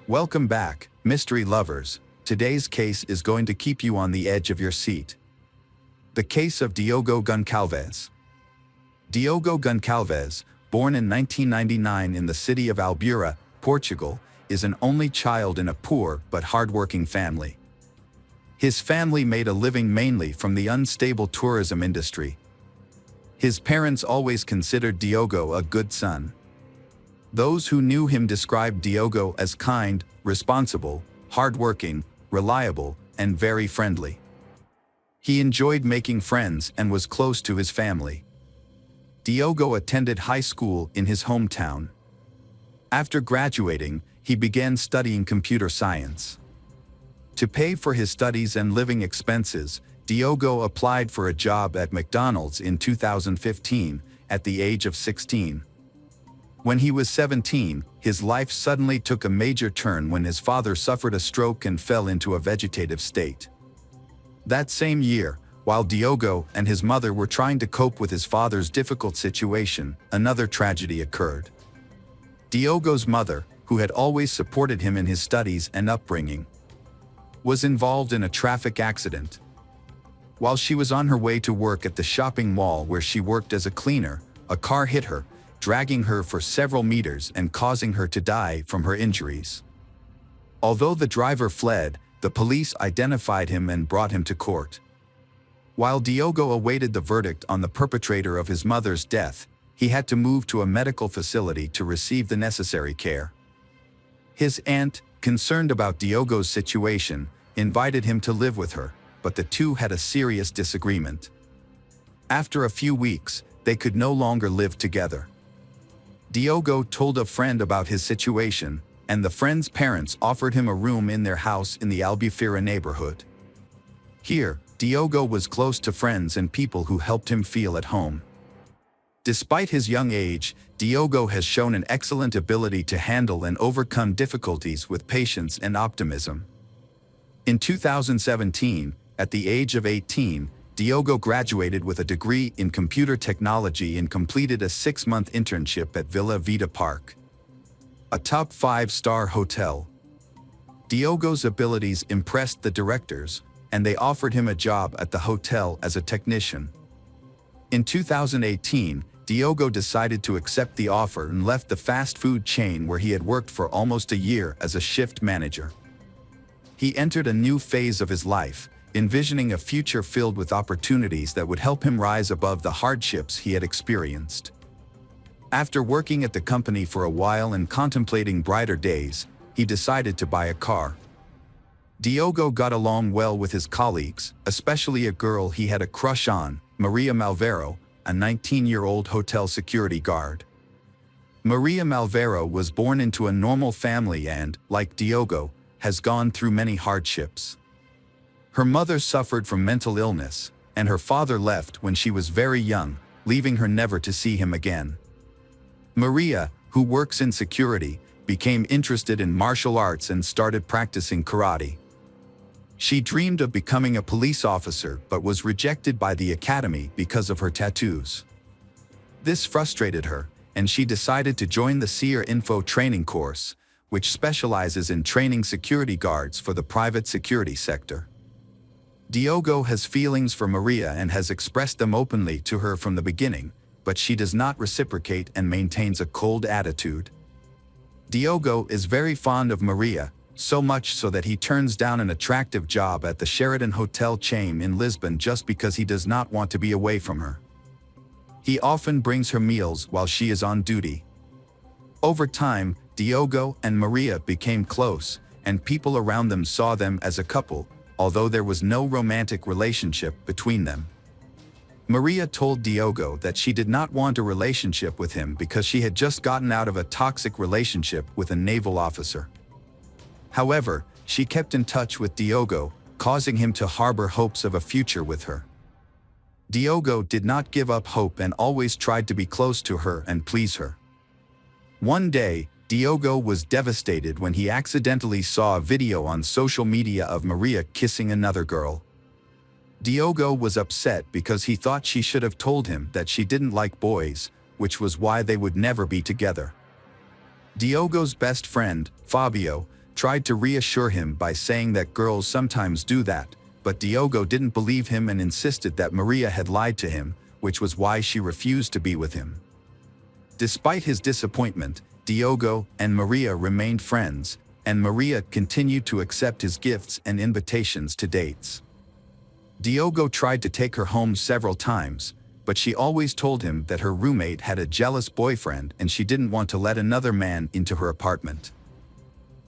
Welcome back, mystery lovers. Today's case is going to keep you on the edge of your seat. The case of Diogo Goncalves. Diogo Goncalves, born in 1999 in the city of Álbuera, Portugal, is an only child in a poor but hardworking family. His family made a living mainly from the unstable tourism industry. His parents always considered Diogo a good son. Those who knew him described Diogo as kind, responsible, hardworking, reliable, and very friendly. He enjoyed making friends and was close to his family. Diogo attended high school in his hometown. After graduating, he began studying computer science. To pay for his studies and living expenses, Diogo applied for a job at McDonald's in 2015, at the age of 16. When he was 17, his life suddenly took a major turn when his father suffered a stroke and fell into a vegetative state. That same year, while Diogo and his mother were trying to cope with his father's difficult situation, another tragedy occurred. Diogo's mother, who had always supported him in his studies and upbringing, was involved in a traffic accident. While she was on her way to work at the shopping mall where she worked as a cleaner, a car hit her, dragging her for several meters and causing her to die from her injuries. Although the driver fled, the police identified him and brought him to court. While Diogo awaited the verdict on the perpetrator of his mother's death, he had to move to a medical facility to receive the necessary care. His aunt, concerned about Diogo's situation, invited him to live with her, but the two had a serious disagreement. After a few weeks, they could no longer live together. Diogo told a friend about his situation, and the friend's parents offered him a room in their house in the Álbuera neighborhood. Here, Diogo was close to friends and people who helped him feel at home. Despite his young age, Diogo has shown an excellent ability to handle and overcome difficulties with patience and optimism. In 2017, at the age of 18, Diogo graduated with a degree in computer technology and completed a 6-month internship at Vila Vida Park, a top 5-star hotel. Diogo's abilities impressed the directors, and they offered him a job at the hotel as a technician. In 2018, Diogo decided to accept the offer and left the fast food chain where he had worked for almost a year as a shift manager. He entered a new phase of his life, envisioning a future filled with opportunities that would help him rise above the hardships he had experienced. After working at the company for a while and contemplating brighter days, he decided to buy a car. Diogo got along well with his colleagues, especially a girl he had a crush on, Maria Malvero, a 19-year-old hotel security guard. Maria Malvero was born into a normal family and, like Diogo, has gone through many hardships. Her mother suffered from mental illness, and her father left when she was very young, leaving her never to see him again. Maria, who works in security, became interested in martial arts and started practicing karate. She dreamed of becoming a police officer but was rejected by the academy because of her tattoos. This frustrated her, and she decided to join the SEER Info training course, which specializes in training security guards for the private security sector. Diogo has feelings for Maria and has expressed them openly to her from the beginning, but she does not reciprocate and maintains a cold attitude. Diogo is very fond of Maria, so much so that he turns down an attractive job at the Sheraton hotel chain in Lisbon just because he does not want to be away from her. He often brings her meals while she is on duty. Over time, Diogo and Maria became close, and people around them saw them as a couple, although there was no romantic relationship between them. Maria told Diogo that she did not want a relationship with him because she had just gotten out of a toxic relationship with a naval officer. However, she kept in touch with Diogo, causing him to harbor hopes of a future with her. Diogo did not give up hope and always tried to be close to her and please her. One day, Diogo was devastated when he accidentally saw a video on social media of Maria kissing another girl. Diogo was upset because he thought she should have told him that she didn't like boys, which was why they would never be together. Diogo's best friend, Fabio, tried to reassure him by saying that girls sometimes do that, but Diogo didn't believe him and insisted that Maria had lied to him, which was why she refused to be with him. Despite his disappointment, Diogo and Maria remained friends, and Maria continued to accept his gifts and invitations to dates. Diogo tried to take her home several times, but she always told him that her roommate had a jealous boyfriend and she didn't want to let another man into her apartment.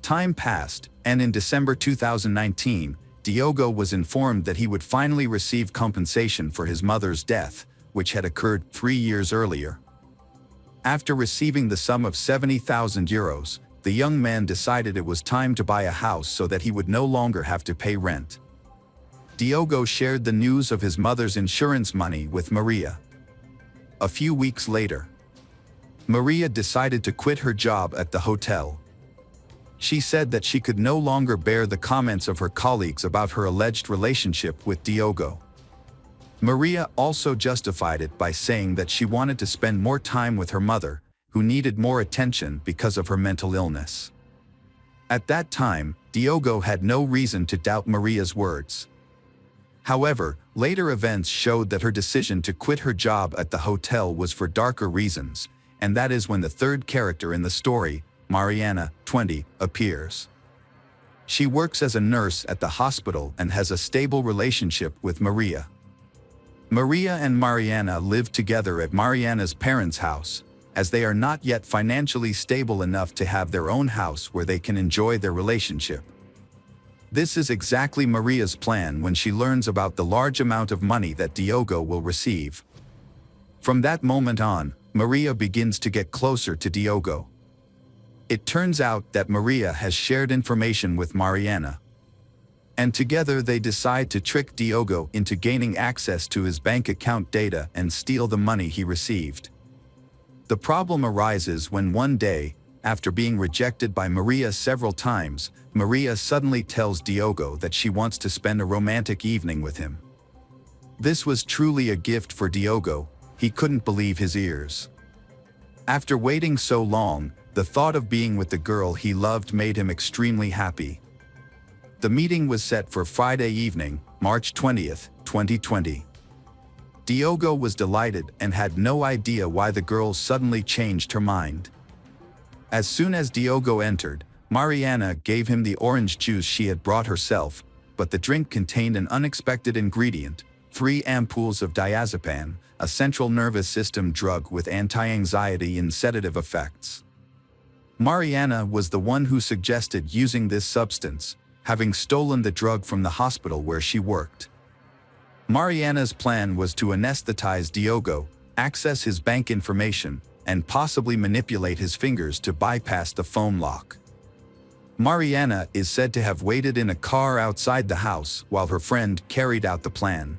Time passed, and in December 2019, Diogo was informed that he would finally receive compensation for his mother's death, which had occurred 3 years earlier. After receiving the sum of 70,000 euros, the young man decided it was time to buy a house so that he would no longer have to pay rent. Diogo shared the news of his mother's insurance money with Maria. A few weeks later, Maria decided to quit her job at the hotel. She said that she could no longer bear the comments of her colleagues about her alleged relationship with Diogo. Maria also justified it by saying that she wanted to spend more time with her mother, who needed more attention because of her mental illness. At that time, Diogo had no reason to doubt Maria's words. However, later events showed that her decision to quit her job at the hotel was for darker reasons, and that is when the third character in the story, Mariana, 20, appears. She works as a nurse at the hospital and has a stable relationship with Maria. Maria and Mariana live together at Mariana's parents' house, as they are not yet financially stable enough to have their own house where they can enjoy their relationship. This is exactly Maria's plan when she learns about the large amount of money that Diogo will receive. From that moment on, Maria begins to get closer to Diogo. It turns out that Maria has shared information with Mariana, and together they decide to trick Diogo into gaining access to his bank account data and steal the money he received. The problem arises when one day, after being rejected by Maria several times, Maria suddenly tells Diogo that she wants to spend a romantic evening with him. This was truly a gift for Diogo. He couldn't believe his ears. After waiting so long, the thought of being with the girl he loved made him extremely happy. The meeting was set for Friday evening, March 20th, 2020. Diogo was delighted and had no idea why the girl suddenly changed her mind. As soon as Diogo entered, Mariana gave him the orange juice she had brought herself, but the drink contained an unexpected ingredient: 3 ampoules of diazepam, a central nervous system drug with anti-anxiety and sedative effects. Mariana was the one who suggested using this substance, having stolen the drug from the hospital where she worked. Mariana's plan was to anesthetize Diogo, access his bank information, and possibly manipulate his fingers to bypass the phone lock. Mariana is said to have waited in a car outside the house while her friend carried out the plan.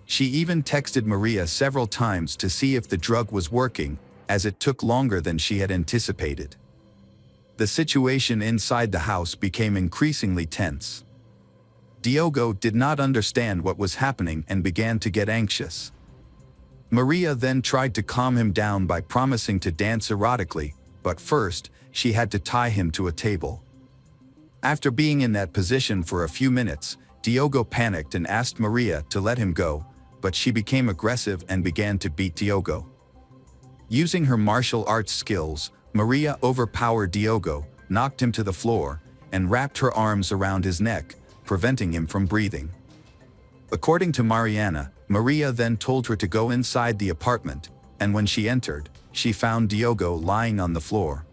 She even texted Maria several times to see if the drug was working, as it took longer than she had anticipated. The situation inside the house became increasingly tense. Diogo did not understand what was happening and began to get anxious. Maria then tried to calm him down by promising to dance erotically, but first, she had to tie him to a table. After being in that position for a few minutes, Diogo panicked and asked Maria to let him go, but she became aggressive and began to beat Diogo. Using her martial arts skills, Maria overpowered Diogo, knocked him to the floor, and wrapped her arms around his neck, preventing him from breathing. According to Mariana, Maria then told her to go inside the apartment, and when she entered, she found Diogo lying on the floor.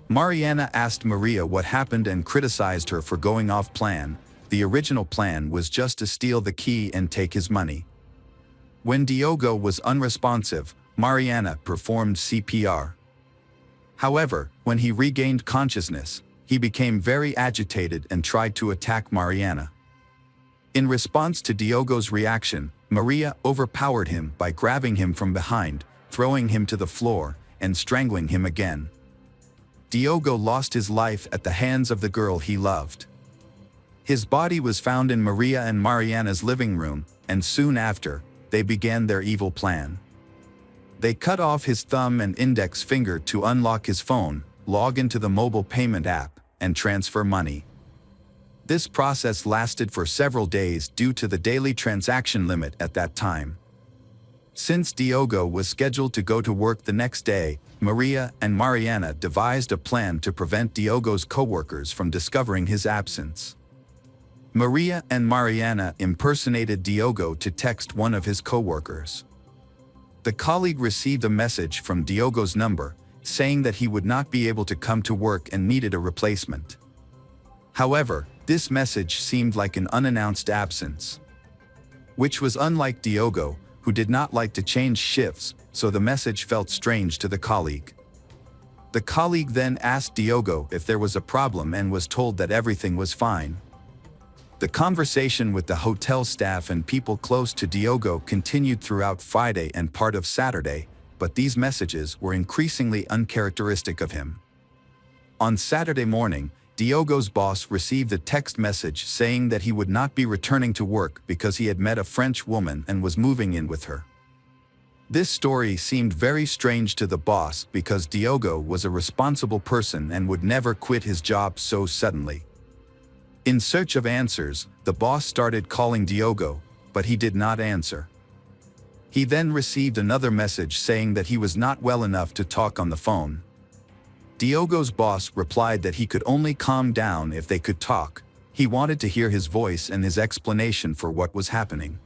Mariana asked Maria what happened and criticized her for going off plan. The original plan was just to steal the key and take his money. When Diogo was unresponsive, Mariana performed CPR. However, when he regained consciousness, he became very agitated and tried to attack Mariana. In response to Diogo's reaction, Maria overpowered him by grabbing him from behind, throwing him to the floor, and strangling him again. Diogo lost his life at the hands of the girl he loved. His body was found in Maria and Mariana's living room, and soon after, they began their evil plan. They cut off his thumb and index finger to unlock his phone, log into the mobile payment app, and transfer money. This process lasted for several days due to the daily transaction limit at that time. Since Diogo was scheduled to go to work the next day, Maria and Mariana devised a plan to prevent Diogo's co-workers from discovering his absence. Maria and Mariana impersonated Diogo to text one of his co-workers. The colleague received a message from Diogo's number, saying that he would not be able to come to work and needed a replacement. However, this message seemed like an unannounced absence, which was unlike Diogo, who did not like to change shifts, so the message felt strange to the colleague. The colleague then asked Diogo if there was a problem and was told that everything was fine. The conversation with the hotel staff and people close to Diogo continued throughout Friday and part of Saturday, but these messages were increasingly uncharacteristic of him. On Saturday morning, Diogo's boss received a text message saying that he would not be returning to work because he had met a French woman and was moving in with her. This story seemed very strange to the boss because Diogo was a responsible person and would never quit his job so suddenly. In search of answers, the boss started calling Diogo, but he did not answer. He then received another message saying that he was not well enough to talk on the phone. Diogo's boss replied that he could only calm down if they could talk. He wanted to hear his voice and his explanation for what was happening.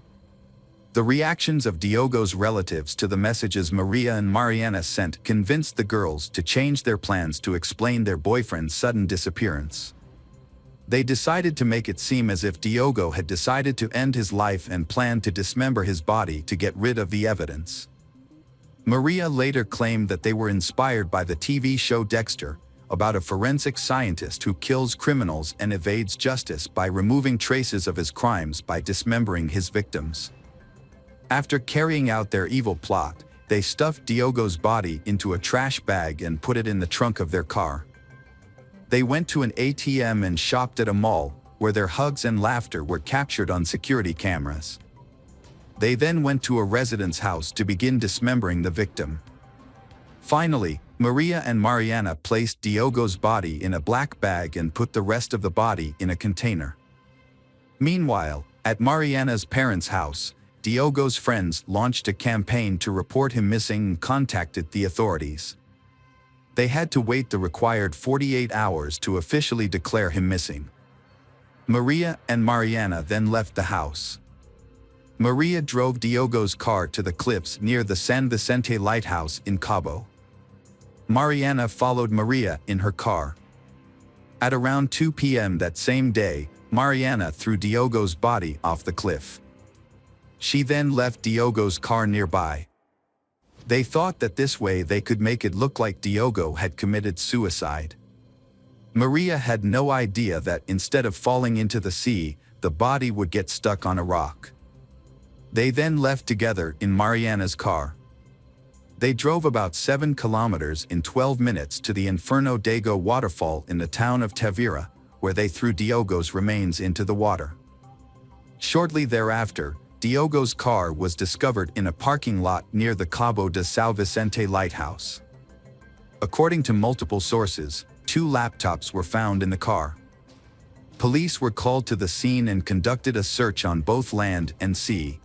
The reactions of Diogo's relatives to the messages Maria and Mariana sent convinced the girls to change their plans to explain their boyfriend's sudden disappearance. They decided to make it seem as if Diogo had decided to end his life and planned to dismember his body to get rid of the evidence. Maria later claimed that they were inspired by the TV show Dexter, about a forensic scientist who kills criminals and evades justice by removing traces of his crimes by dismembering his victims. After carrying out their evil plot, they stuffed Diogo's body into a trash bag and put it in the trunk of their car. They went to an ATM and shopped at a mall, where their hugs and laughter were captured on security cameras. They then went to a resident's house to begin dismembering the victim. Finally, Maria and Mariana placed Diogo's body in a black bag and put the rest of the body in a container. Meanwhile, at Mariana's parents' house, Diogo's friends launched a campaign to report him missing and contacted the authorities. They had to wait the required 48 hours to officially declare him missing. Maria and Mariana then left the house. Maria drove Diogo's car to the cliffs near the San Vicente lighthouse in Cabo. Mariana followed Maria in her car. At around 2 p.m. that same day, Mariana threw Diogo's body off the cliff. She then left Diogo's car nearby. They thought that this way they could make it look like Diogo had committed suicide. Maria had no idea that instead of falling into the sea, the body would get stuck on a rock. They then left together in Mariana's car. They drove about 7 kilometers in 12 minutes to the Inferno Dago waterfall in the town of Tavira, where they threw Diogo's remains into the water. Shortly thereafter, Diogo's car was discovered in a parking lot near the Cabo de São Vicente lighthouse. According to multiple sources, 2 laptops were found in the car. Police were called to the scene and conducted a search on both land and sea.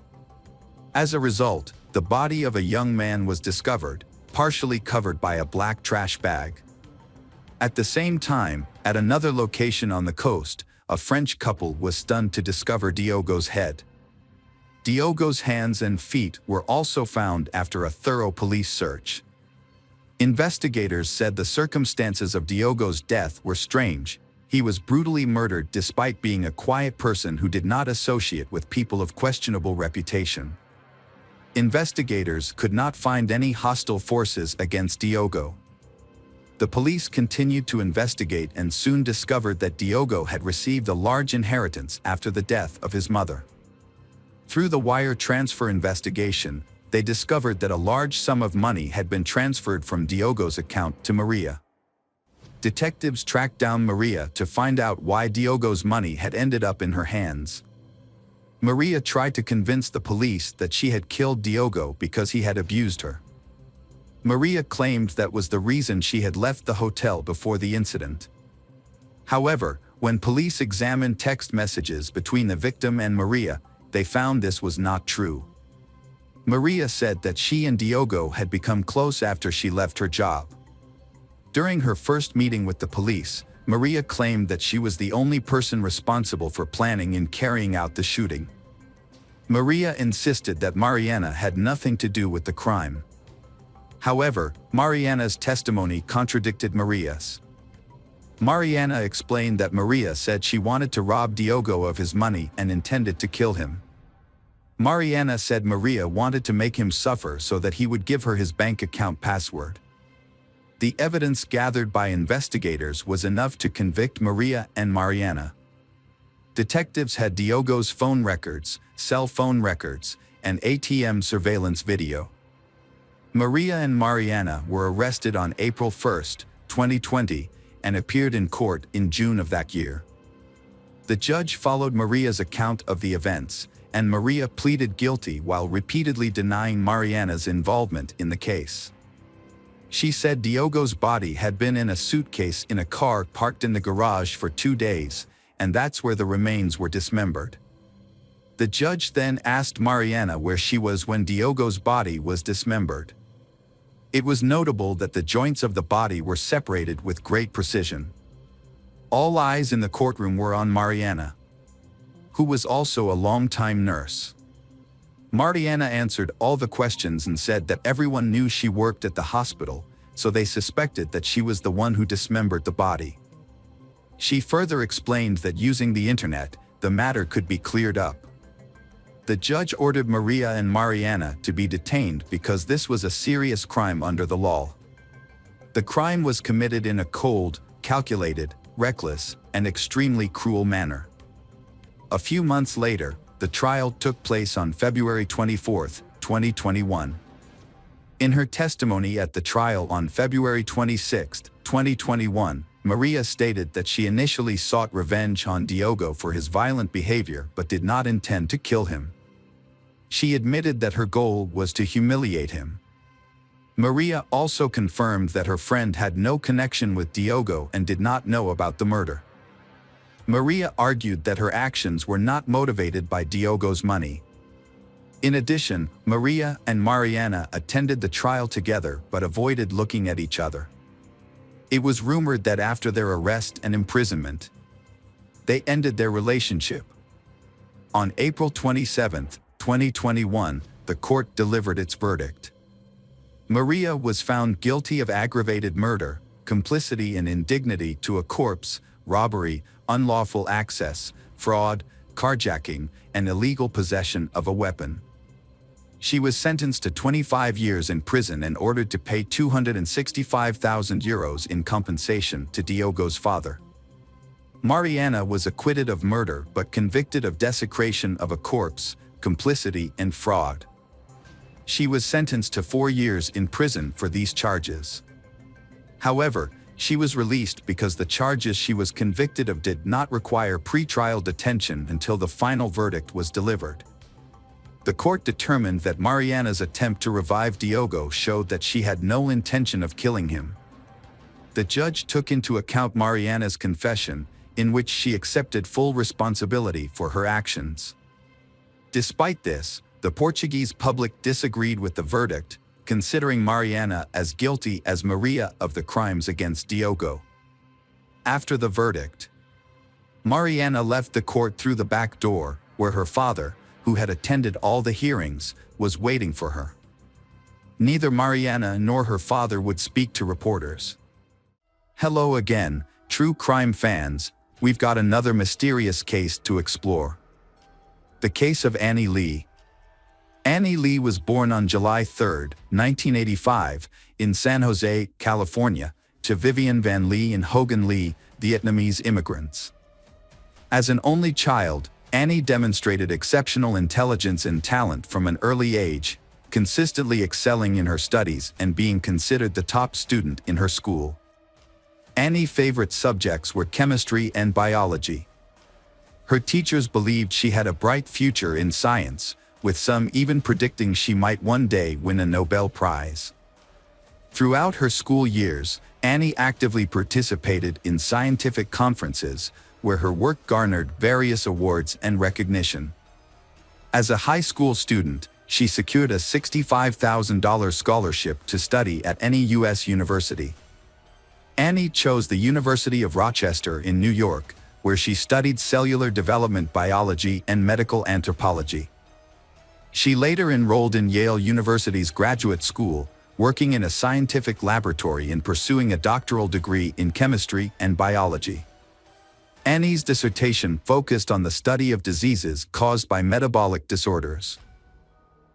As a result, the body of a young man was discovered, partially covered by a black trash bag. At the same time, at another location on the coast, a French couple was stunned to discover Diogo's head. Diogo's hands and feet were also found after a thorough police search. Investigators said the circumstances of Diogo's death were strange. He was brutally murdered despite being a quiet person who did not associate with people of questionable reputation. Investigators could not find any hostile forces against Diogo. The police continued to investigate and soon discovered that Diogo had received a large inheritance after the death of his mother. Through the wire transfer investigation, they discovered that a large sum of money had been transferred from Diogo's account to Maria. Detectives tracked down Maria to find out why Diogo's money had ended up in her hands. Maria tried to convince the police that she had killed Diogo because he had abused her. Maria claimed that was the reason she had left the hotel before the incident. However, when police examined text messages between the victim and Maria, they found this was not true. Maria said that she and Diogo had become close after she left her job. During her first meeting with the police, Maria claimed that she was the only person responsible for planning and carrying out the shooting. Maria insisted that Mariana had nothing to do with the crime. However, Mariana's testimony contradicted Maria's. Mariana explained that Maria said she wanted to rob Diogo of his money and intended to kill him. Mariana said Maria wanted to make him suffer so that he would give her his bank account password. The evidence gathered by investigators was enough to convict Maria and Mariana. Detectives had Diogo's phone records, cell phone records, and ATM surveillance video. Maria and Mariana were arrested on April 1, 2020, and appeared in court in June of that year. The judge followed Maria's account of the events, and Maria pleaded guilty while repeatedly denying Mariana's involvement in the case. She said Diogo's body had been in a suitcase in a car parked in the garage for 2 days, and that's where the remains were dismembered. The judge then asked Mariana where she was when Diogo's body was dismembered. It was notable that the joints of the body were separated with great precision. All eyes in the courtroom were on Mariana, who was also a longtime nurse. Mariana answered all the questions and said that everyone knew she worked at the hospital, so they suspected that she was the one who dismembered the body. She further explained that using the internet, the matter could be cleared up. The judge ordered Maria and Mariana to be detained because this was a serious crime under the law. The crime was committed in a cold, calculated, reckless, and extremely cruel manner. A few months later, the trial took place on February 24, 2021. In her testimony at the trial on February 26, 2021, Maria stated that she initially sought revenge on Diogo for his violent behavior but did not intend to kill him. She admitted that her goal was to humiliate him. Maria also confirmed that her friend had no connection with Diogo and did not know about the murder. Maria argued that her actions were not motivated by Diogo's money. In addition, Maria and Mariana attended the trial together but avoided looking at each other. It was rumored that after their arrest and imprisonment, they ended their relationship. On April 27, 2021, the court delivered its verdict. Maria was found guilty of aggravated murder, complicity in indignity to a corpse, robbery, unlawful access, fraud, carjacking, and illegal possession of a weapon. She was sentenced to 25 years in prison and ordered to pay €265,000 in compensation to Diogo's father. Mariana was acquitted of murder but convicted of desecration of a corpse, complicity, and fraud. She was sentenced to 4 years in prison for these charges. However, she was released because the charges she was convicted of did not require pre-trial detention until the final verdict was delivered. The court determined that Mariana's attempt to revive Diogo showed that she had no intention of killing him. The judge took into account Mariana's confession, in which she accepted full responsibility for her actions. Despite this, the Portuguese public disagreed with the verdict, considering Mariana as guilty as Maria of the crimes against Diogo. After the verdict, Mariana left the court through the back door, where her father, who had attended all the hearings, was waiting for her. Neither Mariana nor her father would speak to reporters. Hello again, true crime fans, we've got another mysterious case to explore. The case of Annie Lee. Annie Lee was born on July 3, 1985, in San Jose, California, to Vivian Van Lee and Hogan Lee, Vietnamese immigrants. As an only child, Annie demonstrated exceptional intelligence and talent from an early age, consistently excelling in her studies and being considered the top student in her school. Annie's favorite subjects were chemistry and biology. Her teachers believed she had a bright future in science, with some even predicting she might one day win a Nobel Prize. Throughout her school years, Annie actively participated in scientific conferences, where her work garnered various awards and recognition. As a high school student, she secured a $65,000 scholarship to study at any U.S. university. Annie chose the University of Rochester in New York, where she studied cellular development biology and medical anthropology. She later enrolled in Yale University's graduate school, working in a scientific laboratory and pursuing a doctoral degree in chemistry and biology. Annie's dissertation focused on the study of diseases caused by metabolic disorders.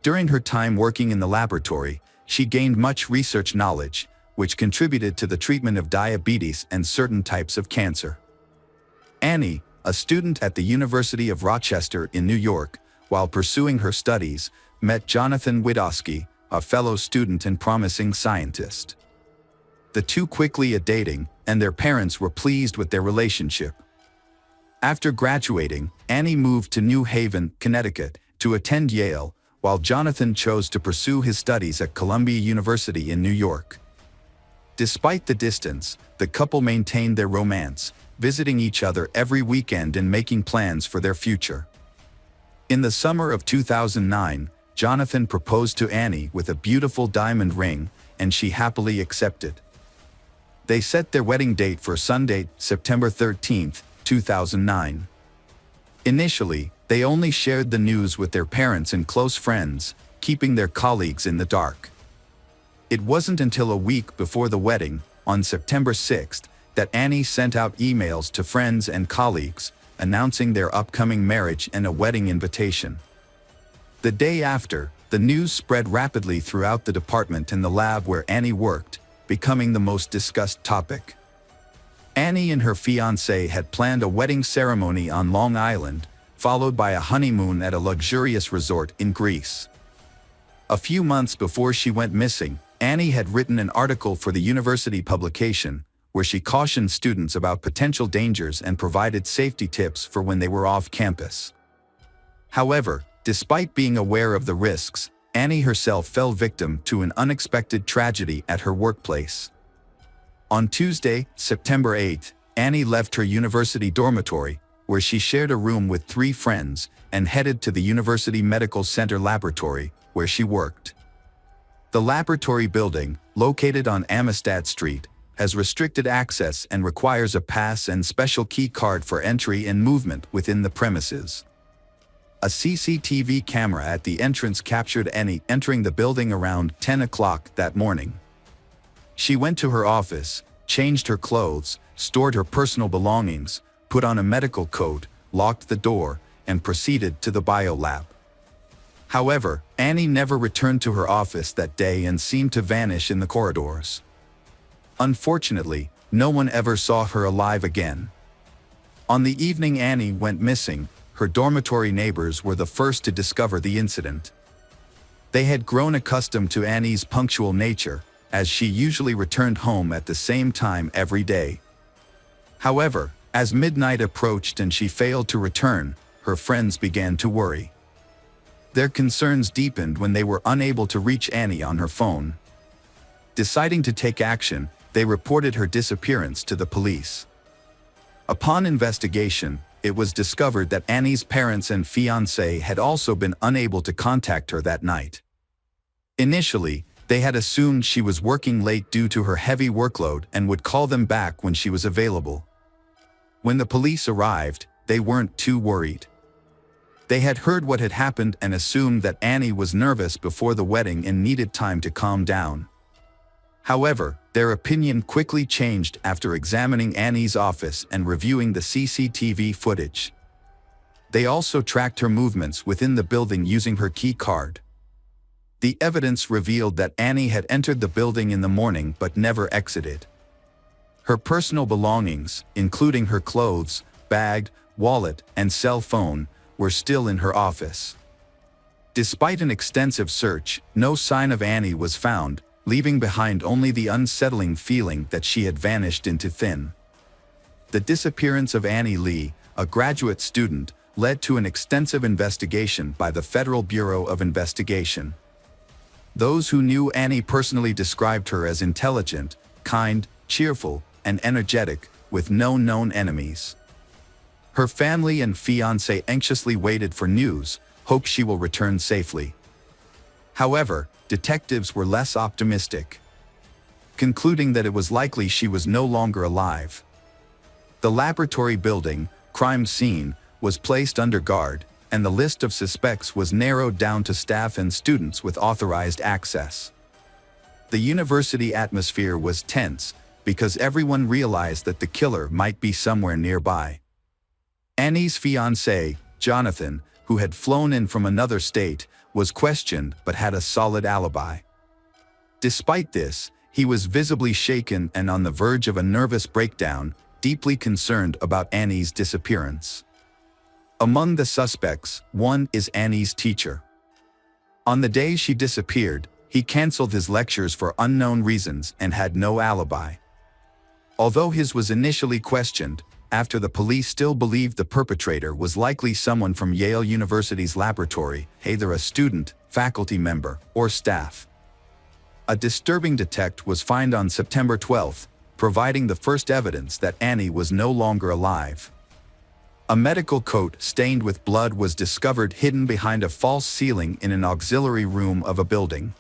During her time working in the laboratory, she gained much research knowledge, which contributed to the treatment of diabetes and certain types of cancer. Annie, a student at the University of Rochester in New York, while pursuing her studies, met Jonathan Widowski, a fellow student and promising scientist. The two quickly dating, and their parents were pleased with their relationship. After graduating, Annie moved to New Haven, Connecticut, to attend Yale, while Jonathan chose to pursue his studies at Columbia University in New York. Despite the distance, the couple maintained their romance, visiting each other every weekend and making plans for their future. In the summer of 2009, Jonathan proposed to Annie with a beautiful diamond ring, and she happily accepted. They set their wedding date for Sunday, September 13, 2009. Initially, they only shared the news with their parents and close friends, keeping their colleagues in the dark. It wasn't until a week before the wedding, on September 6, that Annie sent out emails to friends and colleagues, announcing their upcoming marriage and a wedding invitation. The day after, the news spread rapidly throughout the department and the lab where Annie worked, becoming the most discussed topic. Annie and her fiancé had planned a wedding ceremony on Long Island, followed by a honeymoon at a luxurious resort in Greece. A few months before she went missing, Annie had written an article for the university publication, where she cautioned students about potential dangers and provided safety tips for when they were off campus. However, despite being aware of the risks, Annie herself fell victim to an unexpected tragedy at her workplace. On Tuesday, September 8, Annie left her university dormitory, where she shared a room with 3 friends, and headed to the University Medical Center laboratory, where she worked. The laboratory building, located on Amistad Street, has restricted access and requires a pass and special key card for entry and movement within the premises. A CCTV camera at the entrance captured Annie entering the building around 10 o'clock that morning. She went to her office, changed her clothes, stored her personal belongings, put on a medical coat, locked the door, and proceeded to the biolab. However, Annie never returned to her office that day and seemed to vanish in the corridors. Unfortunately, no one ever saw her alive again. On the evening Annie went missing, her dormitory neighbors were the first to discover the incident. They had grown accustomed to Annie's punctual nature, as she usually returned home at the same time every day. However, as midnight approached and she failed to return, her friends began to worry. Their concerns deepened when they were unable to reach Annie on her phone. Deciding to take action, they reported her disappearance to the police. Upon investigation, it was discovered that Annie's parents and fiancé had also been unable to contact her that night. Initially, they had assumed she was working late due to her heavy workload and would call them back when she was available. When the police arrived, they weren't too worried. They had heard what had happened and assumed that Annie was nervous before the wedding and needed time to calm down. However, their opinion quickly changed after examining Annie's office and reviewing the CCTV footage. They also tracked her movements within the building using her key card. The evidence revealed that Annie had entered the building in the morning but never exited. Her personal belongings, including her clothes, bag, wallet, and cell phone, were still in her office. Despite an extensive search, no sign of Annie was found, leaving behind only the unsettling feeling that she had vanished into thin. The disappearance of Annie Lee, a graduate student, led to an extensive investigation by the Federal Bureau of Investigation. Those who knew Annie personally described her as intelligent, kind, cheerful, and energetic, with no known enemies. Her family and fiancé anxiously waited for news, hope she will return safely. However, detectives were less optimistic, concluding that it was likely she was no longer alive. The laboratory building, crime scene, was placed under guard, and the list of suspects was narrowed down to staff and students with authorized access. The university atmosphere was tense, because everyone realized that the killer might be somewhere nearby. Annie's fiancé, Jonathan, who had flown in from another state, was questioned but had a solid alibi. Despite this, he was visibly shaken and on the verge of a nervous breakdown, deeply concerned about Annie's disappearance. Among the suspects, one is Annie's teacher. On the day she disappeared, he canceled his lectures for unknown reasons and had no alibi. Although his was initially questioned, after the police still believed the perpetrator was likely someone from Yale University's laboratory, either a student, faculty member, or staff. A disturbing detect was found on September 12, providing the first evidence that Annie was no longer alive. A medical coat stained with blood was discovered hidden behind a false ceiling in an auxiliary room of a building.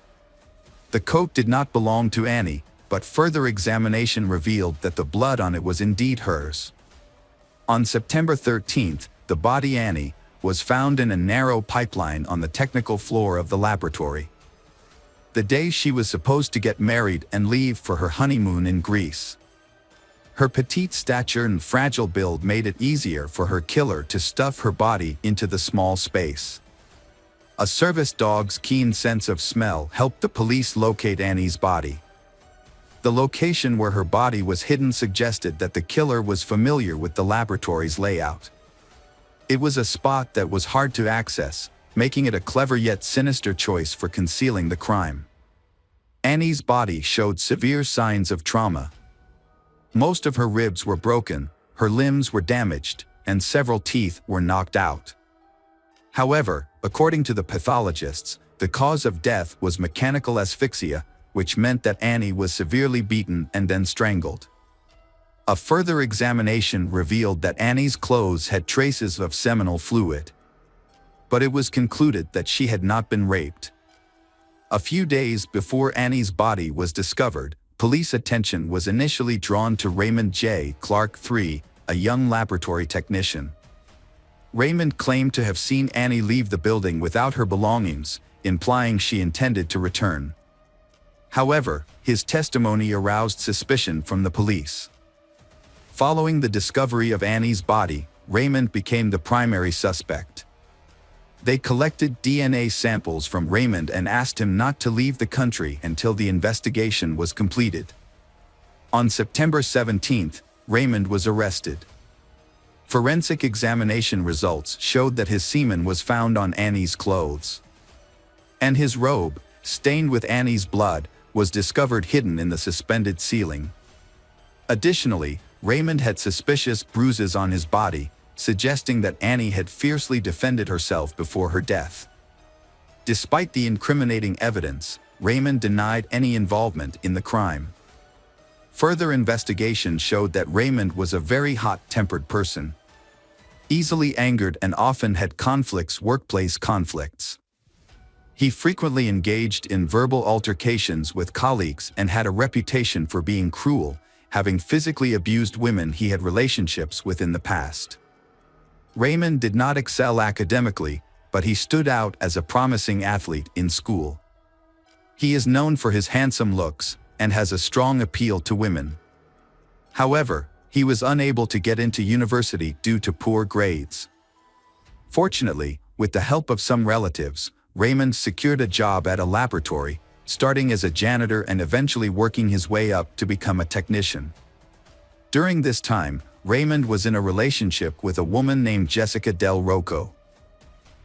The coat did not belong to Annie, but further examination revealed that the blood on it was indeed hers. On September 13, the body Annie was found in a narrow pipeline on the technical floor of the laboratory. The day she was supposed to get married and leave for her honeymoon in Greece. Her petite stature and fragile build made it easier for her killer to stuff her body into the small space. A service dog's keen sense of smell helped the police locate Annie's body. The location where her body was hidden suggested that the killer was familiar with the laboratory's layout. It was a spot that was hard to access, making it a clever yet sinister choice for concealing the crime. Annie's body showed severe signs of trauma. Most of her ribs were broken, her limbs were damaged, and several teeth were knocked out. However, according to the pathologists, the cause of death was mechanical asphyxia, which meant that Annie was severely beaten and then strangled. A further examination revealed that Annie's clothes had traces of seminal fluid. But it was concluded that she had not been raped. A few days before Annie's body was discovered, police attention was initially drawn to Raymond J. Clark III, a young laboratory technician. Raymond claimed to have seen Annie leave the building without her belongings, implying she intended to return. However, his testimony aroused suspicion from the police. Following the discovery of Annie's body, Raymond became the primary suspect. They collected DNA samples from Raymond and asked him not to leave the country until the investigation was completed. On September 17, Raymond was arrested. Forensic examination results showed that his semen was found on Annie's clothes. And his robe, stained with Annie's blood, was discovered hidden in the suspended ceiling. Additionally, Raymond had suspicious bruises on his body, suggesting that Annie had fiercely defended herself before her death. Despite the incriminating evidence, Raymond denied any involvement in the crime. Further investigation showed that Raymond was a very hot-tempered person, easily angered and often had workplace conflicts. He frequently engaged in verbal altercations with colleagues and had a reputation for being cruel, having physically abused women he had relationships with in the past. Raymond did not excel academically, but he stood out as a promising athlete in school. He is known for his handsome looks and has a strong appeal to women. However, he was unable to get into university due to poor grades. Fortunately, with the help of some relatives, Raymond secured a job at a laboratory, starting as a janitor and eventually working his way up to become a technician. During this time, Raymond was in a relationship with a woman named Jessica Del Rocco.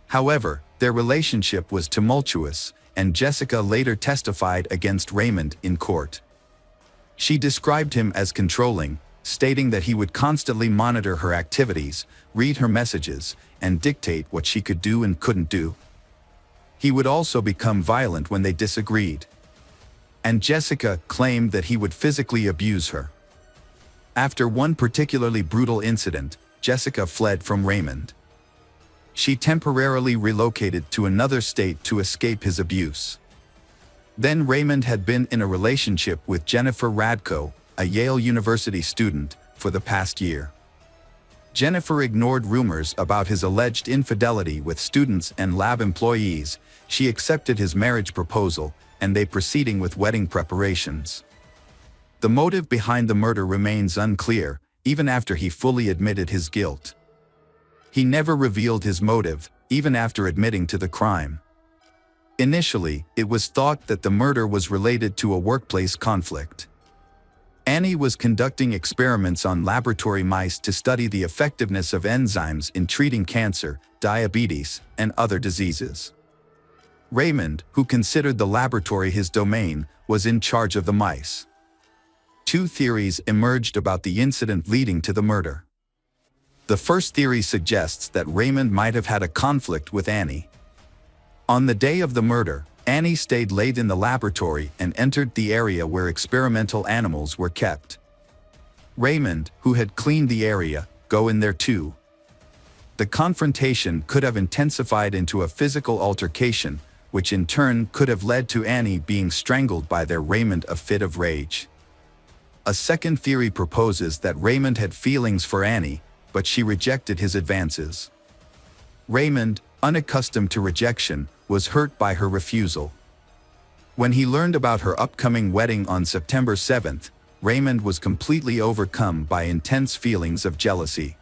However, their relationship was tumultuous, and Jessica later testified against Raymond in court. She described him as controlling, stating that he would constantly monitor her activities, read her messages, and dictate what she could do and couldn't do. He would also become violent when they disagreed. and Jessica claimed that he would physically abuse her. After one particularly brutal incident, Jessica fled from Raymond. She temporarily relocated to another state to escape his abuse. Then Raymond had been in a relationship with Jennifer Radko, a Yale University student, for the past year. Jennifer ignored rumors about his alleged infidelity with students and lab employees. She accepted his marriage proposal, and they proceeding with wedding preparations. The motive behind the murder remains unclear, even after he fully admitted his guilt. He never revealed his motive, even after admitting to the crime. Initially, it was thought that the murder was related to a workplace conflict. Annie was conducting experiments on laboratory mice to study the effectiveness of enzymes in treating cancer, diabetes, and other diseases. Raymond, who considered the laboratory his domain, was in charge of the mice. Two theories emerged about the incident leading to the murder. The first theory suggests that Raymond might have had a conflict with Annie. On the day of the murder, Annie stayed late in the laboratory and entered the area where experimental animals were kept. Raymond, who had cleaned the area, go in there too. The confrontation could have intensified into a physical altercation, which in turn could have led to Annie being strangled by Raymond a fit of rage. A second theory proposes that Raymond had feelings for Annie, but she rejected his advances. Raymond, unaccustomed to rejection, was hurt by her refusal. When he learned about her upcoming wedding on September 7th, Raymond was completely overcome by intense feelings of jealousy.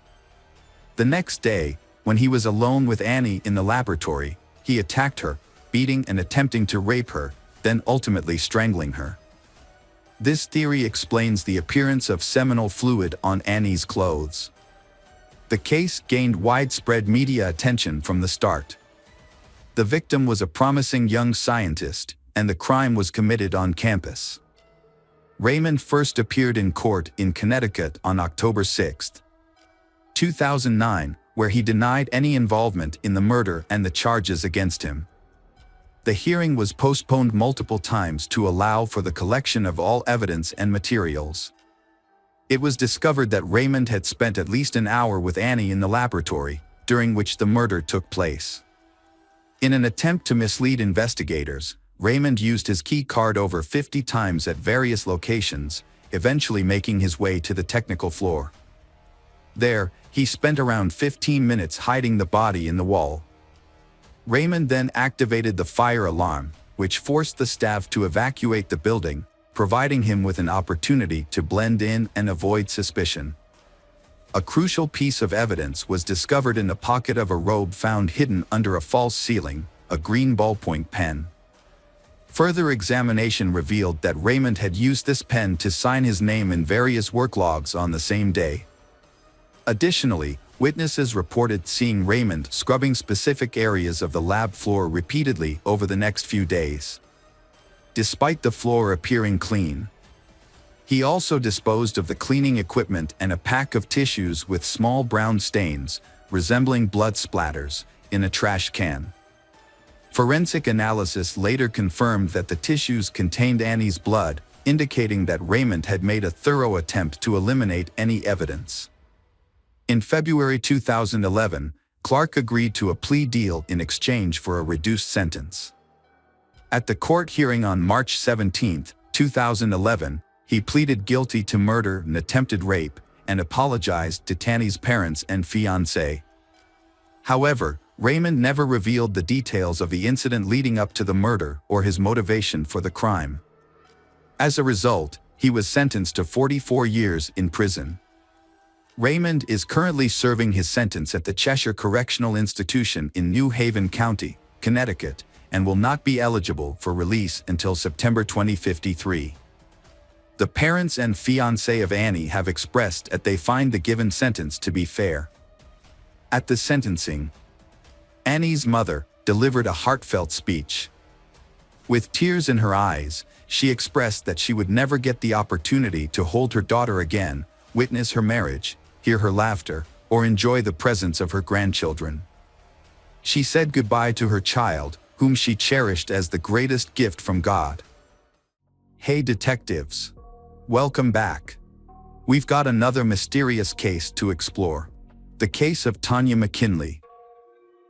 The next day, when he was alone with Annie in the laboratory, he attacked her, beating and attempting to rape her, then ultimately strangling her. This theory explains the appearance of seminal fluid on Annie's clothes. The case gained widespread media attention from the start. The victim was a promising young scientist, and the crime was committed on campus. Raymond first appeared in court in Connecticut on October 6, 2009, where he denied any involvement in the murder and the charges against him. The hearing was postponed multiple times to allow for the collection of all evidence and materials. It was discovered that Raymond had spent at least an hour with Annie in the laboratory, during which the murder took place. In an attempt to mislead investigators, Raymond used his key card over 50 times at various locations, eventually making his way to the technical floor. There, he spent around 15 minutes hiding the body in the wall. Raymond then activated the fire alarm, which forced the staff to evacuate the building, providing him with an opportunity to blend in and avoid suspicion. A crucial piece of evidence was discovered in the pocket of a robe found hidden under a false ceiling, a green ballpoint pen. Further examination revealed that Raymond had used this pen to sign his name in various work logs on the same day. Additionally, witnesses reported seeing Raymond scrubbing specific areas of the lab floor repeatedly over the next few days. Despite the floor appearing clean, he also disposed of the cleaning equipment and a pack of tissues with small brown stains, resembling blood splatters, in a trash can. Forensic analysis later confirmed that the tissues contained Annie's blood, indicating that Raymond had made a thorough attempt to eliminate any evidence. In February 2011, Clark agreed to a plea deal in exchange for a reduced sentence. At the court hearing on March 17, 2011, he pleaded guilty to murder and attempted rape and apologized to Tanny's parents and fiancé. However, Raymond never revealed the details of the incident leading up to the murder or his motivation for the crime. As a result, he was sentenced to 44 years in prison. Raymond is currently serving his sentence at the Cheshire Correctional Institution in New Haven County, Connecticut, and will not be eligible for release until September 2053. The parents and fiancé of Annie have expressed that they find the given sentence to be fair. At the sentencing, Annie's mother delivered a heartfelt speech. With tears in her eyes, she expressed that she would never get the opportunity to hold her daughter again, witness her marriage, hear her laughter, or enjoy the presence of her grandchildren. She said goodbye to her child, whom she cherished as the greatest gift from God. Hey detectives! Welcome back. We've got another mysterious case to explore. The case of Tanya McKinley.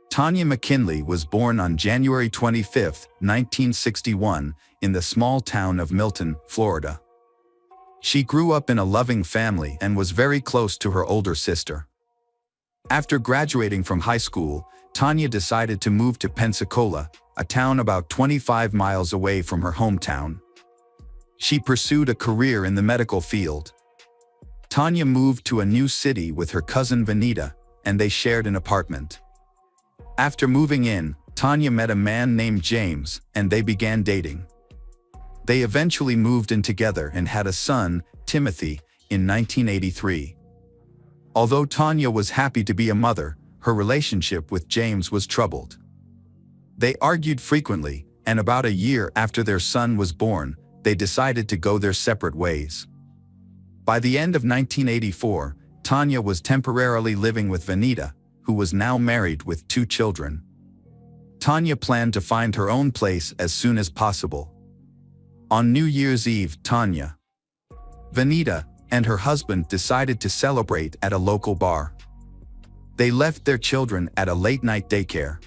Tanya McKinley was born on January 25, 1961, in the small town of Milton, Florida. She grew up in a loving family and was very close to her older sister. After graduating from high school, Tanya decided to move to Pensacola, a town about 25 miles away from her hometown. She pursued a career in the medical field. Tanya moved to a new city with her cousin Vanita, and they shared an apartment. After moving in, Tanya met a man named James, and they began dating. They eventually moved in together and had a son, Timothy, in 1983. Although Tanya was happy to be a mother, her relationship with James was troubled. They argued frequently, and about a year after their son was born, they decided to go their separate ways. By the end of 1984, Tanya was temporarily living with Vanita, who was now married with 2 children. Tanya planned to find her own place as soon as possible. On New Year's Eve, Tanya, Vanita, and her husband decided to celebrate at a local bar. They left their children at a late-night daycare.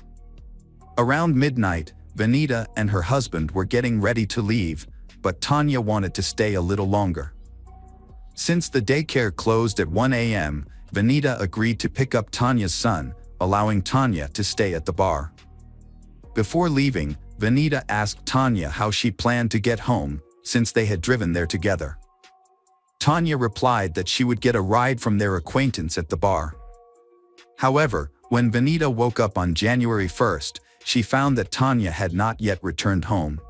Around midnight, Vanita and her husband were getting ready to leave, but Tanya wanted to stay a little longer. Since the daycare closed at 1 a.m., Vanita agreed to pick up Tanya's son, allowing Tanya to stay at the bar. Before leaving, Vanita asked Tanya how she planned to get home, since they had driven there together. Tanya replied that she would get a ride from their acquaintance at the bar. However, when Vanita woke up on January 1st, she found that Tanya had not yet returned home.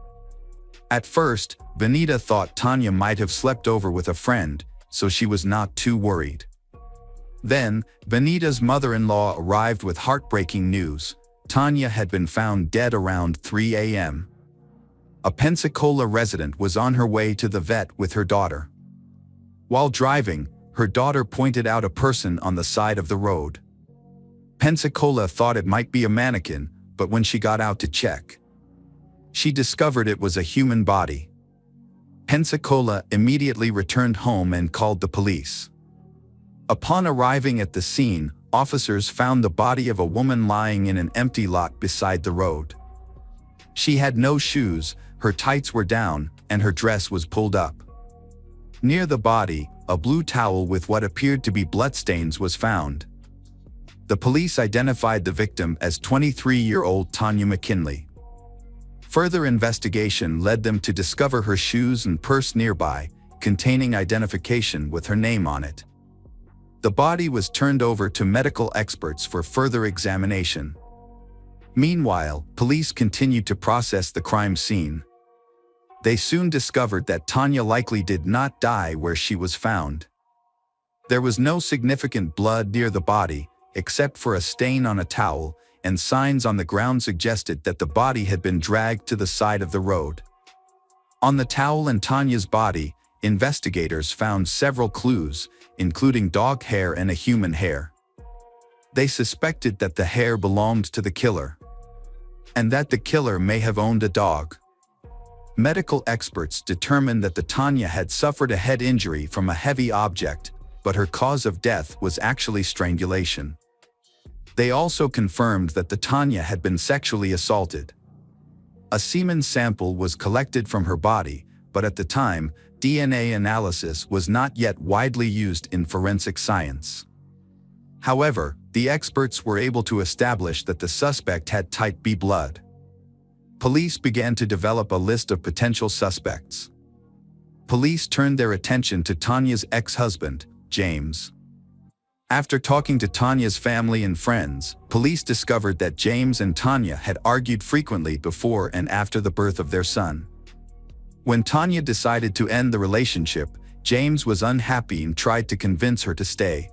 At first, Vanita thought Tanya might have slept over with a friend, so she was not too worried. Then, Vanita's mother-in-law arrived with heartbreaking news. Tanya had been found dead around 3 a.m. A Pensacola resident was on her way to the vet with her daughter. While driving, her daughter pointed out a person on the side of the road. Pensacola thought it might be a mannequin, but when she got out to check, she discovered it was a human body. Pensacola immediately returned home and called the police. Upon arriving at the scene, officers found the body of a woman lying in an empty lot beside the road. She had no shoes, her tights were down, and her dress was pulled up. Near the body, a blue towel with what appeared to be bloodstains was found. The police identified the victim as 23-year-old Tanya McKinley. Further investigation led them to discover her shoes and purse nearby, containing identification with her name on it. The body was turned over to medical experts for further examination. Meanwhile, police continued to process the crime scene. They soon discovered that Tanya likely did not die where she was found. There was no significant blood near the body, except for a stain on a towel, and signs on the ground suggested that the body had been dragged to the side of the road. On the towel and Tanya's body, investigators found several clues, including dog hair and a human hair. They suspected that the hair belonged to the killer, and that the killer may have owned a dog. Medical experts determined that the Tanya had suffered a head injury from a heavy object, but her cause of death was actually strangulation. They also confirmed that the Tanya had been sexually assaulted. A semen sample was collected from her body, but at the time, DNA analysis was not yet widely used in forensic science. However, the experts were able to establish that the suspect had type B blood. Police began to develop a list of potential suspects. Police turned their attention to Tanya's ex-husband, James. After talking to Tanya's family and friends, police discovered that James and Tanya had argued frequently before and after the birth of their son. When Tanya decided to end the relationship, James was unhappy and tried to convince her to stay.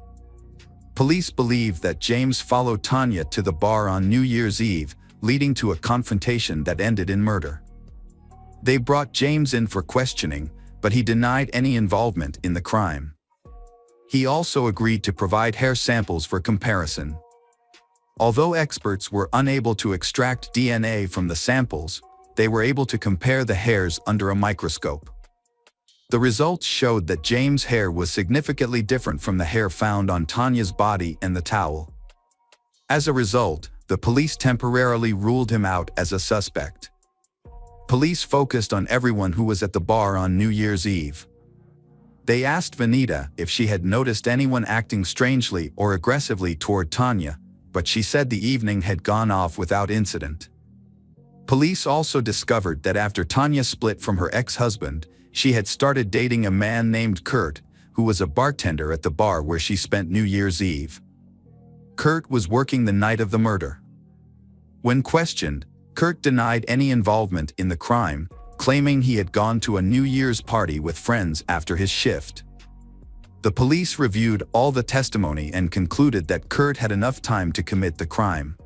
Police believe that James followed Tanya to the bar on New Year's Eve, leading to a confrontation that ended in murder. They brought James in for questioning, but he denied any involvement in the crime. He also agreed to provide hair samples for comparison. Although experts were unable to extract DNA from the samples, they were able to compare the hairs under a microscope. The results showed that James' hair was significantly different from the hair found on Tanya's body and the towel. As a result, the police temporarily ruled him out as a suspect. Police focused on everyone who was at the bar on New Year's Eve. They asked Vanita if she had noticed anyone acting strangely or aggressively toward Tanya, but she said the evening had gone off without incident. Police also discovered that after Tanya split from her ex-husband, she had started dating a man named Kurt, who was a bartender at the bar where she spent New Year's Eve. Kurt was working the night of the murder. When questioned, Kurt denied any involvement in the crime, claiming he had gone to a New Year's party with friends after his shift. The police reviewed all the testimony and concluded that Kurt had enough time to commit the crime.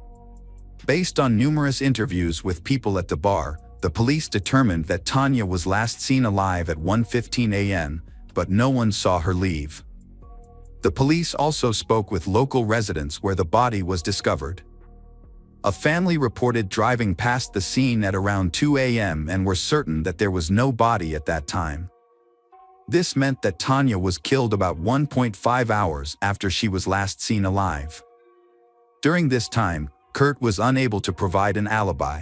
Based on numerous interviews with people at the bar, the police determined that Tanya was last seen alive at 1:15 a.m., but no one saw her leave. The police also spoke with local residents where the body was discovered. A family reported driving past the scene at around 2 a.m. and were certain that there was no body at that time. This meant that Tanya was killed about 1.5 hours after she was last seen alive. During this time, Kurt was unable to provide an alibi.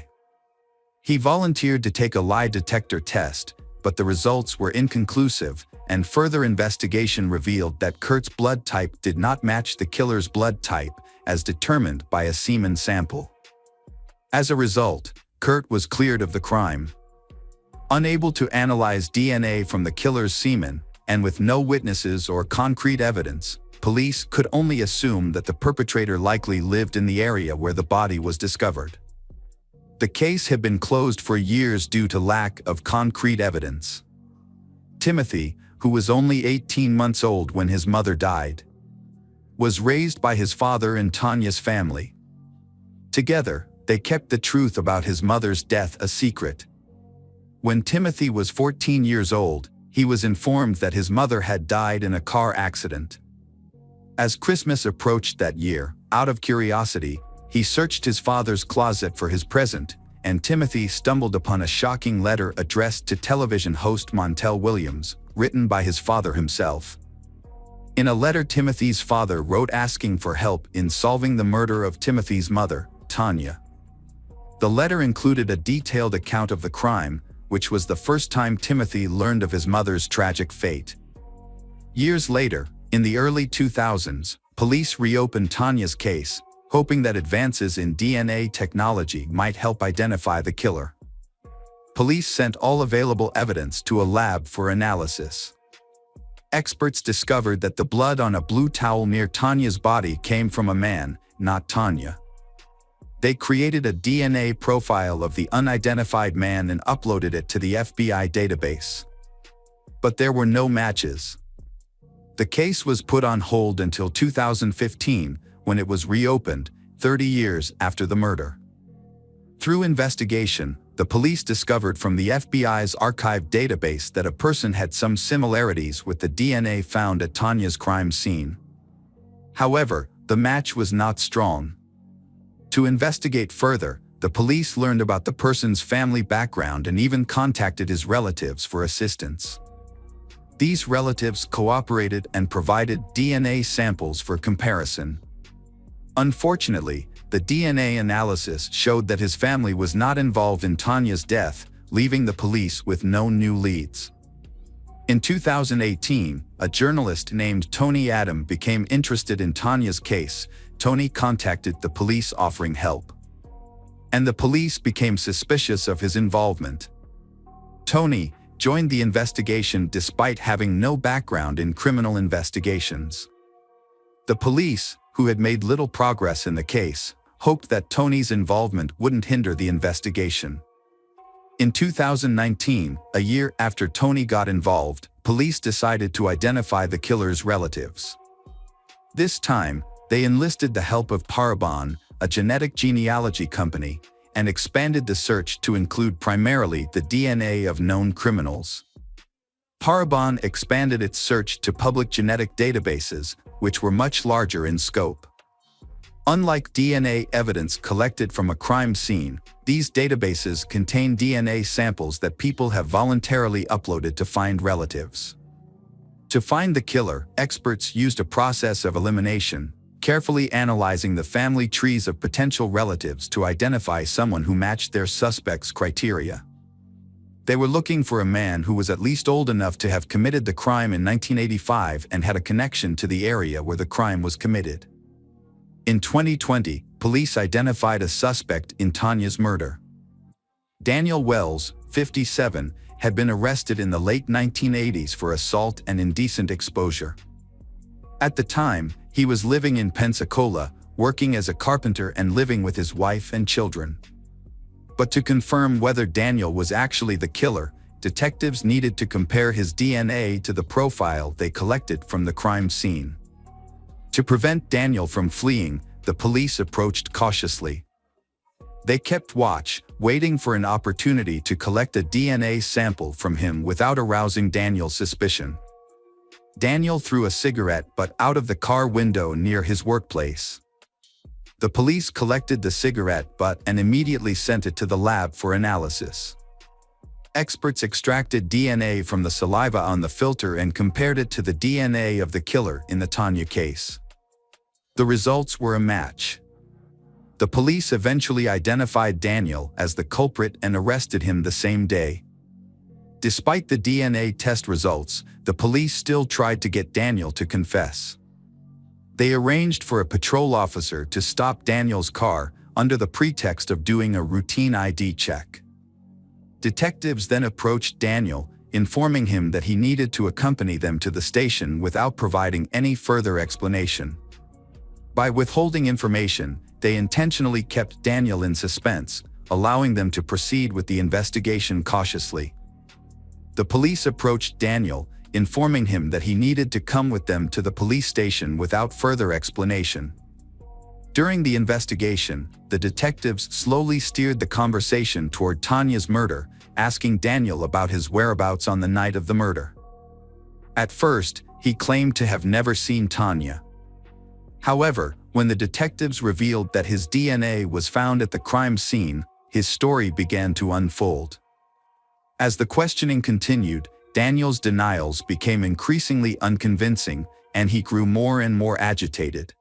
He volunteered to take a lie detector test, but the results were inconclusive, and further investigation revealed that Kurt's blood type did not match the killer's blood type, as determined by a semen sample. As a result, Kurt was cleared of the crime. Unable to analyze DNA from the killer's semen, and with no witnesses or concrete evidence, police could only assume that the perpetrator likely lived in the area where the body was discovered. The case had been closed for years due to lack of concrete evidence. Timothy, who was only 18 months old when his mother died, was raised by his father and Tanya's family. Together, they kept the truth about his mother's death a secret. When Timothy was 14 years old, he was informed that his mother had died in a car accident. As Christmas approached that year, out of curiosity, he searched his father's closet for his present, and Timothy stumbled upon a shocking letter addressed to television host Montel Williams, written by his father himself. In a letter, Timothy's father wrote asking for help in solving the murder of Timothy's mother, Tanya. The letter included a detailed account of the crime, which was the first time Timothy learned of his mother's tragic fate. Years later, in the early 2000s, police reopened Tanya's case, hoping that advances in DNA technology might help identify the killer. Police sent all available evidence to a lab for analysis. Experts discovered that the blood on a blue towel near Tanya's body came from a man, not Tanya. They created a DNA profile of the unidentified man and uploaded it to the FBI database. But there were no matches. The case was put on hold until 2015, when it was reopened, 30 years after the murder. Through investigation, the police discovered from the FBI's archive database that a person had some similarities with the DNA found at Tanya's crime scene. However, the match was not strong. To investigate further, the police learned about the person's family background and even contacted his relatives for assistance. These relatives cooperated and provided DNA samples for comparison. Unfortunately, the DNA analysis showed that his family was not involved in Tanya's death, leaving the police with no new leads. In 2018, a journalist named Tony Adam became interested in Tanya's case. Tony contacted the police offering help. And the police became suspicious of his involvement. Tony joined the investigation despite having no background in criminal investigations. The police, who had made little progress in the case, hoped that Tony's involvement wouldn't hinder the investigation. In 2019, a year after Tony got involved, police decided to identify the killer's relatives. This time, they enlisted the help of Parabon, a genetic genealogy company, and expanded the search to include primarily the DNA of known criminals. Parabon expanded its search to public genetic databases, which were much larger in scope. Unlike DNA evidence collected from a crime scene, these databases contain DNA samples that people have voluntarily uploaded to find relatives. To find the killer, experts used a process of elimination, carefully analyzing the family trees of potential relatives to identify someone who matched their suspect's criteria. They were looking for a man who was at least old enough to have committed the crime in 1985 and had a connection to the area where the crime was committed. In 2020, police identified a suspect in Tanya's murder. Daniel Wells, 57, had been arrested in the late 1980s for assault and indecent exposure. At the time, he was living in Pensacola, working as a carpenter and living with his wife and children. But to confirm whether Daniel was actually the killer, detectives needed to compare his DNA to the profile they collected from the crime scene. To prevent Daniel from fleeing, the police approached cautiously. They kept watch, waiting for an opportunity to collect a DNA sample from him without arousing Daniel's suspicion. Daniel threw a cigarette butt out of the car window near his workplace. The police collected the cigarette butt and immediately sent it to the lab for analysis. Experts extracted DNA from the saliva on the filter and compared it to the DNA of the killer in the Tanya case. The results were a match. The police eventually identified Daniel as the culprit and arrested him the same day. Despite the DNA test results, the police still tried to get Daniel to confess. They arranged for a patrol officer to stop Daniel's car under the pretext of doing a routine ID check. Detectives then approached Daniel, informing him that he needed to accompany them to the station without providing any further explanation. By withholding information, they intentionally kept Daniel in suspense, allowing them to proceed with the investigation cautiously. The police approached Daniel, informing him that he needed to come with them to the police station without further explanation. During the investigation, the detectives slowly steered the conversation toward Tanya's murder, asking Daniel about his whereabouts on the night of the murder. At first, he claimed to have never seen Tanya. However, when the detectives revealed that his DNA was found at the crime scene, his story began to unfold. As the questioning continued, Daniel's denials became increasingly unconvincing, and he grew more and more agitated.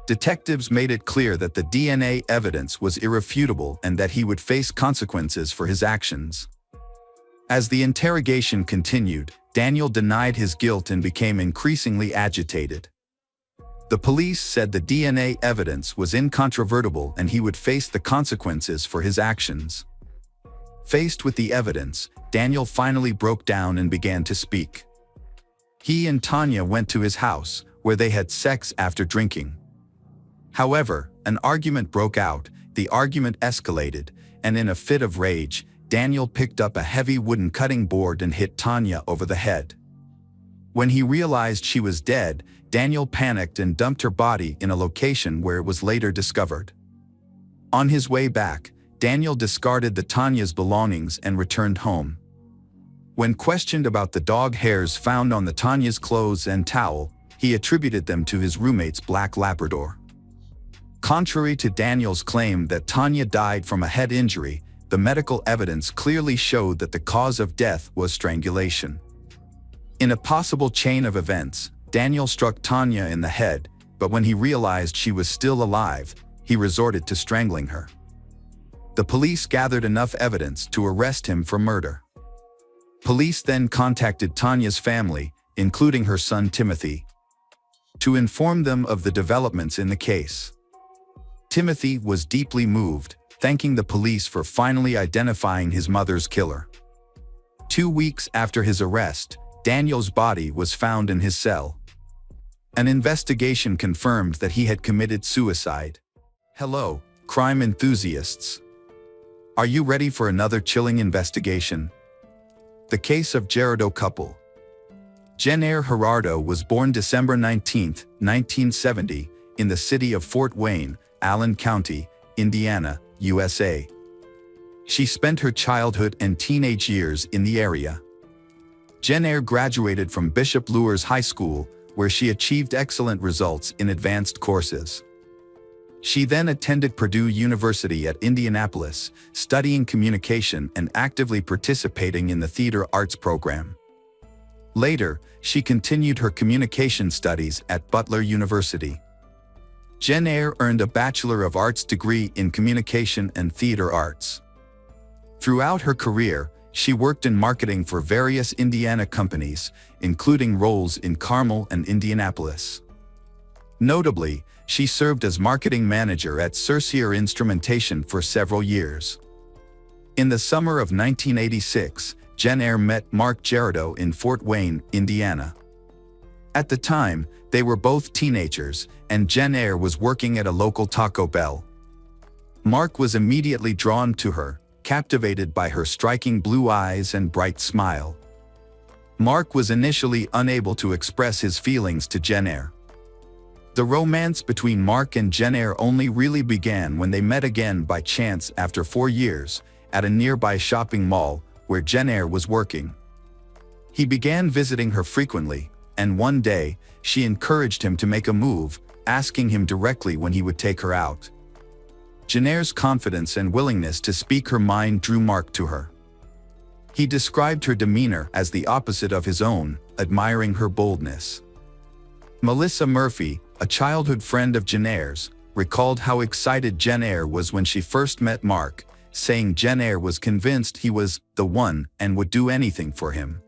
Detectives made it clear that the DNA evidence was irrefutable and that he would face consequences for his actions. As the interrogation continued, Daniel denied his guilt and became increasingly agitated. The police said the DNA evidence was incontrovertible and he would face the consequences for his actions. Faced with the evidence, Daniel finally broke down and began to speak. He and Tanya went to his house, where they had sex after drinking. However, an argument broke out, the argument escalated, and in a fit of rage, Daniel picked up a heavy wooden cutting board and hit Tanya over the head. When he realized she was dead, Daniel panicked and dumped her body in a location where it was later discovered. On his way back, Daniel discarded the Tanya's belongings and returned home. When questioned about the dog hairs found on the Tanya's clothes and towel, he attributed them to his roommate's black Labrador. Contrary to Daniel's claim that Tanya died from a head injury, the medical evidence clearly showed that the cause of death was strangulation. In a possible chain of events, Daniel struck Tanya in the head, but when he realized she was still alive, he resorted to strangling her. The police gathered enough evidence to arrest him for murder. Police then contacted Tanya's family, including her son Timothy, to inform them of the developments in the case. Timothy was deeply moved, thanking the police for finally identifying his mother's killer. 2 weeks after his arrest, Daniel's body was found in his cell. An investigation confirmed that he had committed suicide. Hello, crime enthusiasts. Are you ready for another chilling investigation? The case of Gerardo couple. Jenner Gerardo was born December 19, 1970, in the city of Fort Wayne, Allen County, Indiana, USA. She spent her childhood and teenage years in the area. Jenner graduated from Bishop Luers High School, where she achieved excellent results in advanced courses. She then attended Purdue University at Indianapolis, studying communication and actively participating in the theater arts program. Later, she continued her communication studies at Butler University. Jen Eyre earned a Bachelor of Arts degree in Communication and Theater Arts. Throughout her career, she worked in marketing for various Indiana companies, including roles in Carmel and Indianapolis. Notably, she served as marketing manager at Cercier Instrumentation for several years. In the summer of 1986, Jen Eyre met Mark Gerardo in Fort Wayne, Indiana. At the time, they were both teenagers, and Jen Eyre was working at a local Taco Bell. Mark was immediately drawn to her, captivated by her striking blue eyes and bright smile. Mark was initially unable to express his feelings to Jen Eyre. The romance between Mark and Jen Eyre only really began when they met again by chance after 4 years, at a nearby shopping mall where Jen Eyre was working. He began visiting her frequently, and one day, she encouraged him to make a move, asking him directly when he would take her out. Jen Eyre's confidence and willingness to speak her mind drew Mark to her. He described her demeanor as the opposite of his own, admiring her boldness. Melissa Murphy, a childhood friend of Jen Eyre's, recalled how excited Jen Eyre was when she first met Mark, saying Jen Eyre was convinced he was the one and would do anything for him.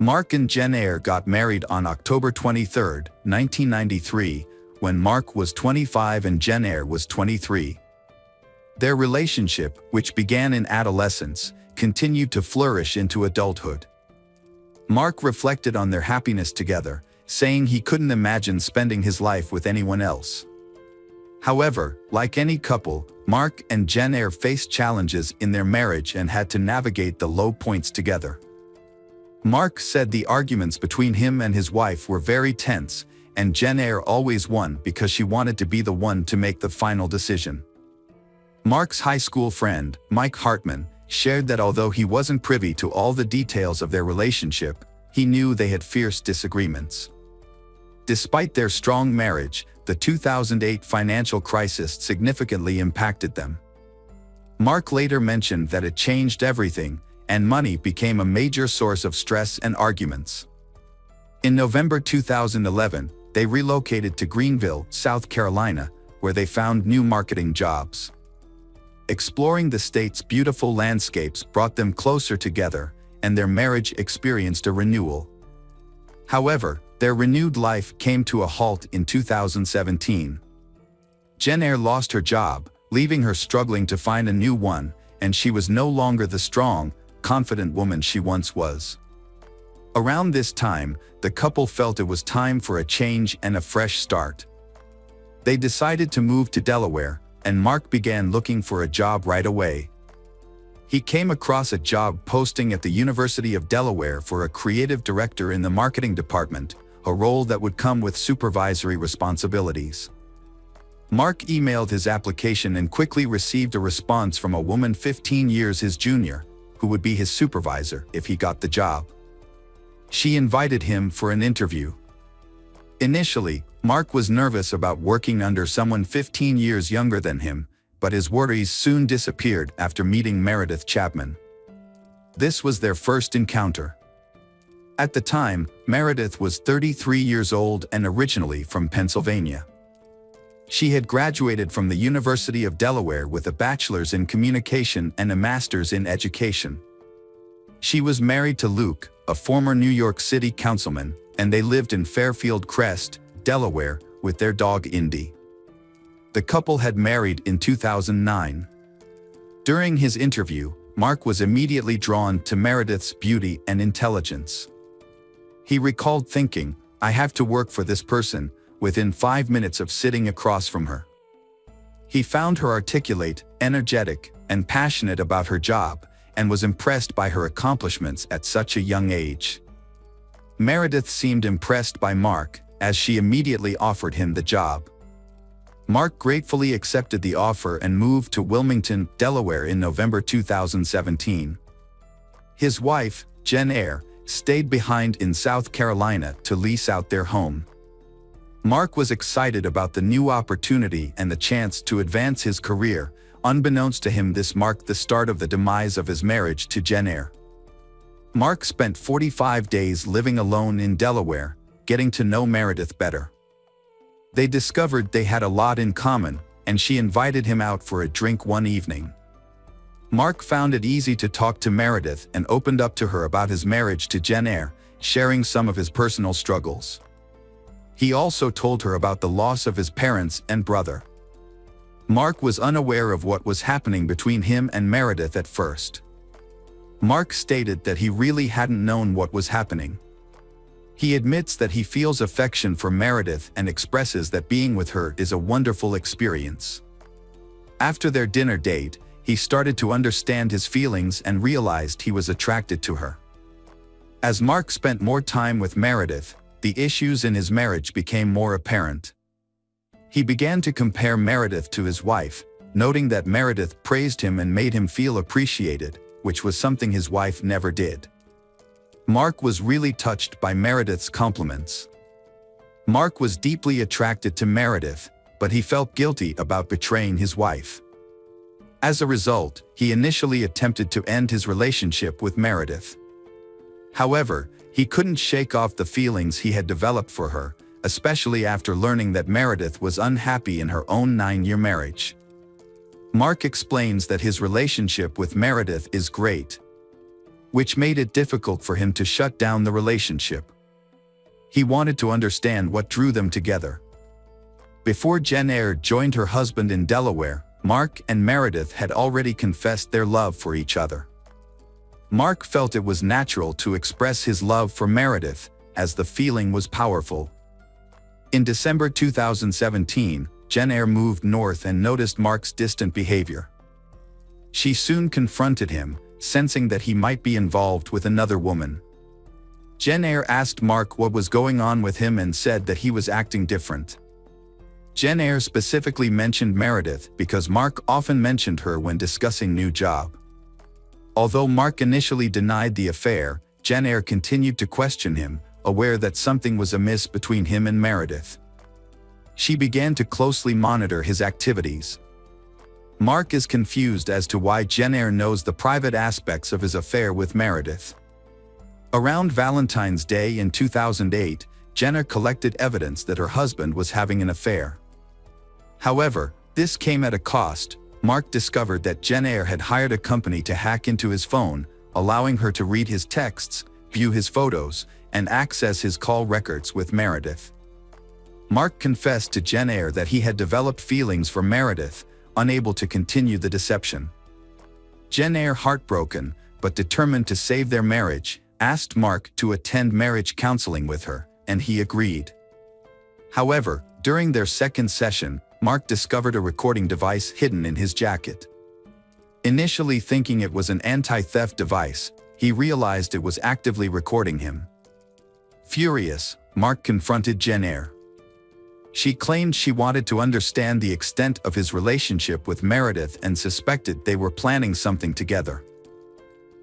Mark and Jen Eyre got married on October 23, 1993, when Mark was 25 and Jen Eyre was 23. Their relationship, which began in adolescence, continued to flourish into adulthood. Mark reflected on their happiness together, saying he couldn't imagine spending his life with anyone else. However, like any couple, Mark and Jen Eyre faced challenges in their marriage and had to navigate the low points together. Mark said the arguments between him and his wife were very tense, and Jen Eyre always won because she wanted to be the one to make the final decision. Mark's high school friend, Mike Hartman, shared that although he wasn't privy to all the details of their relationship, he knew they had fierce disagreements. Despite their strong marriage, the 2008 financial crisis significantly impacted them. Mark later mentioned that it changed everything, and money became a major source of stress and arguments. In November 2011, they relocated to Greenville, South Carolina, where they found new marketing jobs. Exploring the state's beautiful landscapes brought them closer together, and their marriage experienced a renewal. However, their renewed life came to a halt in 2017. Jen Eyre lost her job, leaving her struggling to find a new one, and she was no longer the strong, confident woman she once was. Around this time, the couple felt it was time for a change and a fresh start. They decided to move to Delaware, and Mark began looking for a job right away. He came across a job posting at the University of Delaware for a creative director in the marketing department, a role that would come with supervisory responsibilities. Mark emailed his application and quickly received a response from a woman 15 years his junior, who would be his supervisor if he got the job. She invited him for an interview. Initially, Mark was nervous about working under someone 15 years younger than him, but his worries soon disappeared after meeting Meredith Chapman. This was their first encounter. At the time, Meredith was 33 years old and originally from Pennsylvania. She had graduated from the University of Delaware with a bachelor's in communication and a master's in education. She was married to Luke, a former New York City councilman, and they lived in Fairfield Crest, Delaware, with their dog Indy. The couple had married in 2009. During his interview, Mark was immediately drawn to Meredith's beauty and intelligence. He recalled thinking, "I have to work for this person," within 5 minutes of sitting across from her. He found her articulate, energetic, and passionate about her job, and was impressed by her accomplishments at such a young age. Meredith seemed impressed by Mark, as she immediately offered him the job. Mark gratefully accepted the offer and moved to Wilmington, Delaware in November 2017. His wife, Jen Eyre, stayed behind in South Carolina to lease out their home. Mark was excited about the new opportunity and the chance to advance his career. Unbeknownst to him, this marked the start of the demise of his marriage to Jen Eyre. Mark spent 45 days living alone in Delaware, getting to know Meredith better. They discovered they had a lot in common, and she invited him out for a drink one evening. Mark found it easy to talk to Meredith and opened up to her about his marriage to Jen Eyre, sharing some of his personal struggles. He also told her about the loss of his parents and brother. Mark was unaware of what was happening between him and Meredith at first. Mark stated that he really hadn't known what was happening. He admits that he feels affection for Meredith and expresses that being with her is a wonderful experience. After their dinner date, he started to understand his feelings and realized he was attracted to her. As Mark spent more time with Meredith, the issues in his marriage became more apparent. He began to compare Meredith to his wife, noting that Meredith praised him and made him feel appreciated, which was something his wife never did. Mark was really touched by Meredith's compliments. Mark was deeply attracted to Meredith, but he felt guilty about betraying his wife. As a result, he initially attempted to end his relationship with Meredith. However, he couldn't shake off the feelings he had developed for her, especially after learning that Meredith was unhappy in her own 9-year marriage. Mark explains that his relationship with Meredith is great, which made it difficult for him to shut down the relationship. He wanted to understand what drew them together. Before Jen Eyre joined her husband in Delaware, Mark and Meredith had already confessed their love for each other. Mark felt it was natural to express his love for Meredith, as the feeling was powerful. In December 2017, Jen Eyre moved north and noticed Mark's distant behavior. She soon confronted him, sensing that he might be involved with another woman. Jen Eyre asked Mark what was going on with him and said that he was acting different. Jen Eyre specifically mentioned Meredith because Mark often mentioned her when discussing new job. Although Mark initially denied the affair, Jen Eyre continued to question him, aware that something was amiss between him and Meredith. She began to closely monitor his activities. Mark is confused as to why Jen Eyre knows the private aspects of his affair with Meredith. Around Valentine's Day in 2008, Jen Eyre collected evidence that her husband was having an affair. However, this came at a cost. Mark discovered that Jen Eyre had hired a company to hack into his phone, allowing her to read his texts, view his photos, and access his call records with Meredith. Mark confessed to Jen Eyre that he had developed feelings for Meredith, unable to continue the deception. Jen Eyre, heartbroken, but determined to save their marriage, asked Mark to attend marriage counseling with her, and he agreed. However, during their second session, Mark discovered a recording device hidden in his jacket. Initially thinking it was an anti-theft device, he realized it was actively recording him. Furious, Mark confronted Jen Eyre. She claimed she wanted to understand the extent of his relationship with Meredith and suspected they were planning something together.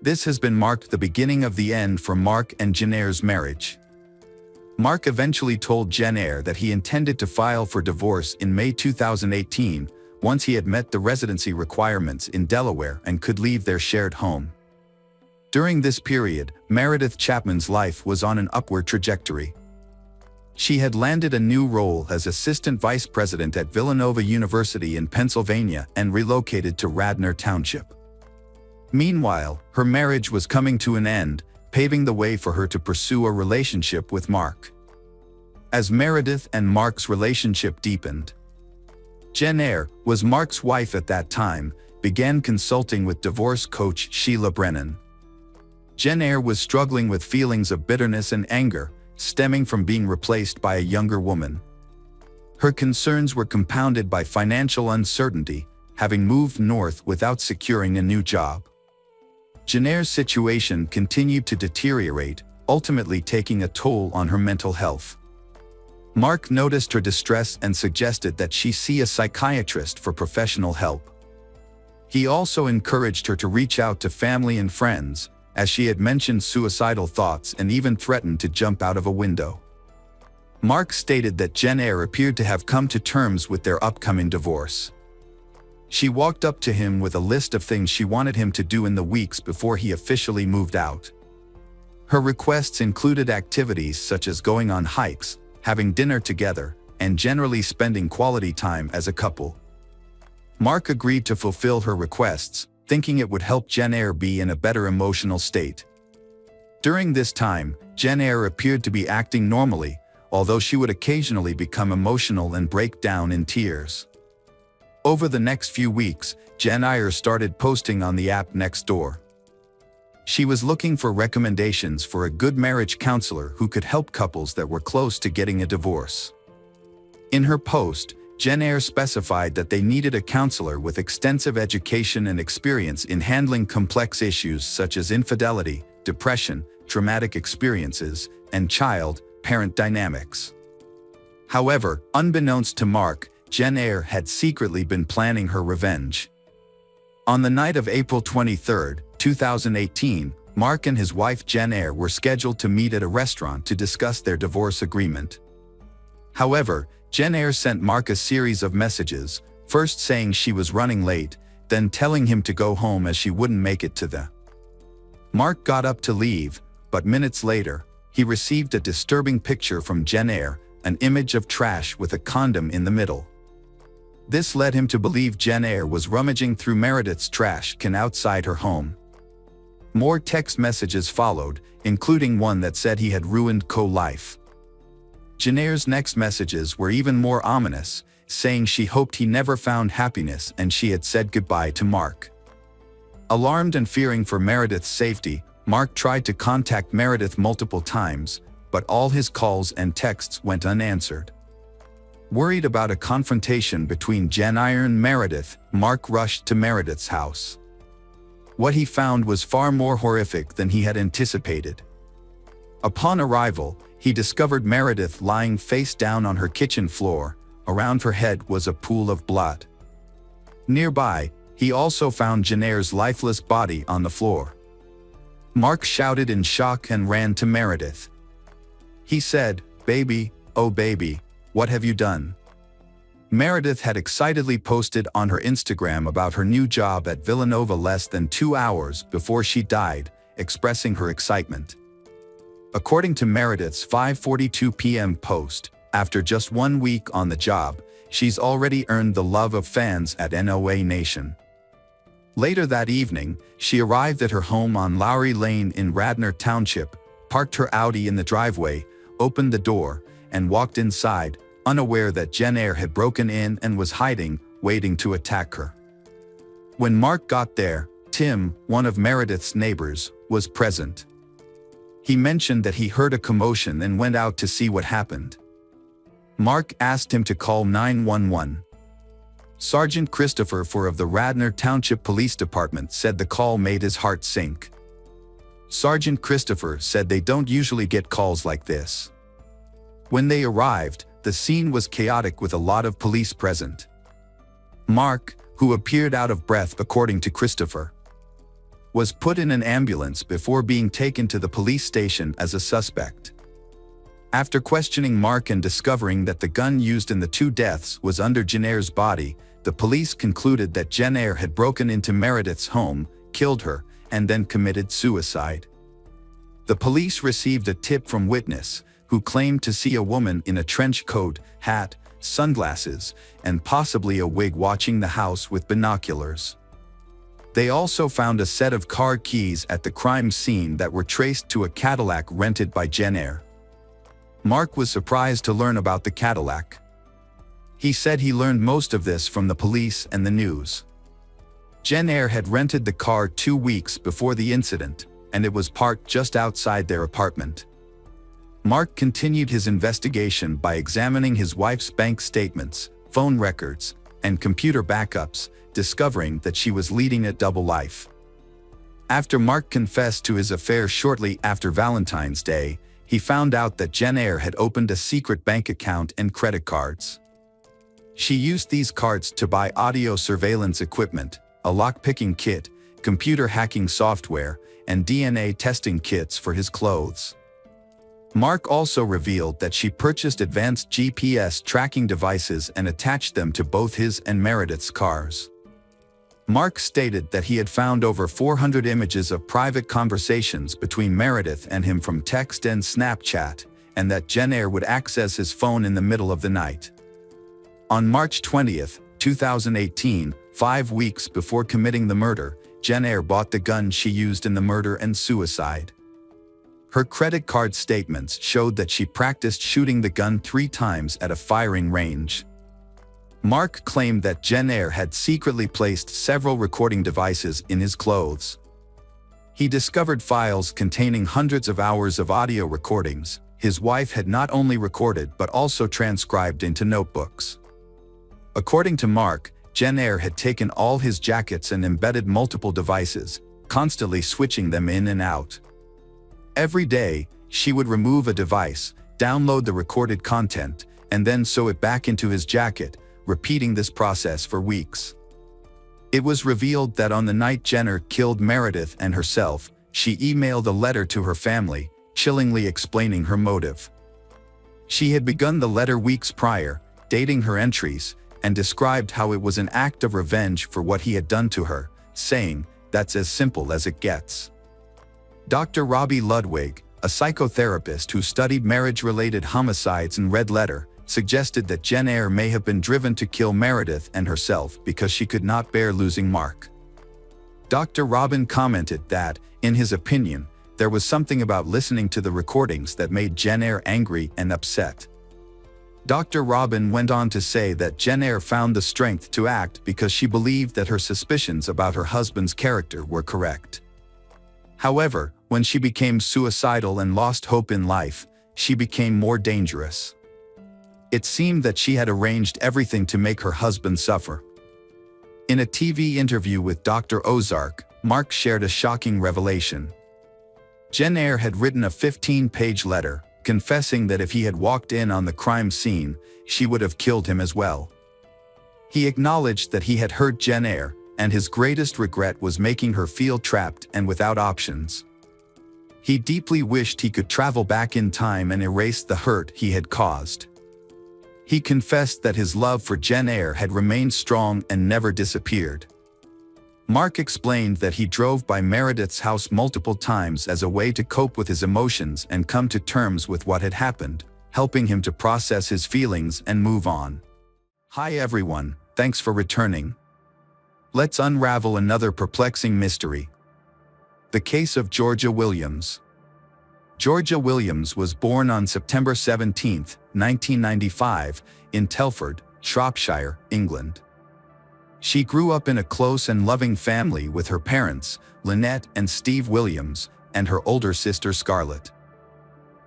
This has been marked the beginning of the end for Mark and Jen Eyre's marriage. Mark eventually told Jen Eyre that he intended to file for divorce in May 2018, once he had met the residency requirements in Delaware and could leave their shared home. During this period, Meredith Chapman's life was on an upward trajectory. She had landed a new role as assistant vice president at Villanova University in Pennsylvania and relocated to Radnor Township. Meanwhile, her marriage was coming to an end, paving the way for her to pursue a relationship with Mark. As Meredith and Mark's relationship deepened, Jen Eyre, was Mark's wife at that time, began consulting with divorce coach Sheila Brennan. Jen Eyre was struggling with feelings of bitterness and anger, stemming from being replaced by a younger woman. Her concerns were compounded by financial uncertainty, having moved north without securing a new job. Jen Eyre's situation continued to deteriorate, ultimately taking a toll on her mental health. Mark noticed her distress and suggested that she see a psychiatrist for professional help. He also encouraged her to reach out to family and friends, as she had mentioned suicidal thoughts and even threatened to jump out of a window. Mark stated that Jen Eyre appeared to have come to terms with their upcoming divorce. She walked up to him with a list of things she wanted him to do in the weeks before he officially moved out. Her requests included activities such as going on hikes, having dinner together, and generally spending quality time as a couple. Mark agreed to fulfill her requests, thinking it would help Jen Eyre be in a better emotional state. During this time, Jen Eyre appeared to be acting normally, although she would occasionally become emotional and break down in tears. Over the next few weeks, Jen Eyre started posting on the app Nextdoor. She was looking for recommendations for a good marriage counselor who could help couples that were close to getting a divorce. In her post, Jen Eyre specified that they needed a counselor with extensive education and experience in handling complex issues such as infidelity, depression, traumatic experiences, and child-parent dynamics. However, unbeknownst to Mark, Jen Eyre had secretly been planning her revenge. On the night of April 23, 2018, Mark and his wife Jen Eyre were scheduled to meet at a restaurant to discuss their divorce agreement. However, Jen Eyre sent Mark a series of messages, first saying she was running late, then telling him to go home as she wouldn't make it to the. Mark got up to leave, but minutes later, he received a disturbing picture from Jen Eyre, an image of trash with a condom in the middle. This led him to believe Jen Eyre was rummaging through Meredith's trash can outside her home. More text messages followed, including one that said he had ruined co-life. Jen Eyre's next messages were even more ominous, saying she hoped he never found happiness and she had said goodbye to Mark. Alarmed and fearing for Meredith's safety, Mark tried to contact Meredith multiple times, but all his calls and texts went unanswered. Worried about a confrontation between Jen Eyre and Meredith, Mark rushed to Meredith's house. What he found was far more horrific than he had anticipated. Upon arrival, he discovered Meredith lying face down on her kitchen floor. Around her head was a pool of blood. Nearby, he also found Jen Eyre's lifeless body on the floor. Mark shouted in shock and ran to Meredith. He said, "Baby, oh baby, what have you done?" Meredith had excitedly posted on her Instagram about her new job at Villanova less than 2 hours before she died, expressing her excitement. According to Meredith's 5:42 p.m. post, after just 1 week on the job, she's already earned the love of fans at NOA Nation. Later that evening, she arrived at her home on Lowry Lane in Radnor Township, parked her Audi in the driveway, opened the door, and walked inside, unaware that Jen Eyre had broken in and was hiding, waiting to attack her. When Mark got there, Tim, one of Meredith's neighbors, was present. He mentioned that he heard a commotion and went out to see what happened. Mark asked him to call 911. Sergeant Christopher Four of the Radnor Township Police Department said the call made his heart sink. Sergeant Christopher said they don't usually get calls like this. When they arrived, the scene was chaotic with a lot of police present. Mark, who appeared out of breath according to Christopher, was put in an ambulance before being taken to the police station as a suspect. After questioning Mark and discovering that the gun used in the 2 deaths was under Jen Eyre's body, the police concluded that Jen Eyre had broken into Meredith's home, killed her, and then committed suicide. The police received a tip from witness, who claimed to see a woman in a trench coat, hat, sunglasses, and possibly a wig watching the house with binoculars. They also found a set of car keys at the crime scene that were traced to a Cadillac rented by Jen Eyre. Mark was surprised to learn about the Cadillac. He said he learned most of this from the police and the news. Jen Eyre had rented the car 2 weeks before the incident, and it was parked just outside their apartment. Mark continued his investigation by examining his wife's bank statements, phone records, and computer backups, discovering that she was leading a double life. After Mark confessed to his affair shortly after Valentine's Day, he found out that Jen Eyre had opened a secret bank account and credit cards. She used these cards to buy audio surveillance equipment, a lock-picking kit, computer hacking software, and DNA testing kits for his clothes. Mark also revealed that she purchased advanced GPS tracking devices and attached them to both his and Meredith's cars. Mark stated that he had found over 400 images of private conversations between Meredith and him from text and Snapchat, and that Jen Eyre would access his phone in the middle of the night. On March 20, 2018, 5 weeks before committing the murder, Jen Eyre bought the gun she used in the murder and suicide. Her credit card statements showed that she practiced shooting the gun 3 times at a firing range. Mark claimed that Jen Eyre had secretly placed several recording devices in his clothes. He discovered files containing hundreds of hours of audio recordings his wife had not only recorded but also transcribed into notebooks. According to Mark, Jen Eyre had taken all his jackets and embedded multiple devices, constantly switching them in and out. Every day, she would remove a device, download the recorded content, and then sew it back into his jacket, repeating this process for weeks. It was revealed that on the night Jenner killed Meredith and herself, she emailed a letter to her family, chillingly explaining her motive. She had begun the letter weeks prior, dating her entries, and described how it was an act of revenge for what he had done to her, saying, "That's as simple as it gets." Dr. Robbie Ludwig, a psychotherapist who studied marriage-related homicides and Red Letter, suggested that Jen Eyre may have been driven to kill Meredith and herself because she could not bear losing Mark. Dr. Robin commented that, in his opinion, there was something about listening to the recordings that made Jen Eyre angry and upset. Dr. Robin went on to say that Jen Eyre found the strength to act because she believed that her suspicions about her husband's character were correct. However, when she became suicidal and lost hope in life, she became more dangerous. It seemed that she had arranged everything to make her husband suffer. In a TV interview with Dr. Ozark, Mark shared a shocking revelation. Jen Eyre had written a 15-page letter, confessing that if he had walked in on the crime scene, she would have killed him as well. He acknowledged that he had hurt Jen Eyre, and his greatest regret was making her feel trapped and without options. He deeply wished he could travel back in time and erase the hurt he had caused. He confessed that his love for Jen Eyre had remained strong and never disappeared. Mark explained that he drove by Meredith's house multiple times as a way to cope with his emotions and come to terms with what had happened, helping him to process his feelings and move on. Hi everyone, thanks for returning. Let's unravel another perplexing mystery. The case of Georgia Williams. Georgia Williams was born on September 17, 1995, in Telford, Shropshire, England. She grew up in a close and loving family with her parents, Lynette and Steve Williams, and her older sister Scarlett.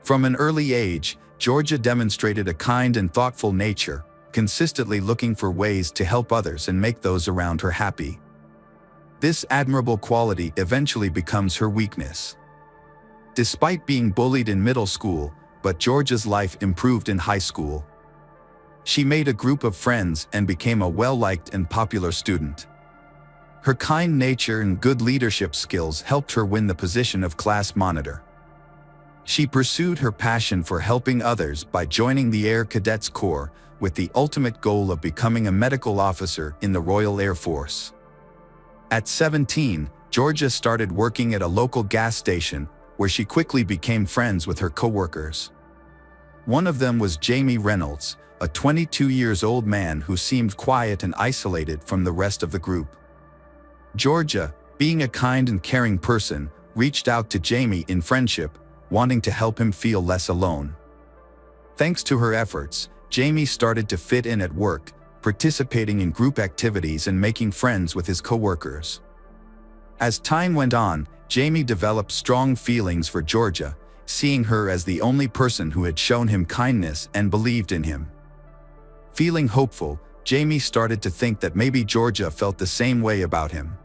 From an early age, Georgia demonstrated a kind and thoughtful nature, consistently looking for ways to help others and make those around her happy. This admirable quality eventually becomes her weakness. Despite being bullied in middle school, but Georgia's life improved in high school. She made a group of friends and became a well-liked and popular student. Her kind nature and good leadership skills helped her win the position of class monitor. She pursued her passion for helping others by joining the Air Cadets Corps, with the ultimate goal of becoming a medical officer in the Royal Air Force. At 17, Georgia started working at a local gas station, where she quickly became friends with her co-workers. One of them was Jamie Reynolds, a 22-year-old man who seemed quiet and isolated from the rest of the group. Georgia, being a kind and caring person, reached out to Jamie in friendship, wanting to help him feel less alone. Thanks to her efforts, Jamie started to fit in at work, participating in group activities and making friends with his co-workers. As time went on, Jamie developed strong feelings for Georgia, seeing her as the only person who had shown him kindness and believed in him. Feeling hopeful, Jamie started to think that maybe Georgia felt the same way about him.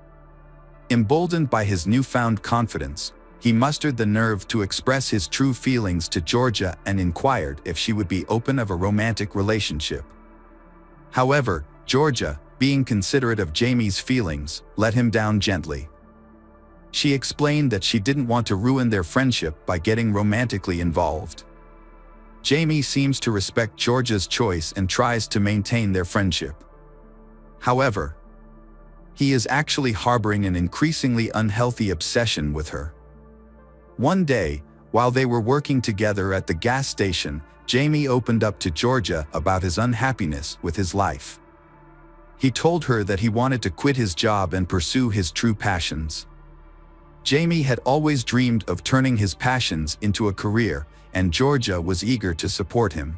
Emboldened by his newfound confidence, he mustered the nerve to express his true feelings to Georgia and inquired if she would be open of a romantic relationship. However, Georgia, being considerate of Jamie's feelings, let him down gently. She explained that she didn't want to ruin their friendship by getting romantically involved. Jamie seems to respect Georgia's choice and tries to maintain their friendship. However, he is actually harboring an increasingly unhealthy obsession with her. One day, while they were working together at the gas station, Jamie opened up to Georgia about his unhappiness with his life. He told her that he wanted to quit his job and pursue his true passions. Jamie had always dreamed of turning his passions into a career, and Georgia was eager to support him.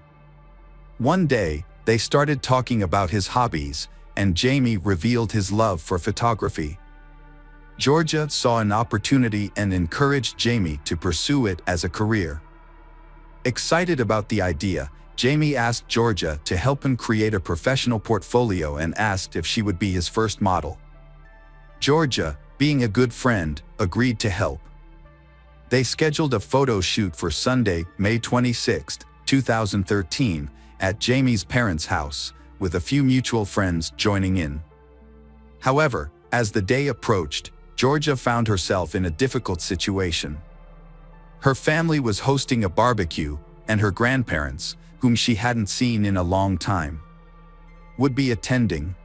One day, they started talking about his hobbies, and Jamie revealed his love for photography. Georgia saw an opportunity and encouraged Jamie to pursue it as a career. Excited about the idea, Jamie asked Georgia to help him create a professional portfolio and asked if she would be his first model. Georgia, being a good friend, agreed to help. They scheduled a photo shoot for Sunday, May 26, 2013, at Jamie's parents' house, with a few mutual friends joining in. However, as the day approached, Georgia found herself in a difficult situation. Her family was hosting a barbecue, and her grandparents, whom she hadn't seen in a long time, would be attending.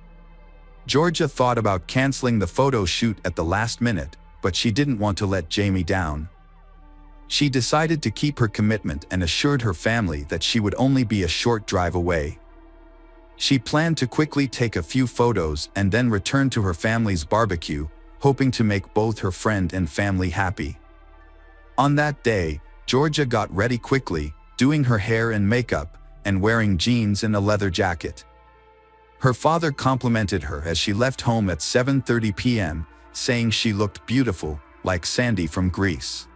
Georgia thought about canceling the photo shoot at the last minute, but she didn't want to let Jamie down. She decided to keep her commitment and assured her family that she would only be a short drive away. She planned to quickly take a few photos and then return to her family's barbecue, hoping to make both her friend and family happy. On that day, Georgia got ready quickly, doing her hair and makeup, and wearing jeans and a leather jacket. Her father complimented her as she left home at 7:30 p.m., saying she looked beautiful, like Sandy from Greece.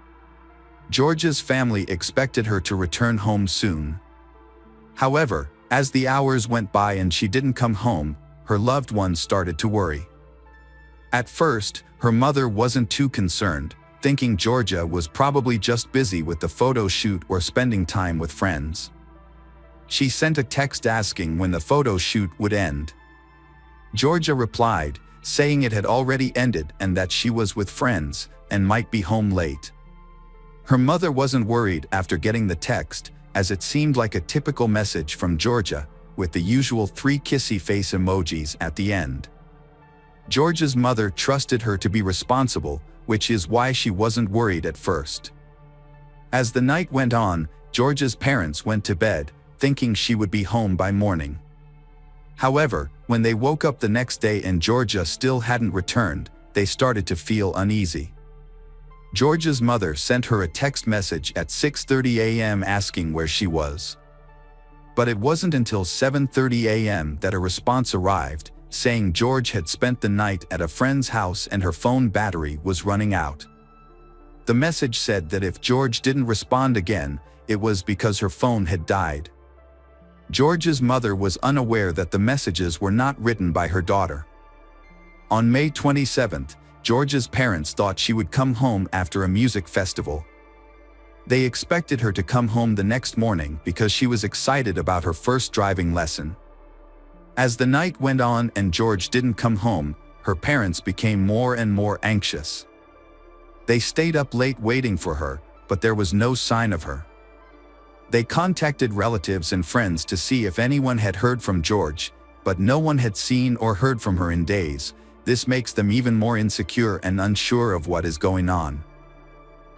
Georgia's family expected her to return home soon. However, as the hours went by and she didn't come home, her loved ones started to worry. At first, her mother wasn't too concerned, thinking Georgia was probably just busy with the photo shoot or spending time with friends. She sent a text asking when the photo shoot would end. Georgia replied, saying it had already ended and that she was with friends and might be home late. Her mother wasn't worried after getting the text, as it seemed like a typical message from Georgia, with the usual 3 kissy face emojis at the end. Georgia's mother trusted her to be responsible, which is why she wasn't worried at first. As the night went on, Georgia's parents went to bed, thinking she would be home by morning. However, when they woke up the next day and Georgia still hadn't returned, they started to feel uneasy. Georgia's mother sent her a text message at 6:30 a.m. asking where she was. But it wasn't until 7:30 a.m. that a response arrived, saying George had spent the night at a friend's house and her phone battery was running out. The message said that if George didn't respond again, it was because her phone had died. George's mother was unaware that the messages were not written by her daughter. On May 27th, Georgia's parents thought she would come home after a music festival. They expected her to come home the next morning because she was excited about her first driving lesson. As the night went on and George didn't come home, her parents became more and more anxious. They stayed up late waiting for her, but there was no sign of her. They contacted relatives and friends to see if anyone had heard from George, but no one had seen or heard from her in days. This makes them even more insecure and unsure of what is going on.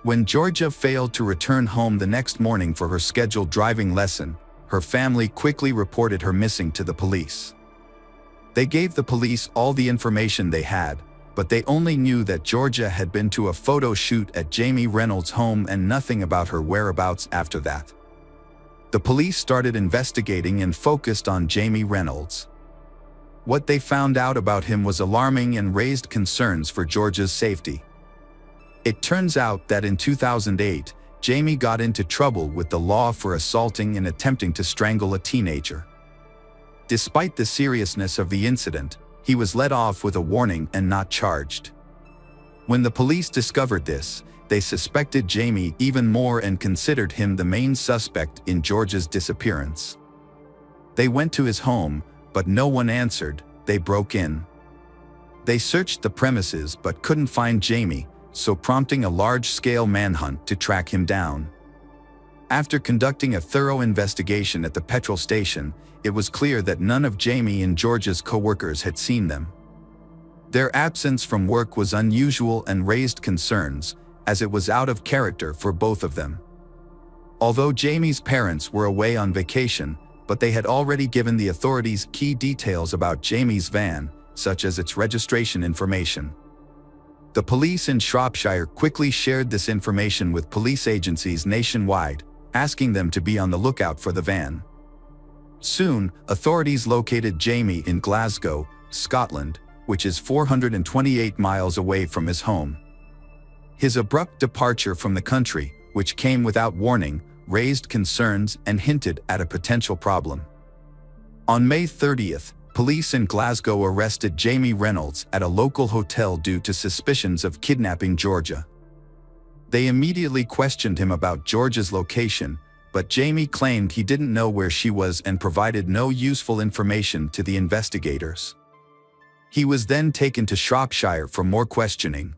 When Georgia failed to return home the next morning for her scheduled driving lesson, her family quickly reported her missing to the police. They gave the police all the information they had, but they only knew that Georgia had been to a photo shoot at Jamie Reynolds' home and nothing about her whereabouts after that. The police started investigating and focused on Jamie Reynolds. What they found out about him was alarming and raised concerns for Georgia's safety. It turns out that in 2008, Jamie got into trouble with the law for assaulting and attempting to strangle a teenager. Despite the seriousness of the incident, he was let off with a warning and not charged. When the police discovered this, they suspected Jamie even more and considered him the main suspect in Georgia's disappearance. They went to his home, but no one answered. They broke in. They searched the premises but couldn't find Jamie, so prompting a large-scale manhunt to track him down. After conducting a thorough investigation at the petrol station, it was clear that none of Jamie and George's co-workers had seen them. Their absence from work was unusual and raised concerns, as it was out of character for both of them. Although Jamie's parents were away on vacation, but they had already given the authorities key details about Jamie's van, such as its registration information. The police in Shropshire quickly shared this information with police agencies nationwide, asking them to be on the lookout for the van. Soon, authorities located Jamie in Glasgow, Scotland, which is 428 miles away from his home. His abrupt departure from the country, which came without warning, raised concerns and hinted at a potential problem. On May 30th, police in Glasgow arrested Jamie Reynolds at a local hotel due to suspicions of kidnapping Georgia. They immediately questioned him about Georgia's location, but Jamie claimed he didn't know where she was and provided no useful information to the investigators. He was then taken to Shropshire for more questioning.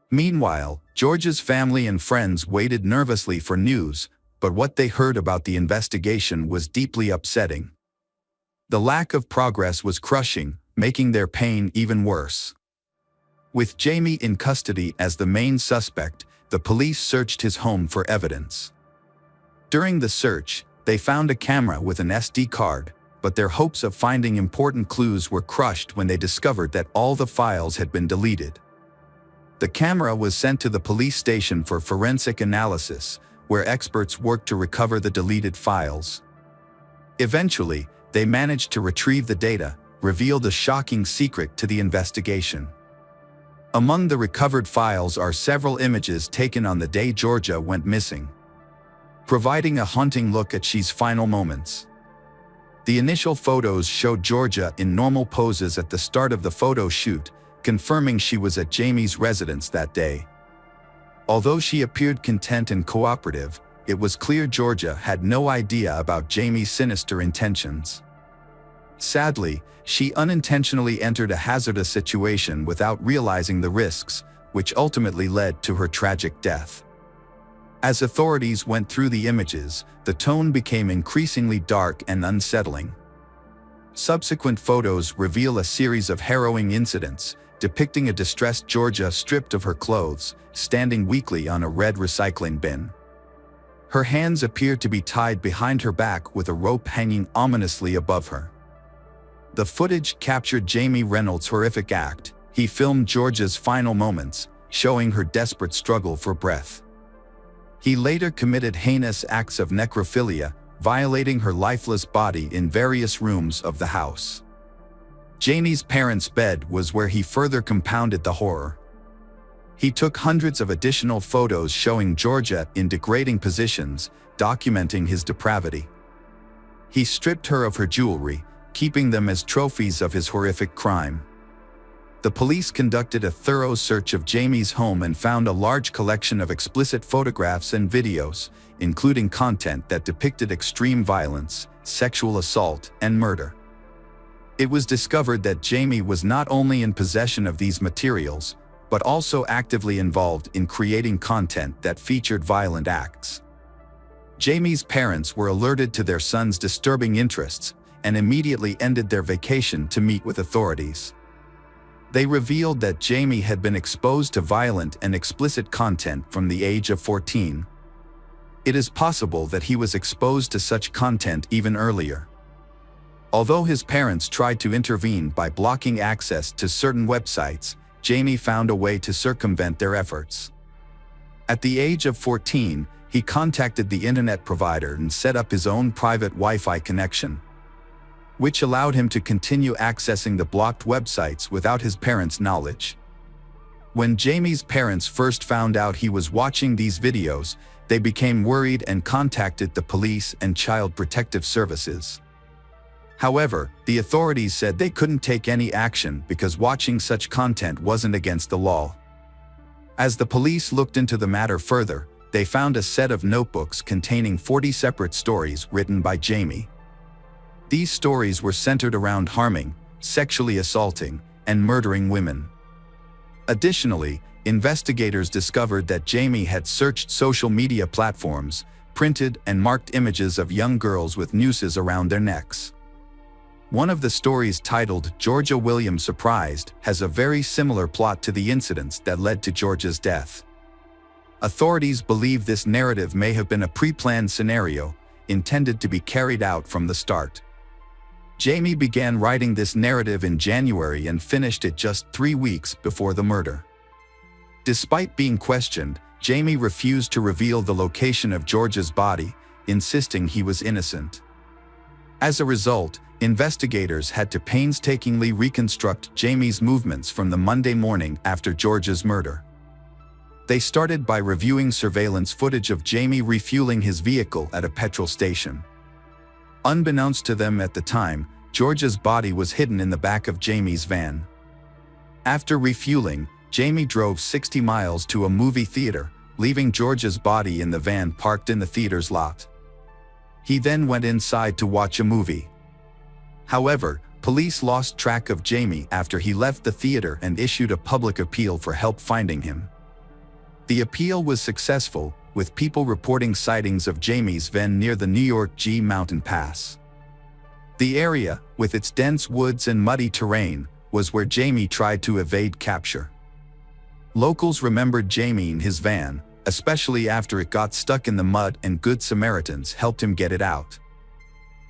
Meanwhile, Georgia's family and friends waited nervously for news, but what they heard about the investigation was deeply upsetting. The lack of progress was crushing, making their pain even worse. With Jamie in custody as the main suspect, the police searched his home for evidence. During the search, they found a camera with an SD card, but their hopes of finding important clues were crushed when they discovered that all the files had been deleted. The camera was sent to the police station for forensic analysis, where experts worked to recover the deleted files. Eventually, they managed to retrieve the data, revealed a shocking secret to the investigation. Among the recovered files are several images taken on the day Georgia went missing, providing a haunting look at she's final moments. The initial photos showed Georgia in normal poses at the start of the photo shoot, confirming she was at Jamie's residence that day. Although she appeared content and cooperative, it was clear Georgia had no idea about Jamie's sinister intentions. Sadly, she unintentionally entered a hazardous situation without realizing the risks, which ultimately led to her tragic death. As authorities went through the images, the tone became increasingly dark and unsettling. Subsequent photos reveal a series of harrowing incidents, depicting a distressed Georgia stripped of her clothes, standing weakly on a red recycling bin. Her hands appear to be tied behind her back with a rope hanging ominously above her. The footage captured Jamie Reynolds' horrific act. He filmed Georgia's final moments, showing her desperate struggle for breath. He later committed heinous acts of necrophilia, violating her lifeless body in various rooms of the house. Jamie's parents' bed was where he further compounded the horror. He took hundreds of additional photos showing Georgia in degrading positions, documenting his depravity. He stripped her of her jewelry, keeping them as trophies of his horrific crime. The police conducted a thorough search of Jamie's home and found a large collection of explicit photographs and videos, including content that depicted extreme violence, sexual assault, and murder. It was discovered that Jamie was not only in possession of these materials, but also actively involved in creating content that featured violent acts. Jamie's parents were alerted to their son's disturbing interests and immediately ended their vacation to meet with authorities. They revealed that Jamie had been exposed to violent and explicit content from the age of 14. It is possible that he was exposed to such content even earlier. Although his parents tried to intervene by blocking access to certain websites, Jamie found a way to circumvent their efforts. At the age of 14, he contacted the internet provider and set up his own private Wi-Fi connection, which allowed him to continue accessing the blocked websites without his parents' knowledge. When Jamie's parents first found out he was watching these videos, they became worried and contacted the police and Child Protective Services. However, the authorities said they couldn't take any action because watching such content wasn't against the law. As the police looked into the matter further, they found a set of notebooks containing 40 separate stories written by Jamie. These stories were centered around harming, sexually assaulting, and murdering women. Additionally, investigators discovered that Jamie had searched social media platforms, printed and marked images of young girls with nooses around their necks. One of the stories, titled "Georgia Williams Surprised," has a very similar plot to the incidents that led to Georgia's death. Authorities believe this narrative may have been a pre-planned scenario, intended to be carried out from the start. Jamie began writing this narrative in January and finished it just 3 weeks before the murder. Despite being questioned, Jamie refused to reveal the location of Georgia's body, insisting he was innocent. As a result, investigators had to painstakingly reconstruct Jamie's movements from the Monday morning after Georgia's murder. They started by reviewing surveillance footage of Jamie refueling his vehicle at a petrol station. Unbeknownst to them at the time, Georgia's body was hidden in the back of Jamie's van. After refueling, Jamie drove 60 miles to a movie theater, leaving Georgia's body in the van parked in the theater's lot. He then went inside to watch a movie. However, police lost track of Jamie after he left the theater and issued a public appeal for help finding him. The appeal was successful, with people reporting sightings of Jamie's van near the New York G Mountain Pass. The area, with its dense woods and muddy terrain, was where Jamie tried to evade capture. Locals remembered Jamie in his van, especially after it got stuck in the mud, and Good Samaritans helped him get it out.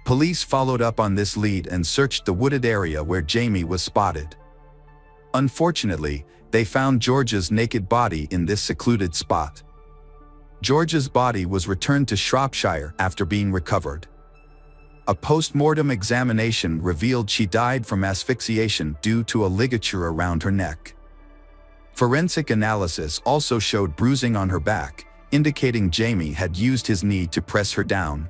Police followed up on this lead and searched the wooded area where Jamie was spotted. Unfortunately, they found Georgia's naked body in this secluded spot. Georgia's body was returned to Shropshire after being recovered. A post-mortem examination revealed she died from asphyxiation due to a ligature around her neck. Forensic analysis also showed bruising on her back, indicating Jamie had used his knee to press her down.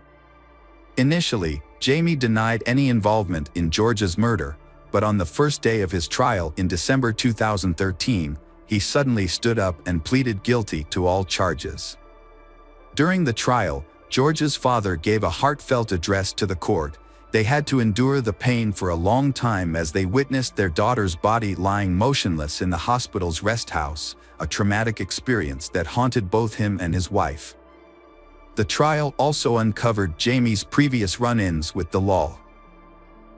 Initially, Jamie denied any involvement in Georgia's murder, but on the first day of his trial in December 2013, he suddenly stood up and pleaded guilty to all charges. During the trial, Georgia's father gave a heartfelt address to the court. They had to endure the pain for a long time as they witnessed their daughter's body lying motionless in the hospital's rest house, a traumatic experience that haunted both him and his wife. The trial also uncovered Jamie's previous run-ins with the law.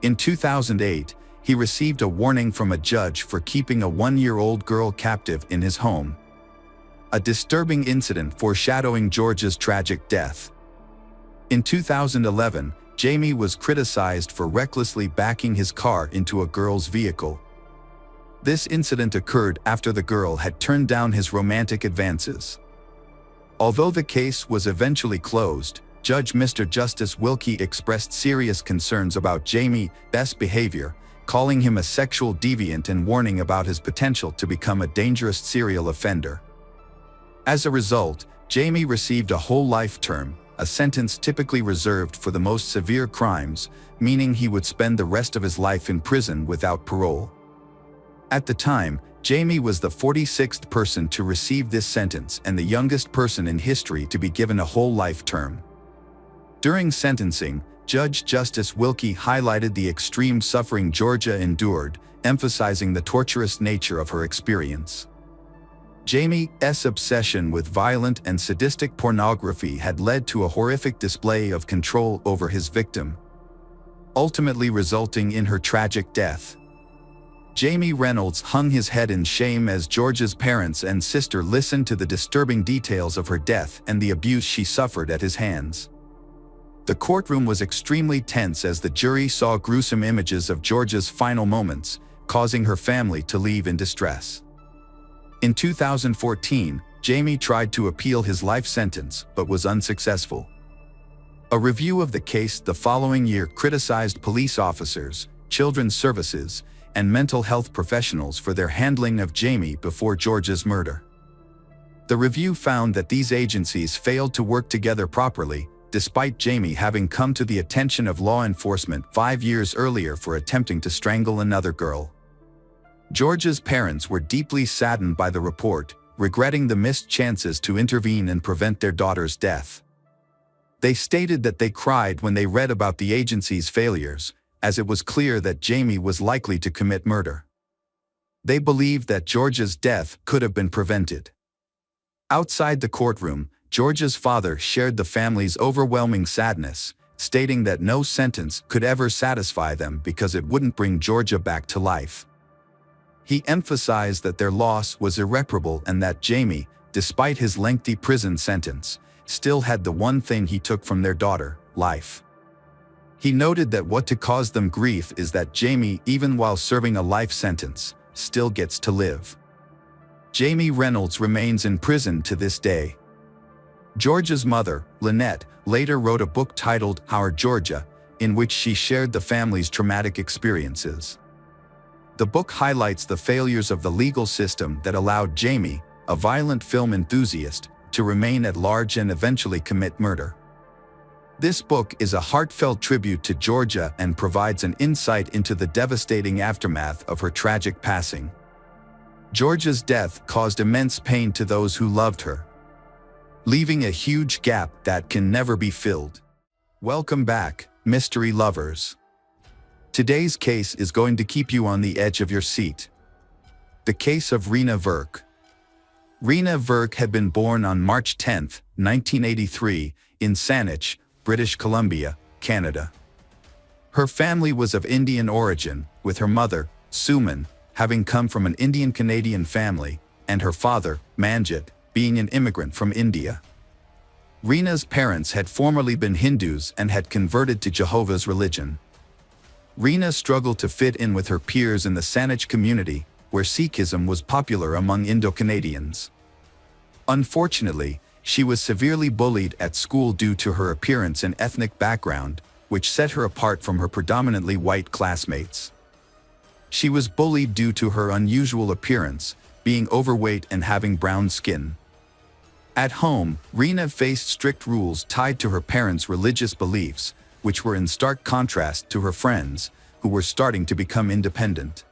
In 2008, he received a warning from a judge for keeping a 1-year-old girl captive in his home. A disturbing incident foreshadowing Georgia's tragic death. In 2011, Jamie was criticized for recklessly backing his car into a girl's vehicle. This incident occurred after the girl had turned down his romantic advances. Although the case was eventually closed, Judge Mr. Justice Wilkie expressed serious concerns about Jamie's behavior, calling him a sexual deviant and warning about his potential to become a dangerous serial offender. As a result, Jamie received a whole life term, a sentence typically reserved for the most severe crimes, meaning he would spend the rest of his life in prison without parole. At the time, Jamie was the 46th person to receive this sentence and the youngest person in history to be given a whole life term. During sentencing, Judge Justice Wilkie highlighted the extreme suffering Georgia endured, emphasizing the torturous nature of her experience. Jamie's obsession with violent and sadistic pornography had led to a horrific display of control over his victim, ultimately resulting in her tragic death. Jamie Reynolds hung his head in shame as Georgia's parents and sister listened to the disturbing details of her death and the abuse she suffered at his hands. The courtroom was extremely tense as the jury saw gruesome images of Georgia's final moments, causing her family to leave in distress. In 2014, Jamie tried to appeal his life sentence but was unsuccessful. A review of the case the following year criticized police officers, children's services, and mental health professionals for their handling of Jamie before Georgia's murder. The review found that these agencies failed to work together properly, despite Jamie having come to the attention of law enforcement 5 years earlier for attempting to strangle another girl. Georgia's parents were deeply saddened by the report, regretting the missed chances to intervene and prevent their daughter's death. They stated that they cried when they read about the agency's failures, as it was clear that Jamie was likely to commit murder. They believed that Georgia's death could have been prevented. Outside the courtroom, Georgia's father shared the family's overwhelming sadness, stating that no sentence could ever satisfy them because it wouldn't bring Georgia back to life. He emphasized that their loss was irreparable and that Jamie, despite his lengthy prison sentence, still had the one thing he took from their daughter, life. He noted that what to cause them grief is that Jamie, even while serving a life sentence, still gets to live. Jamie Reynolds remains in prison to this day. Georgia's mother, Lynette, later wrote a book titled Our Georgia, in which she shared the family's traumatic experiences. The book highlights the failures of the legal system that allowed Jamie, a violent film enthusiast, to remain at large and eventually commit murder. This book is a heartfelt tribute to Georgia and provides an insight into the devastating aftermath of her tragic passing. Georgia's death caused immense pain to those who loved her, leaving a huge gap that can never be filled. Welcome back, mystery lovers. Today's case is going to keep you on the edge of your seat. The case of Rena Verk. Rena Verk had been born on March 10, 1983, in Saanich, British Columbia, Canada. Her family was of Indian origin, with her mother, Suman, having come from an Indian-Canadian family, and her father, Manjit, being an immigrant from India. Rena's parents had formerly been Hindus and had converted to Jehovah's religion. Rena struggled to fit in with her peers in the Saanich community, where Sikhism was popular among Indo-Canadians. Unfortunately, she was severely bullied at school due to her appearance and ethnic background, which set her apart from her predominantly white classmates. She was bullied due to her unusual appearance, being overweight and having brown skin. At home, Rena faced strict rules tied to her parents' religious beliefs, which were in stark contrast to her friends, who were starting to become independent.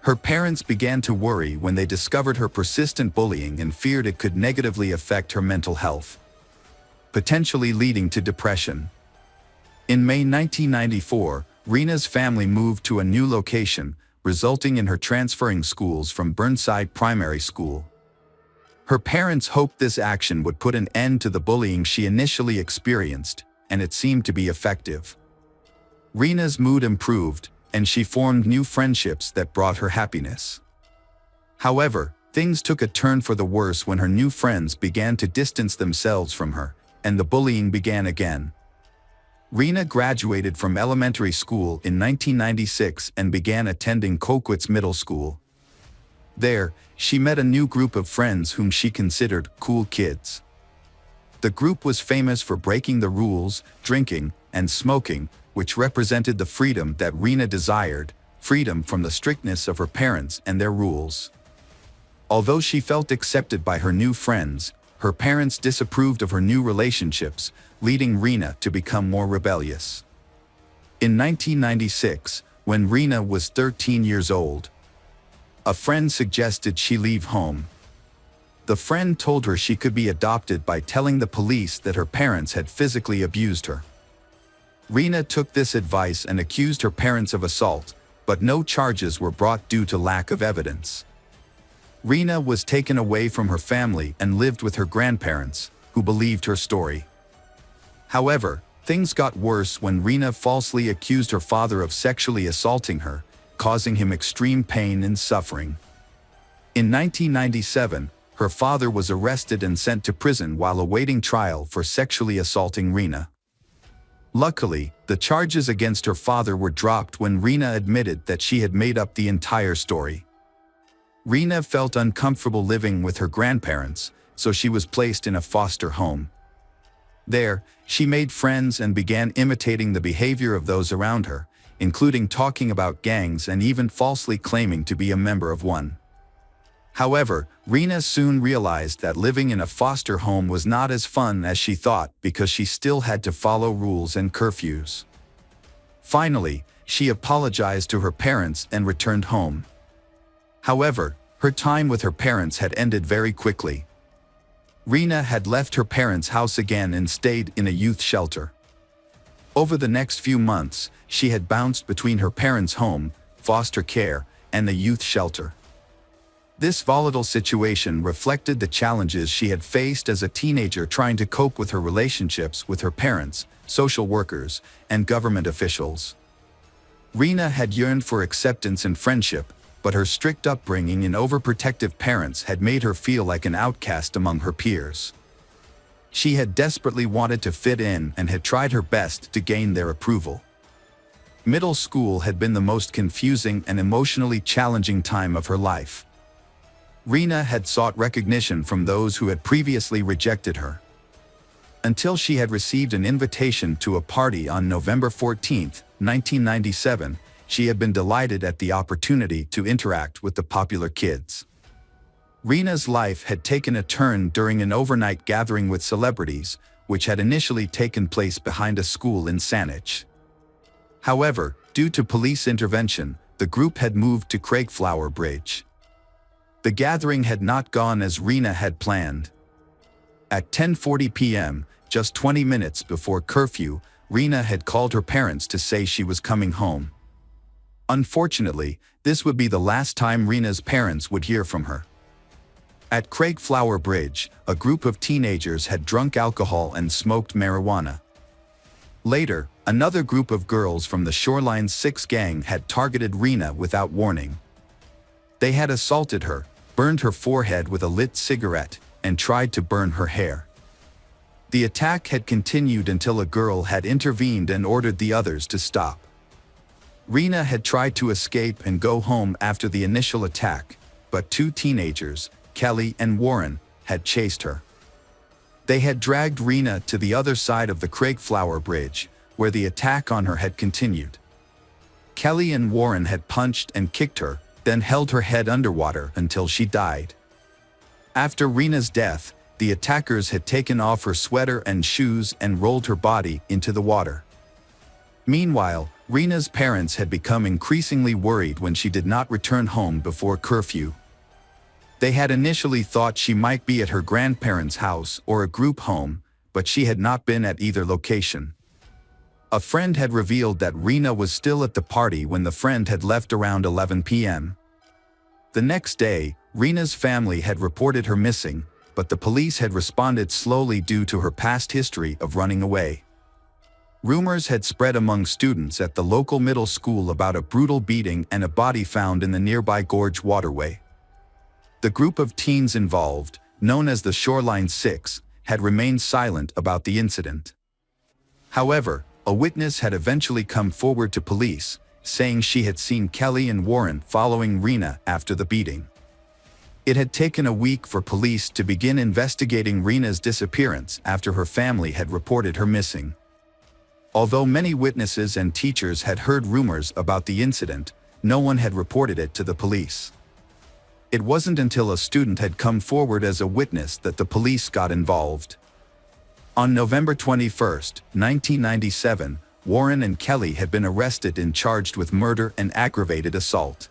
Her parents began to worry when they discovered her persistent bullying and feared it could negatively affect her mental health, potentially leading to depression. In May 1994, Rena's family moved to a new location, resulting in her transferring schools from Burnside Primary School. Her parents hoped this action would put an end to the bullying she initially experienced, and it seemed to be effective. Rena's mood improved, and she formed new friendships that brought her happiness. However, things took a turn for the worse when her new friends began to distance themselves from her, and the bullying began again. Rena graduated from elementary school in 1996 and began attending Coquitz Middle School. There, she met a new group of friends whom she considered cool kids. The group was famous for breaking the rules, drinking, and smoking, which represented the freedom that Rena desired, freedom from the strictness of her parents and their rules. Although she felt accepted by her new friends, her parents disapproved of her new relationships, leading Rena to become more rebellious. In 1996, when Rena was 13 years old, a friend suggested she leave home. The friend told her she could be adopted by telling the police that her parents had physically abused her. Rena took this advice and accused her parents of assault, but no charges were brought due to lack of evidence. Rena was taken away from her family and lived with her grandparents, who believed her story. However, things got worse when Rena falsely accused her father of sexually assaulting her, causing him extreme pain and suffering. In 1997, her father was arrested and sent to prison while awaiting trial for sexually assaulting Rena. Luckily, the charges against her father were dropped when Rena admitted that she had made up the entire story. Rena felt uncomfortable living with her grandparents, so she was placed in a foster home. There, she made friends and began imitating the behavior of those around her, including talking about gangs and even falsely claiming to be a member of one. However, Rena soon realized that living in a foster home was not as fun as she thought because she still had to follow rules and curfews. Finally, she apologized to her parents and returned home. However, her time with her parents had ended very quickly. Rena had left her parents' house again and stayed in a youth shelter. Over the next few months, she had bounced between her parents' home, foster care, and the youth shelter. This volatile situation reflected the challenges she had faced as a teenager trying to cope with her relationships with her parents, social workers, and government officials. Rena had yearned for acceptance and friendship, but her strict upbringing and overprotective parents had made her feel like an outcast among her peers. She had desperately wanted to fit in and had tried her best to gain their approval. Middle school had been the most confusing and emotionally challenging time of her life. Rena had sought recognition from those who had previously rejected her. Until she had received an invitation to a party on November 14, 1997, she had been delighted at the opportunity to interact with the popular kids. Rena's life had taken a turn during an overnight gathering with celebrities, which had initially taken place behind a school in Saanich. However, due to police intervention, the group had moved to Craigflower Bridge. The gathering had not gone as Rena had planned. At 10:40 p.m., just 20 minutes before curfew, Rena had called her parents to say she was coming home. Unfortunately, this would be the last time Rena's parents would hear from her. At Craigflower Bridge, a group of teenagers had drunk alcohol and smoked marijuana. Later, another group of girls from the Shoreline 6 gang had targeted Rena without warning. They had assaulted her, burned her forehead with a lit cigarette, and tried to burn her hair. The attack had continued until a girl had intervened and ordered the others to stop. Rena had tried to escape and go home after the initial attack, but two teenagers, Kelly and Warren, had chased her. They had dragged Rena to the other side of the Craigflower Bridge, where the attack on her had continued. Kelly and Warren had punched and kicked her, then held her head underwater until she died. After Rena's death, the attackers had taken off her sweater and shoes and rolled her body into the water. Meanwhile, Rena's parents had become increasingly worried when she did not return home before curfew. They had initially thought she might be at her grandparents' house or a group home, but she had not been at either location. A friend had revealed that Rena was still at the party when the friend had left around 11 p.m. The next day, Rena's family had reported her missing, but the police had responded slowly due to her past history of running away. Rumors had spread among students at the local middle school about a brutal beating and a body found in the nearby gorge waterway. The group of teens involved, known as the Shoreline 6, had remained silent about the incident. However, a witness had eventually come forward to police, saying she had seen Kelly and Warren following Rena after the beating. It had taken a week for police to begin investigating Rena's disappearance after her family had reported her missing. Although many witnesses and teachers had heard rumors about the incident, no one had reported it to the police. It wasn't until a student had come forward as a witness that the police got involved. On November 21, 1997, Warren and Kelly had been arrested and charged with murder and aggravated assault.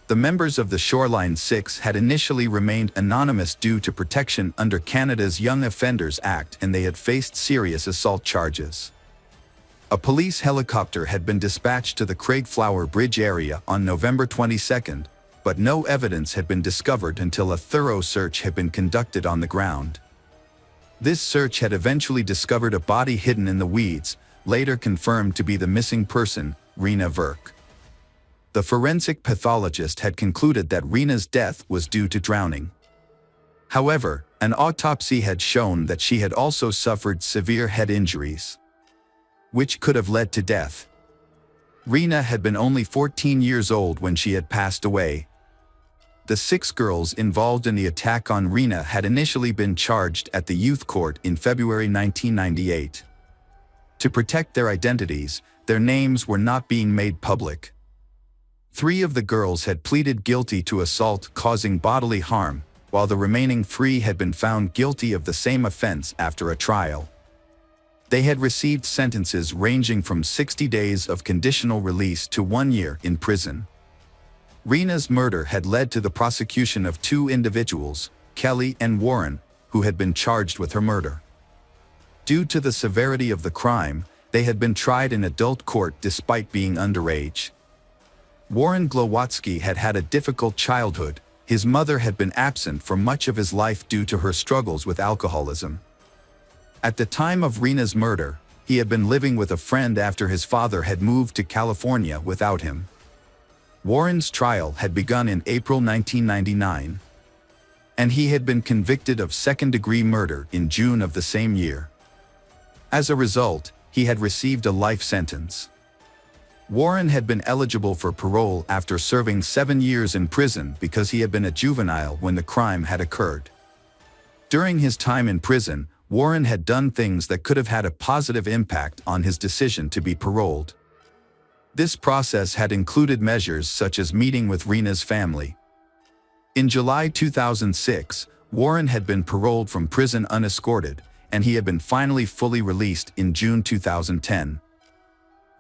The members of the Shoreline 6 had initially remained anonymous due to protection under Canada's Young Offenders Act, and they had faced serious assault charges. A police helicopter had been dispatched to the Craigflower Bridge area on November 22, but no evidence had been discovered until a thorough search had been conducted on the ground. This search had eventually discovered a body hidden in the weeds, later confirmed to be the missing person, Rena Verk. The forensic pathologist had concluded that Rena's death was due to drowning. However, an autopsy had shown that she had also suffered severe head injuries, which could have led to death. Rena had been only 14 years old when she had passed away. The 6 girls involved in the attack on Rena had initially been charged at the youth court in February 1998. To protect their identities, their names were not being made public. 3 of the girls had pleaded guilty to assault causing bodily harm, while the remaining 3 had been found guilty of the same offense after a trial. They had received sentences ranging from 60 days of conditional release to 1 year in prison. Rena's murder had led to the prosecution of 2 individuals, Kelly and Warren, who had been charged with her murder. Due to the severity of the crime, they had been tried in adult court despite being underage. Warren Glowatsky had had a difficult childhood. his mother had been absent for much of his life due to her struggles with alcoholism. At the time of Rena's murder, he had been living with a friend after his father had moved to California without him. Warren's trial had begun in April 1999, and he had been convicted of second-degree murder in June of the same year. As a result, he had received a life sentence. Warren had been eligible for parole after serving 7 years in prison because he had been a juvenile when the crime had occurred. During his time in prison, Warren had done things that could have had a positive impact on his decision to be paroled. This process had included measures such as meeting with Rena's family. In July 2006, Warren had been paroled from prison unescorted, and he had been finally fully released in June 2010.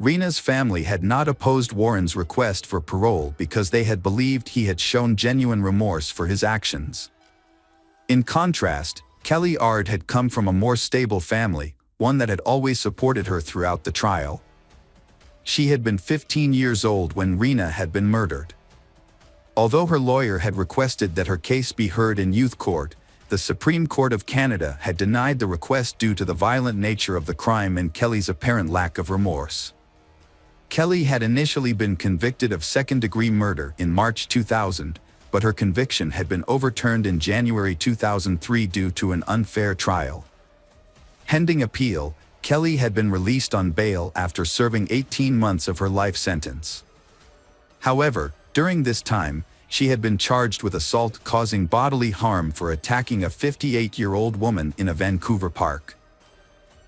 Rena's family had not opposed Warren's request for parole because they had believed he had shown genuine remorse for his actions. In contrast, Kelly Ard had come from a more stable family, one that had always supported her throughout the trial. She had been 15 years old when Rena had been murdered. Although her lawyer had requested that her case be heard in youth court, the Supreme Court of Canada had denied the request due to the violent nature of the crime and Kelly's apparent lack of remorse. Kelly had initially been convicted of second-degree murder in March 2000, but her conviction had been overturned in January 2003 due to an unfair trial. Pending appeal, Kelly had been released on bail after serving 18 months of her life sentence. However, during this time, she had been charged with assault causing bodily harm for attacking a 58-year-old woman in a Vancouver park.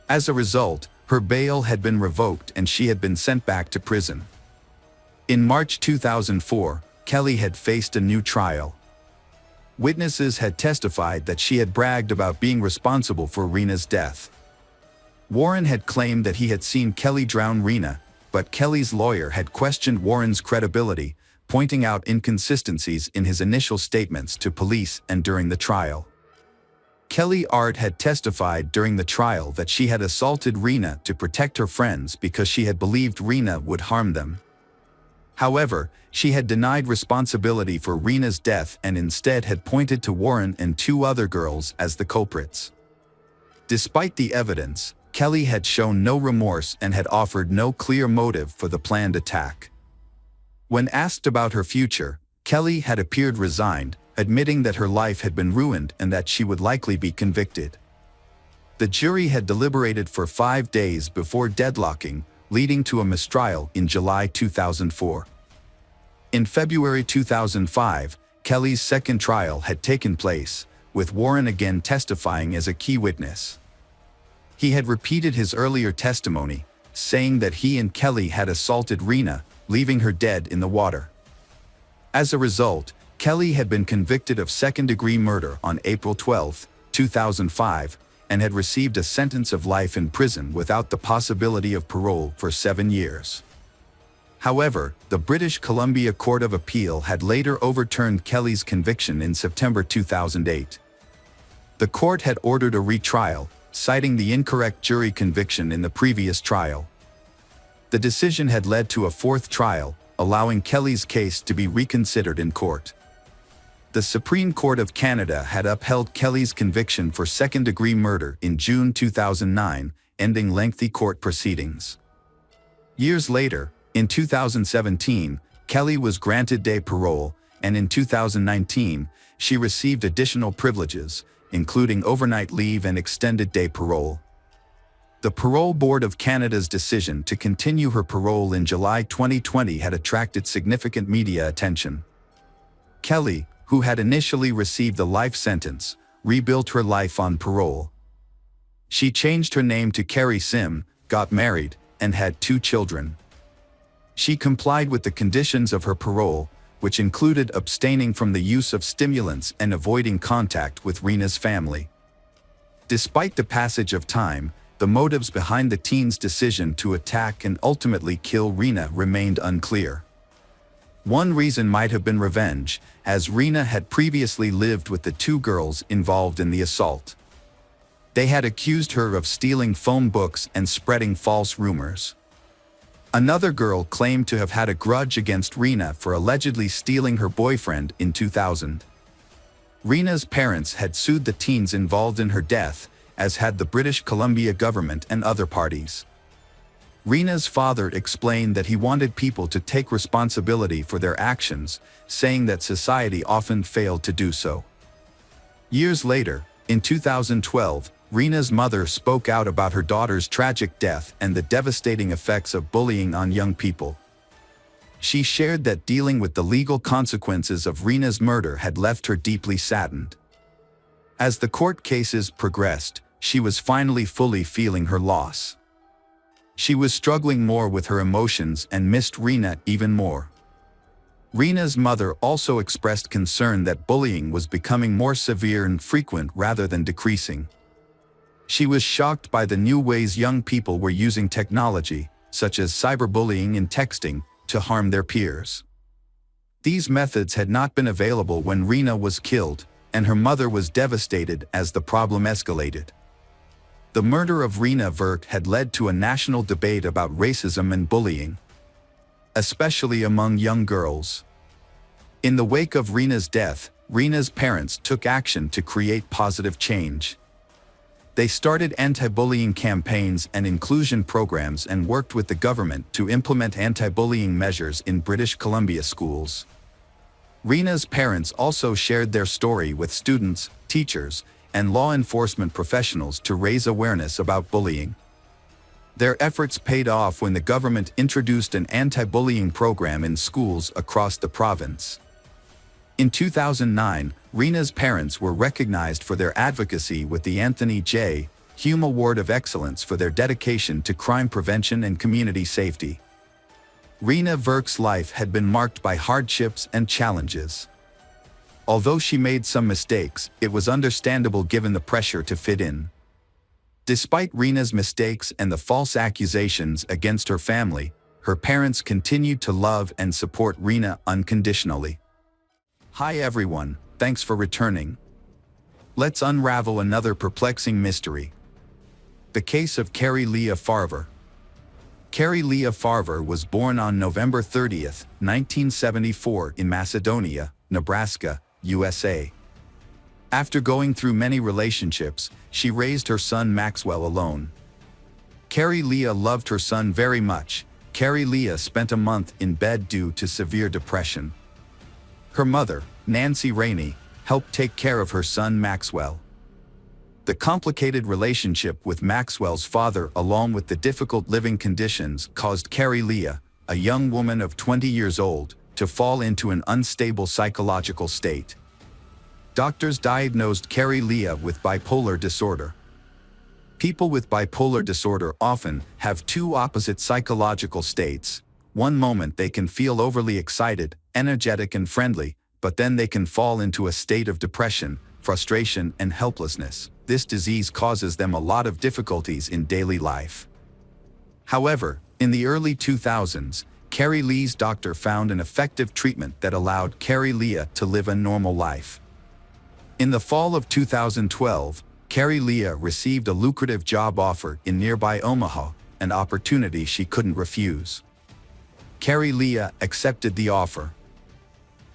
As a result, her bail had been revoked and she had been sent back to prison. In March 2004, Kelly had faced a new trial. Witnesses had testified that she had bragged about being responsible for Rena's death. Warren had claimed that he had seen Kelly drown Rena, but Kelly's lawyer had questioned Warren's credibility, pointing out inconsistencies in his initial statements to police and during the trial. Kelly Ard had testified during the trial that she had assaulted Rena to protect her friends because she had believed Rena would harm them. However, she had denied responsibility for Rena's death and instead had pointed to Warren and 2 other girls as the culprits. Despite the evidence, Kelly had shown no remorse and had offered no clear motive for the planned attack. When asked about her future, Kelly had appeared resigned, admitting that her life had been ruined and that she would likely be convicted. The jury had deliberated for 5 days before deadlocking, leading to a mistrial in July 2004. In February 2005, Kelly's second trial had taken place, with Warren again testifying as a key witness. He had repeated his earlier testimony, saying that he and Kelly had assaulted Rena, leaving her dead in the water. As a result, Kelly had been convicted of second-degree murder on April 12, 2005, and had received a sentence of life in prison without the possibility of parole for 7 years. However, the British Columbia Court of Appeal had later overturned Kelly's conviction in September 2008. The court had ordered a retrial, citing the incorrect jury conviction in the previous trial. The decision had led to a 4th trial, allowing Kelly's case to be reconsidered in court. The Supreme Court of Canada had upheld Kelly's conviction for second-degree murder in June 2009, ending lengthy court proceedings. Years later, in 2017, Kelly was granted day parole, and in 2019, she received additional privileges, including overnight leave and extended day parole. The Parole Board of Canada's decision to continue her parole in July 2020 had attracted significant media attention. Kelly, who had initially received the life sentence, rebuilt her life on parole. She changed her name to Carrie Sim, got married, and had 2 children. She complied with the conditions of her parole, which included abstaining from the use of stimulants and avoiding contact with Rena's family. Despite the passage of time, the motives behind the teen's decision to attack and ultimately kill Rena remained unclear. One reason might have been revenge, as Rena had previously lived with the 2 girls involved in the assault. They had accused her of stealing phone books and spreading false rumors. Another girl claimed to have had a grudge against Rena for allegedly stealing her boyfriend in 2000. Rena's parents had sued the teens involved in her death, as had the British Columbia government and other parties. Rena's father explained that he wanted people to take responsibility for their actions, saying that society often failed to do so. Years later, in 2012, Rena's mother spoke out about her daughter's tragic death and the devastating effects of bullying on young people. She shared that dealing with the legal consequences of Rena's murder had left her deeply saddened. As the court cases progressed, she was finally fully feeling her loss. She was struggling more with her emotions and missed Rena even more. Rena's mother also expressed concern that bullying was becoming more severe and frequent rather than decreasing. She was shocked by the new ways young people were using technology, such as cyberbullying and texting, to harm their peers. These methods had not been available when Rena was killed, and her mother was devastated as the problem escalated. The murder of Rena Vert had led to a national debate about racism and bullying, especially among young girls. In the wake of Rena's death, Rena's parents took action to create positive change. They started anti-bullying campaigns and inclusion programs and worked with the government to implement anti-bullying measures in British Columbia schools. Rena's parents also shared their story with students, teachers, and law enforcement professionals to raise awareness about bullying. Their efforts paid off when the government introduced an anti-bullying program in schools across the province. In 2009, Rena's parents were recognized for their advocacy with the Anthony J. Hume Award of Excellence for their dedication to crime prevention and community safety. Rena Vert's life had been marked by hardships and challenges. Although she made some mistakes, it was understandable given the pressure to fit in. Despite Rena's mistakes and the false accusations against her family, her parents continued to love and support Rena unconditionally. Hi everyone, thanks for returning. Let's unravel another perplexing mystery. The case of Carrie Leah Farver. Carrie Leah Farver was born on November 30, 1974 in Macedonia, Nebraska, USA. After going through many relationships, she raised her son Maxwell alone. Carrie Leah loved her son very much. Carrie Leah spent a month in bed due to severe depression. Her mother, Nancy Rainey, helped take care of her son Maxwell. The complicated relationship with Maxwell's father along with the difficult living conditions caused Carrie Leah, a young woman of 20 years old, to fall into an unstable psychological state. Doctors diagnosed Carrie Leah with bipolar disorder. People with bipolar disorder often have two opposite psychological states. One moment they can feel overly excited, energetic and friendly, but then they can fall into a state of depression, frustration and helplessness. This disease causes them a lot of difficulties in daily life. However, in the early 2000s, Carrie Leah's doctor found an effective treatment that allowed Carrie Leah to live a normal life. In the fall of 2012, Carrie Leah received a lucrative job offer in nearby Omaha, an opportunity she couldn't refuse. Carrie Leah accepted the offer.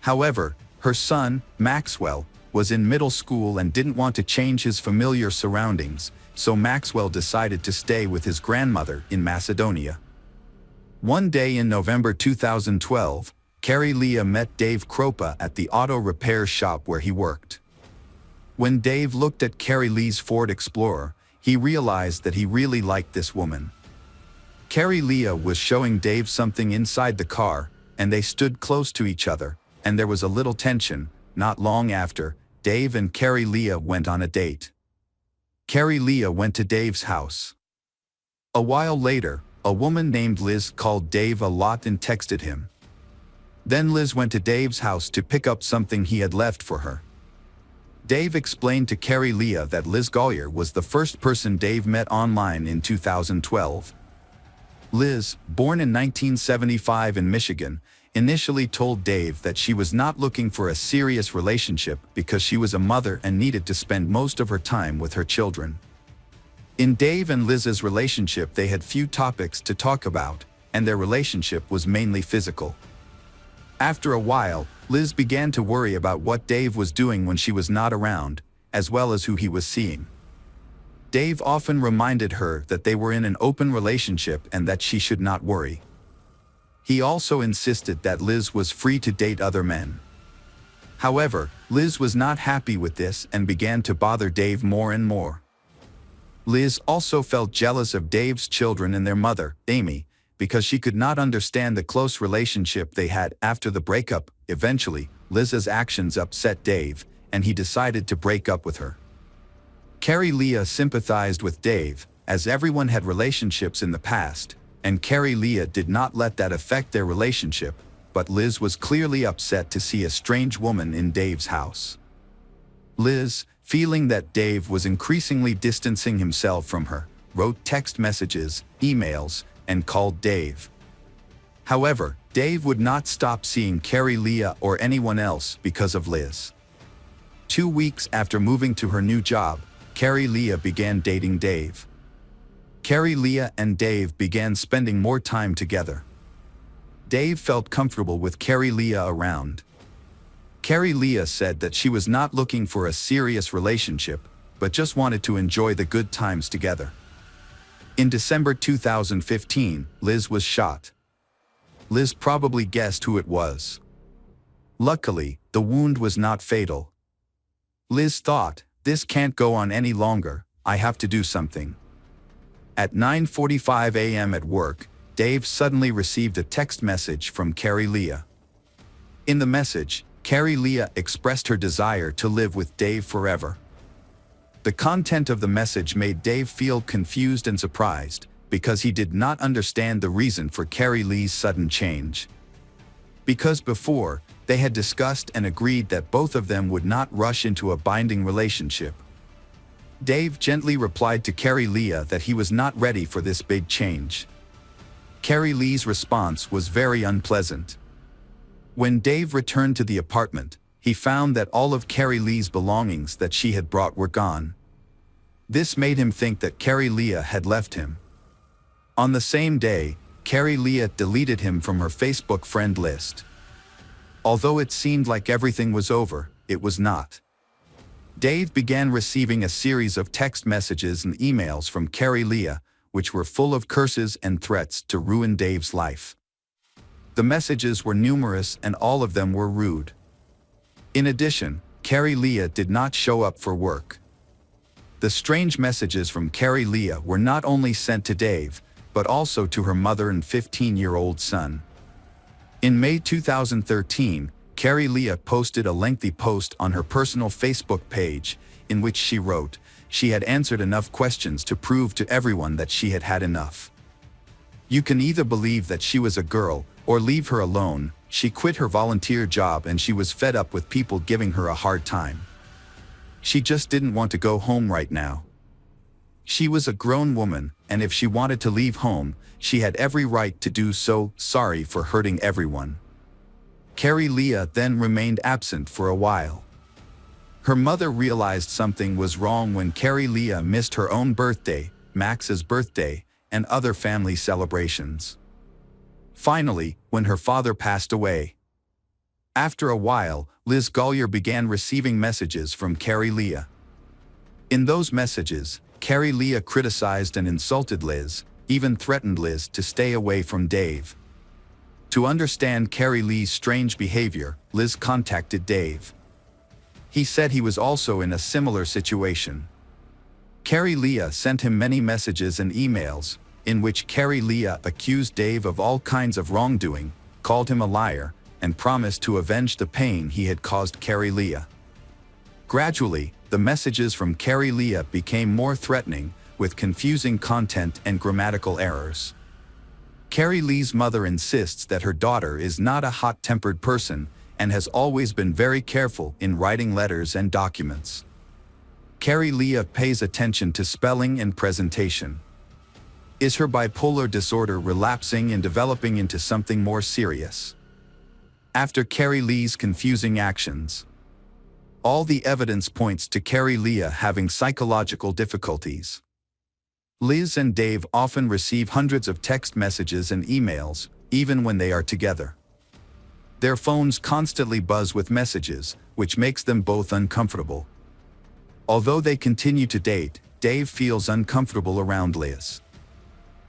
However, her son, Maxwell, was in middle school and didn't want to change his familiar surroundings, so Maxwell decided to stay with his grandmother in Macedonia. One day in November 2012, Carrie Leah met Dave Kropa at the auto repair shop where he worked. When Dave looked at Carrie Leah's Ford Explorer, he realized that he really liked this woman. Carrie Leah was showing Dave something inside the car, and they stood close to each other, and there was a little tension. Not long after, Dave and Carrie Leah went on a date. Carrie Leah went to Dave's house. A while later, a woman named Liz called Dave a lot and texted him. Then Liz went to Dave's house to pick up something he had left for her. Dave explained to Carrie Leah that Liz Gollier was the first person Dave met online in 2012. Liz, born in 1975 in Michigan, initially told Dave that she was not looking for a serious relationship because she was a mother and needed to spend most of her time with her children. In Dave and Liz's relationship, they had few topics to talk about, and their relationship was mainly physical. After a while, Liz began to worry about what Dave was doing when she was not around, as well as who he was seeing. Dave often reminded her that they were in an open relationship and that she should not worry. He also insisted that Liz was free to date other men. However, Liz was not happy with this and began to bother Dave more and more. Liz also felt jealous of Dave's children and their mother, Amy, because she could not understand the close relationship they had after the breakup. Eventually, Liz's actions upset Dave, and he decided to break up with her. Carrie Leah sympathized with Dave, as everyone had relationships in the past, and Carrie Leah did not let that affect their relationship, but Liz was clearly upset to see a strange woman in Dave's house. Liz, feeling that Dave was increasingly distancing himself from her, wrote text messages, emails, and called Dave. However, Dave would not stop seeing Carrie Leah or anyone else because of Liz. 2 weeks after moving to her new job, Carrie Leah began dating Dave. Carrie Leah and Dave began spending more time together. Dave felt comfortable with Carrie Leah around. Carrie Leah said that she was not looking for a serious relationship, but just wanted to enjoy the good times together. In December 2015, Liz was shot. Liz probably guessed who it was. Luckily, the wound was not fatal. Liz thought, "This can't go on any longer, I have to do something." At 9:45 a.m. at work, Dave suddenly received a text message from Carrie Leah. In the message, Carrie Leah expressed her desire to live with Dave forever. The content of the message made Dave feel confused and surprised, because he did not understand the reason for Carrie Leah's sudden change. Because before, they had discussed and agreed that both of them would not rush into a binding relationship. Dave gently replied to Carrie Leah that he was not ready for this big change. Carrie Leah's response was very unpleasant. When Dave returned to the apartment, he found that all of Carrie Leah's belongings that she had brought were gone. This made him think that Carrie Leah had left him. On the same day, Carrie Leah deleted him from her Facebook friend list. Although it seemed like everything was over, it was not. Dave began receiving a series of text messages and emails from Carrie Leah, which were full of curses and threats to ruin Dave's life. The messages were numerous and all of them were rude. In addition, Carrie Leah did not show up for work. The strange messages from Carrie Leah were not only sent to Dave, but also to her mother and 15-year-old son. In May 2013, Carrie Leah posted a lengthy post on her personal Facebook page, in which she wrote, she had answered enough questions to prove to everyone that she had had enough. You can either believe that she was a girl, or leave her alone. She quit her volunteer job and she was fed up with people giving her a hard time. She just didn't want to go home right now. She was a grown woman, and if she wanted to leave home, she had every right to do so. Sorry for hurting everyone. Carrie Leah then remained absent for a while. Her mother realized something was wrong when Carrie Leah missed her own birthday, Max's birthday, and other family celebrations. Finally, when her father passed away. After a while, Liz Gollier began receiving messages from Carrie Leah. In those messages, Carrie Leah criticized and insulted Liz, even threatened Liz to stay away from Dave. To understand Carrie Leah's strange behavior, Liz contacted Dave. He said he was also in a similar situation. Carrie Leah sent him many messages and emails, in which Carrie Leah accused Dave of all kinds of wrongdoing, called him a liar, and promised to avenge the pain he had caused Carrie Leah. Gradually, the messages from Carrie Leah became more threatening, with confusing content and grammatical errors. Carrie Leah's mother insists that her daughter is not a hot-tempered person and has always been very careful in writing letters and documents. Carrie Leah pays attention to spelling and presentation. Is her bipolar disorder relapsing and developing into something more serious? After Carrie Leah's confusing actions, all the evidence points to Carrie Leah having psychological difficulties. Liz and Dave often receive hundreds of text messages and emails, even when they are together. Their phones constantly buzz with messages, which makes them both uncomfortable. Although they continue to date, Dave feels uncomfortable around Liz.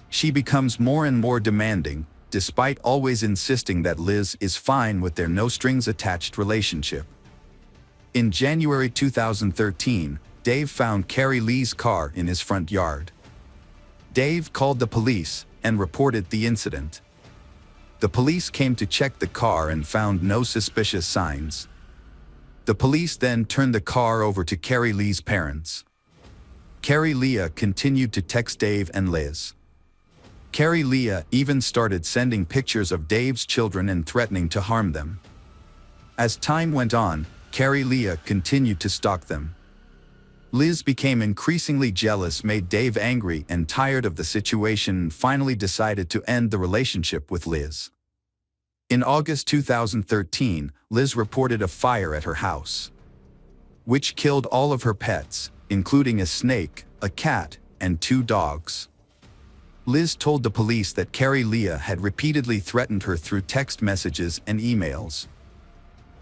She becomes more and more demanding, despite always insisting that Liz is fine with their no-strings-attached relationship. In January 2013, Dave found Carrie Lee's car in his front yard. Dave called the police and reported the incident. The police came to check the car and found no suspicious signs. The police then turned the car over to Carrie Lee's parents. Carrie Leah continued to text Dave and Liz. Carrie Leah even started sending pictures of Dave's children and threatening to harm them. As time went on, Carrie Leah continued to stalk them. Liz became increasingly jealous, made Dave angry and tired of the situation, and finally decided to end the relationship with Liz. In August 2013, Liz reported a fire at her house, which killed all of her pets, including a snake, a cat, and 2 dogs. Liz told the police that Carrie Leah had repeatedly threatened her through text messages and emails.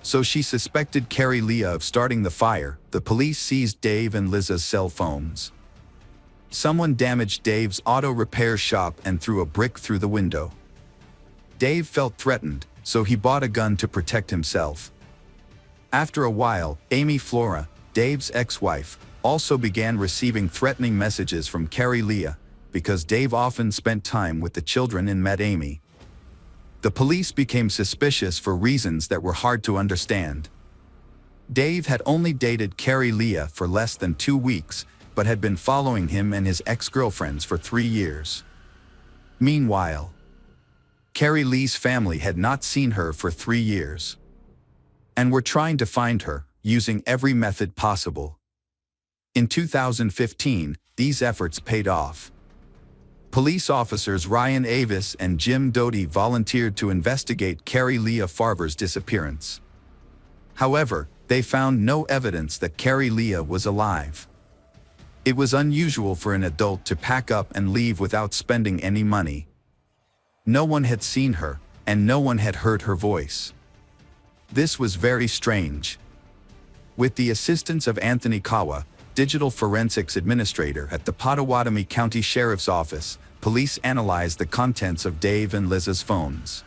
So she suspected Carrie Leah of starting the fire. The police seized Dave and Liz's cell phones. Someone damaged Dave's auto repair shop and threw a brick through the window. Dave felt threatened, so he bought a gun to protect himself. After a while, Amy Flora, Dave's ex-wife, also began receiving threatening messages from Carrie Leah, because Dave often spent time with the children and met Amy. The police became suspicious for reasons that were hard to understand. Dave had only dated Carrie Leah for less than 2 weeks, but had been following him and his ex-girlfriends for 3 years. Meanwhile, Carrie Lee's family had not seen her for 3 years, and were trying to find her, using every method possible. In 2015, these efforts paid off. Police officers Ryan Avis and Jim Doty volunteered to investigate Carrie Leah Farver's disappearance. However, they found no evidence that Carrie Leah was alive. It was unusual for an adult to pack up and leave without spending any money. No one had seen her, and no one had heard her voice. This was very strange. With the assistance of Anthony Kawa, digital forensics administrator at the Potawatomi County Sheriff's Office, police analyzed the contents of Dave and Liz's phones.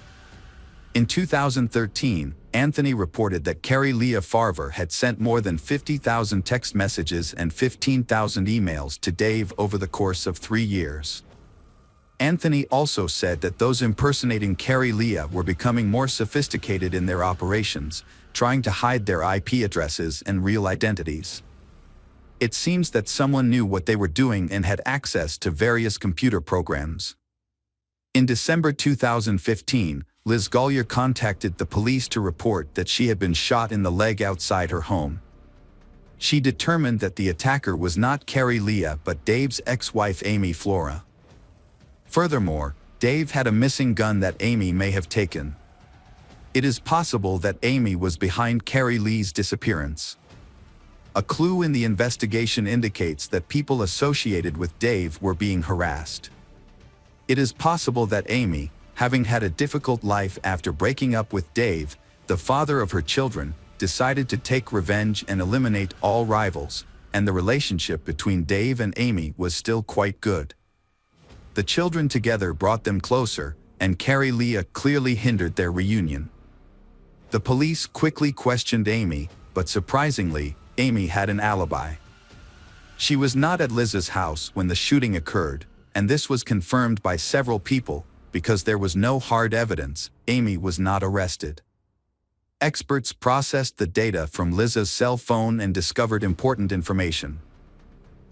In 2013, Anthony reported that Carrie Leah Farver had sent more than 50,000 text messages and 15,000 emails to Dave over the course of 3 years. Anthony also said that those impersonating Carrie Leah were becoming more sophisticated in their operations, trying to hide their IP addresses and real identities. It seems that someone knew what they were doing and had access to various computer programs. In December 2015, Liz Gollier contacted the police to report that she had been shot in the leg outside her home. She determined that the attacker was not Carrie Leah but Dave's ex-wife Amy Flora. Furthermore, Dave had a missing gun that Amy may have taken. It is possible that Amy was behind Carrie Lee's disappearance. A clue in the investigation indicates that people associated with Dave were being harassed. It is possible that Amy, having had a difficult life after breaking up with Dave, the father of her children, decided to take revenge and eliminate all rivals, and the relationship between Dave and Amy was still quite good. The children together brought them closer, and Carrie Leah clearly hindered their reunion. The police quickly questioned Amy, but surprisingly, Amy had an alibi. She was not at Liz's house when the shooting occurred, and this was confirmed by several people. Because there was no hard evidence, Amy was not arrested. Experts processed the data from Liz's cell phone and discovered important information.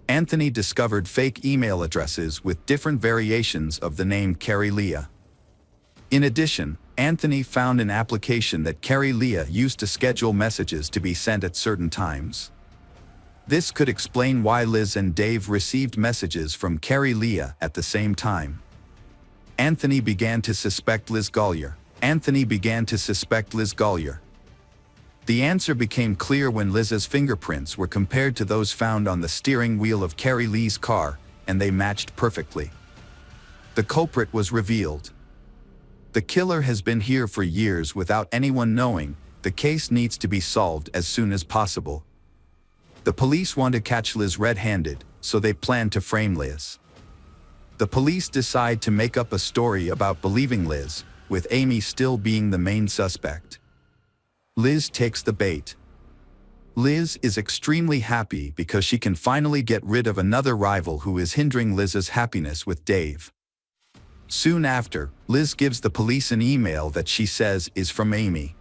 Anthony discovered fake email addresses with different variations of the name Carrie Leah. In addition, Anthony found an application that Carrie Leah used to schedule messages to be sent at certain times. This could explain why Liz and Dave received messages from Carrie Leah at the same time. Anthony began to suspect Liz Gollier. The answer became clear when Liz's fingerprints were compared to those found on the steering wheel of Carrie Lee's car, and they matched perfectly. The culprit was revealed. The killer has been here for years without anyone knowing. The case needs to be solved as soon as possible. The police want to catch Liz red-handed, so they plan to frame Liz. The police decide to make up a story about believing Liz, with Amy still being the main suspect. Liz takes the bait. Liz is extremely happy because she can finally get rid of another rival who is hindering Liz's happiness with Dave. Soon after, Liz gives the police an email that she says is from Amy.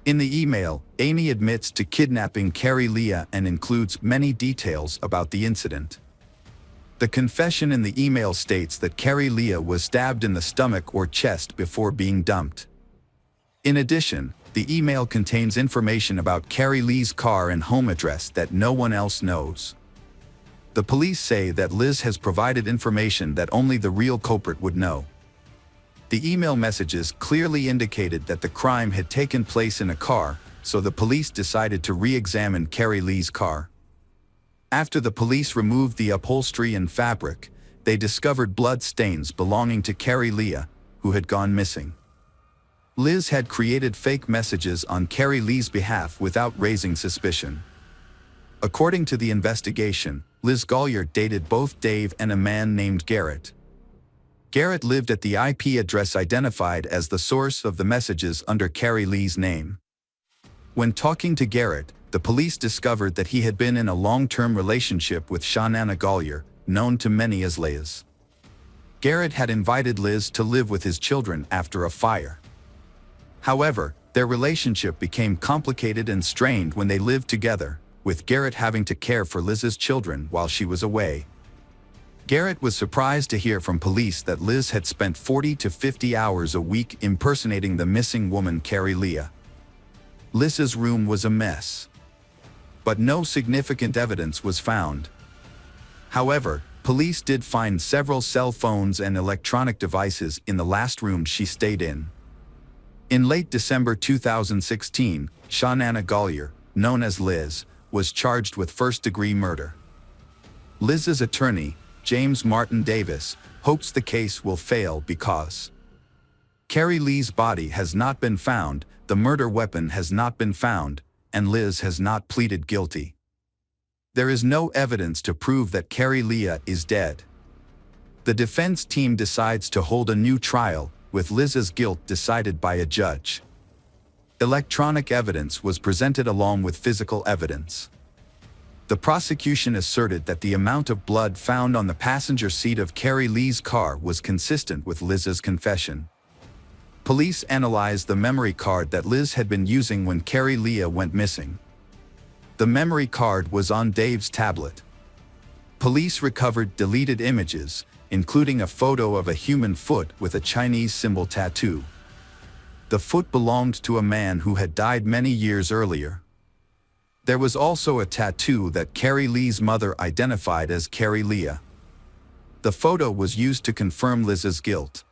In the email, Amy admits to kidnapping Carrie Leah and includes many details about the incident. The confession in the email states that Carrie Leah was stabbed in the stomach or chest before being dumped. In addition, the email contains information about Carrie Lee's car and home address that no one else knows. The police say that Liz has provided information that only the real culprit would know. The email messages clearly indicated that the crime had taken place in a car, so the police decided to re-examine Carrie Lee's car. After the police removed the upholstery and fabric, they discovered blood stains belonging to Carrie Leah, who had gone missing. Liz had created fake messages on Carrie Lee's behalf without raising suspicion. According to the investigation, Liz Gollier dated both Dave and a man named Garrett. Garrett lived at the IP address identified as the source of the messages under Carrie Lee's name. When talking to Garrett, the police discovered that he had been in a long-term relationship with Shanana Gollier, known to many as Liz. Garrett had invited Liz to live with his children after a fire. However, their relationship became complicated and strained when they lived together, with Garrett having to care for Liz's children while she was away. Garrett was surprised to hear from police that Liz had spent 40 to 50 hours a week impersonating the missing woman Carrie Leah. Liz's room was a mess, but no significant evidence was found. However, police did find several cell phones and electronic devices in the last room she stayed in. In late December 2016, Shanana Gollier, known as Liz, was charged with first-degree murder. Liz's attorney, James Martin Davis, hopes the case will fail because Carrie Lee's body has not been found, the murder weapon has not been found, and Liz has not pleaded guilty. There is no evidence to prove that Carrie Leah is dead. The defense team decides to hold a new trial, with Liz's guilt decided by a judge. Electronic evidence was presented along with physical evidence. The prosecution asserted that the amount of blood found on the passenger seat of Carrie Lee's car was consistent with Liz's confession. Police analyzed the memory card that Liz had been using when Carrie Leah went missing. The memory card was on Dave's tablet. Police recovered deleted images, including a photo of a human foot with a Chinese symbol tattoo. The foot belonged to a man who had died many years earlier. There was also a tattoo that Carrie Lee's mother identified as Carrie Leah. The photo was used to confirm Liz's guilt.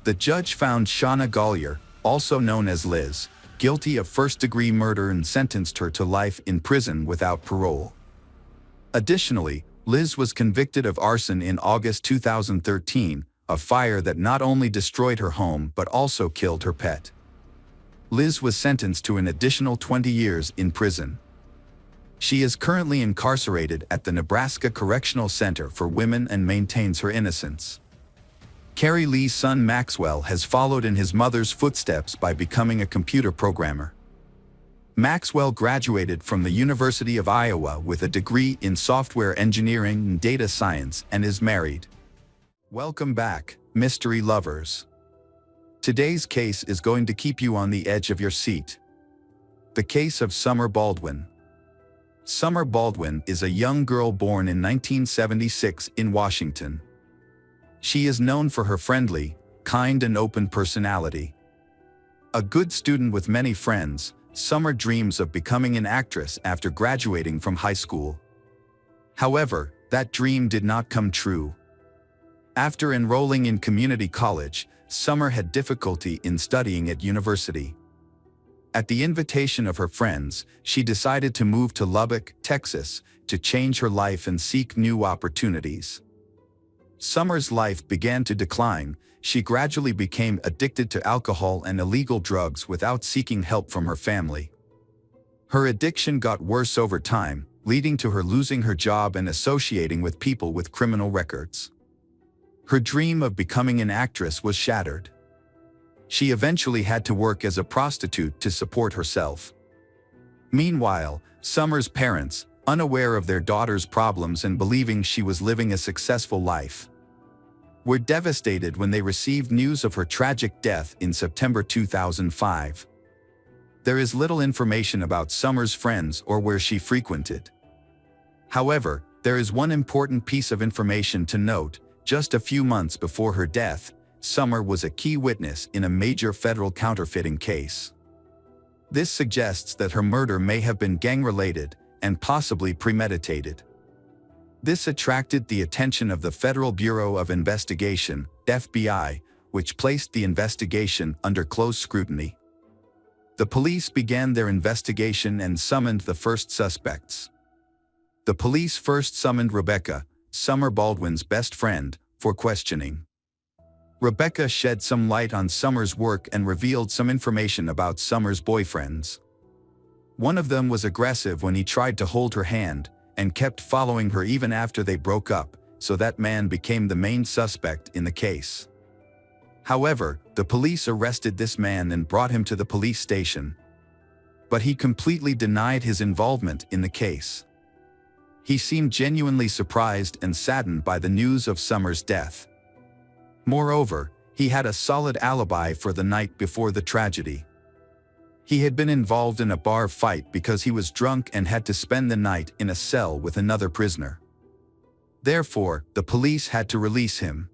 The judge found Shauna Gollier, also known as Liz, guilty of first-degree murder and sentenced her to life in prison without parole. Additionally, Liz was convicted of arson in August 2013, a fire that not only destroyed her home but also killed her pet. Liz was sentenced to an additional 20 years in prison. She is currently incarcerated at the Nebraska Correctional Center for Women and maintains her innocence. Carrie Lee's son Maxwell has followed in his mother's footsteps by becoming a computer programmer. Maxwell graduated from the University of Iowa with a degree in software engineering and data science and is married. Welcome back, mystery lovers. Today's case is going to keep you on the edge of your seat. The case of Summer Baldwin. Summer Baldwin is a young girl born in 1976 in Washington. She is known for her friendly, kind and open personality. A good student with many friends, Summer dreams of becoming an actress after graduating from high school. However, that dream did not come true. After enrolling in community college, Summer had difficulty in studying at university. At the invitation of her friends, she decided to move to Lubbock, Texas, to change her life and seek new opportunities. Summer's life began to decline. she gradually became addicted to alcohol and illegal drugs without seeking help from her family. Her addiction got worse over time, leading to her losing her job and associating with people with criminal records. Her dream of becoming an actress was shattered. She eventually had to work as a prostitute to support herself. Meanwhile, Summer's parents, unaware of their daughter's problems and believing she was living a successful life, were devastated when they received news of her tragic death in September 2005. There is little information about Summer's friends or where she frequented. However, there is one important piece of information to note. Just a few months before her death, Summer was a key witness in a major federal counterfeiting case. This suggests that her murder may have been gang-related and possibly premeditated. This attracted the attention of the Federal Bureau of Investigation, FBI, which placed the investigation under close scrutiny. The police began their investigation and summoned the first suspects. The police first summoned Rebecca, Summer Baldwin's best friend, for questioning. Rebecca shed some light on Summer's work and revealed some information about Summer's boyfriends. One of them was aggressive when he tried to hold her hand, and kept following her even after they broke up, so that man became the main suspect in the case. However, the police arrested this man and brought him to the police station. But he completely denied his involvement in the case. He seemed genuinely surprised and saddened by the news of Summer's death. Moreover, he had a solid alibi for the night before the tragedy. He had been involved in a bar fight because he was drunk and had to spend the night in a cell with another prisoner. Therefore, the police had to release him.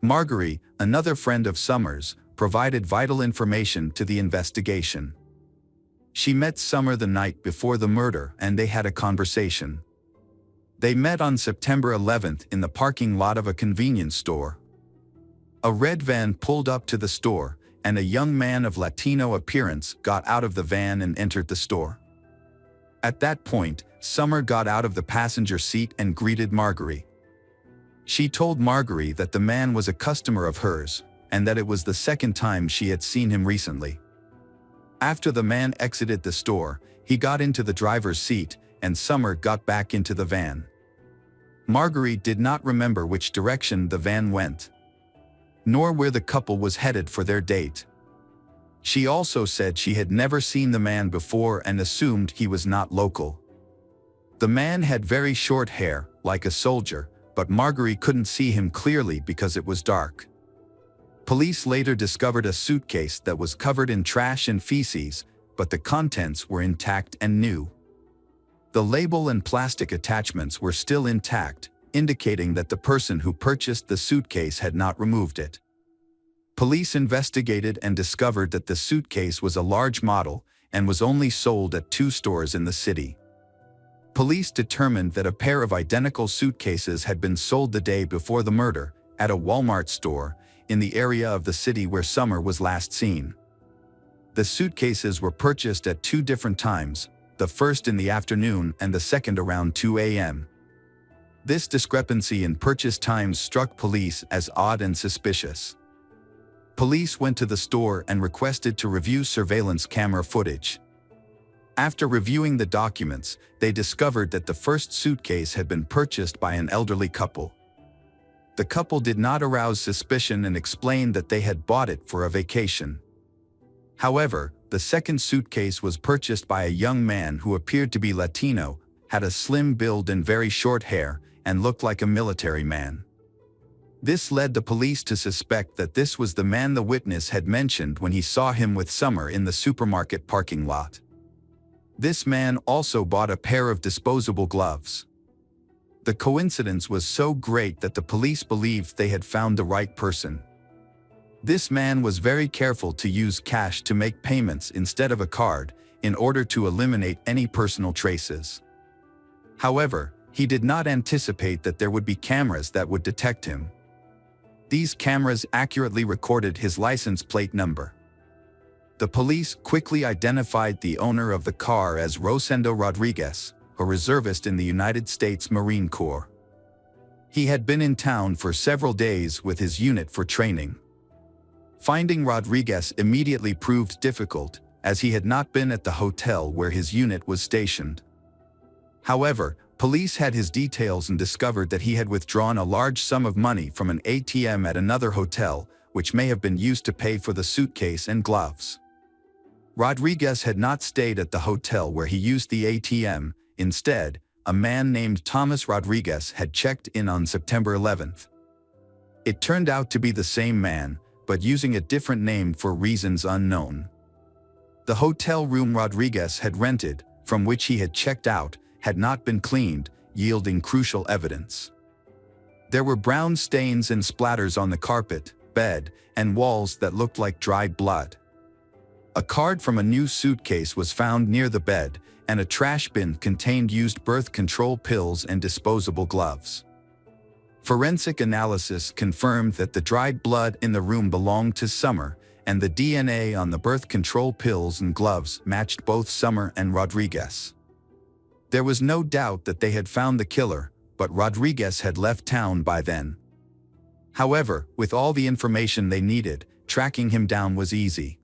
Marguerite, another friend of Summer's, provided vital information to the investigation. She met Summer the night before the murder and they had a conversation. They met on September 11th in the parking lot of a convenience store. A red van pulled up to the store, and a young man of Latino appearance got out of the van and entered the store. At that point, Summer got out of the passenger seat and greeted Marguerite. She told Marguerite that the man was a customer of hers, and that it was the second time she had seen him recently. After the man exited the store, he got into the driver's seat, and Summer got back into the van. Marguerite did not remember which direction the van went, nor where the couple was headed for their date. She also said she had never seen the man before and assumed he was not local. The man had very short hair, like a soldier, but Marguerite couldn't see him clearly because it was dark. Police later discovered a suitcase that was covered in trash and feces, but the contents were intact and new. The label and plastic attachments were still intact, indicating that the person who purchased the suitcase had not removed it. Police investigated and discovered that the suitcase was a large model and was only sold at 2 stores in the city. Police determined that a pair of identical suitcases had been sold the day before the murder at a Walmart store in the area of the city where Summer was last seen. The suitcases were purchased at 2 different times, the first in the afternoon and the second around 2 a.m. This discrepancy in purchase times struck police as odd and suspicious. Police went to the store and requested to review surveillance camera footage. After reviewing the documents, they discovered that the first suitcase had been purchased by an elderly couple. The couple did not arouse suspicion and explained that they had bought it for a vacation. However, the second suitcase was purchased by a young man who appeared to be Latino, had a slim build and very short hair, and looked like a military man. This led the police to suspect that this was the man the witness had mentioned when he saw him with Summer in the supermarket parking lot. This man also bought a pair of disposable gloves. The coincidence was so great that the police believed they had found the right person. This man was very careful to use cash to make payments instead of a card, in order to eliminate any personal traces. However, he did not anticipate that there would be cameras that would detect him. These cameras accurately recorded his license plate number. The police quickly identified the owner of the car as Rosendo Rodriguez, a reservist in the United States Marine Corps. He had been in town for several days with his unit for training. Finding Rodriguez immediately proved difficult, as he had not been at the hotel where his unit was stationed. However, police had his details and discovered that he had withdrawn a large sum of money from an ATM at another hotel, which may have been used to pay for the suitcase and gloves. Rodriguez had not stayed at the hotel where he used the ATM. Instead, a man named Thomas Rodriguez had checked in on September 11th. It turned out to be the same man, but using a different name for reasons unknown. The hotel room Rodriguez had rented, from which he had checked out, had not been cleaned, yielding crucial evidence. There were brown stains and splatters on the carpet, bed, and walls that looked like dried blood. A card from a new suitcase was found near the bed, and a trash bin contained used birth control pills and disposable gloves. Forensic analysis confirmed that the dried blood in the room belonged to Summer, and the DNA on the birth control pills and gloves matched both Summer and Rodriguez. There was no doubt that they had found the killer, but Rodriguez had left town by then. However, with all the information they needed, tracking him down was easy.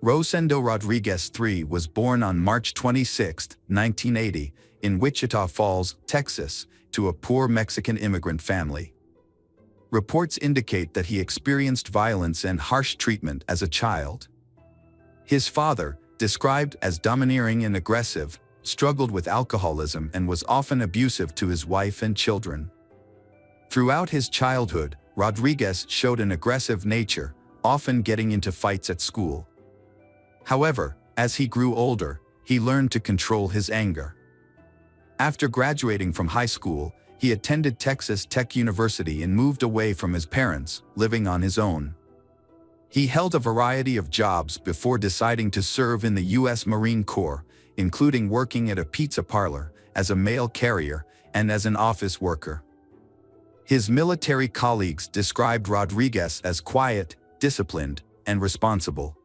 Rosendo Rodriguez III was born on March 26, 1980, in Wichita Falls, Texas, to a poor Mexican immigrant family. Reports indicate that he experienced violence and harsh treatment as a child. His father, described as domineering and aggressive, struggled with alcoholism and was often abusive to his wife and children. Throughout his childhood, Rodriguez showed an aggressive nature, often getting into fights at school. However, as he grew older, he learned to control his anger. After graduating from high school, he attended Texas Tech University and moved away from his parents, living on his own. He held a variety of jobs before deciding to serve in the U.S. Marine Corps, including working at a pizza parlor, as a mail carrier, and as an office worker. His military colleagues described Rodriguez as quiet, disciplined, and responsible.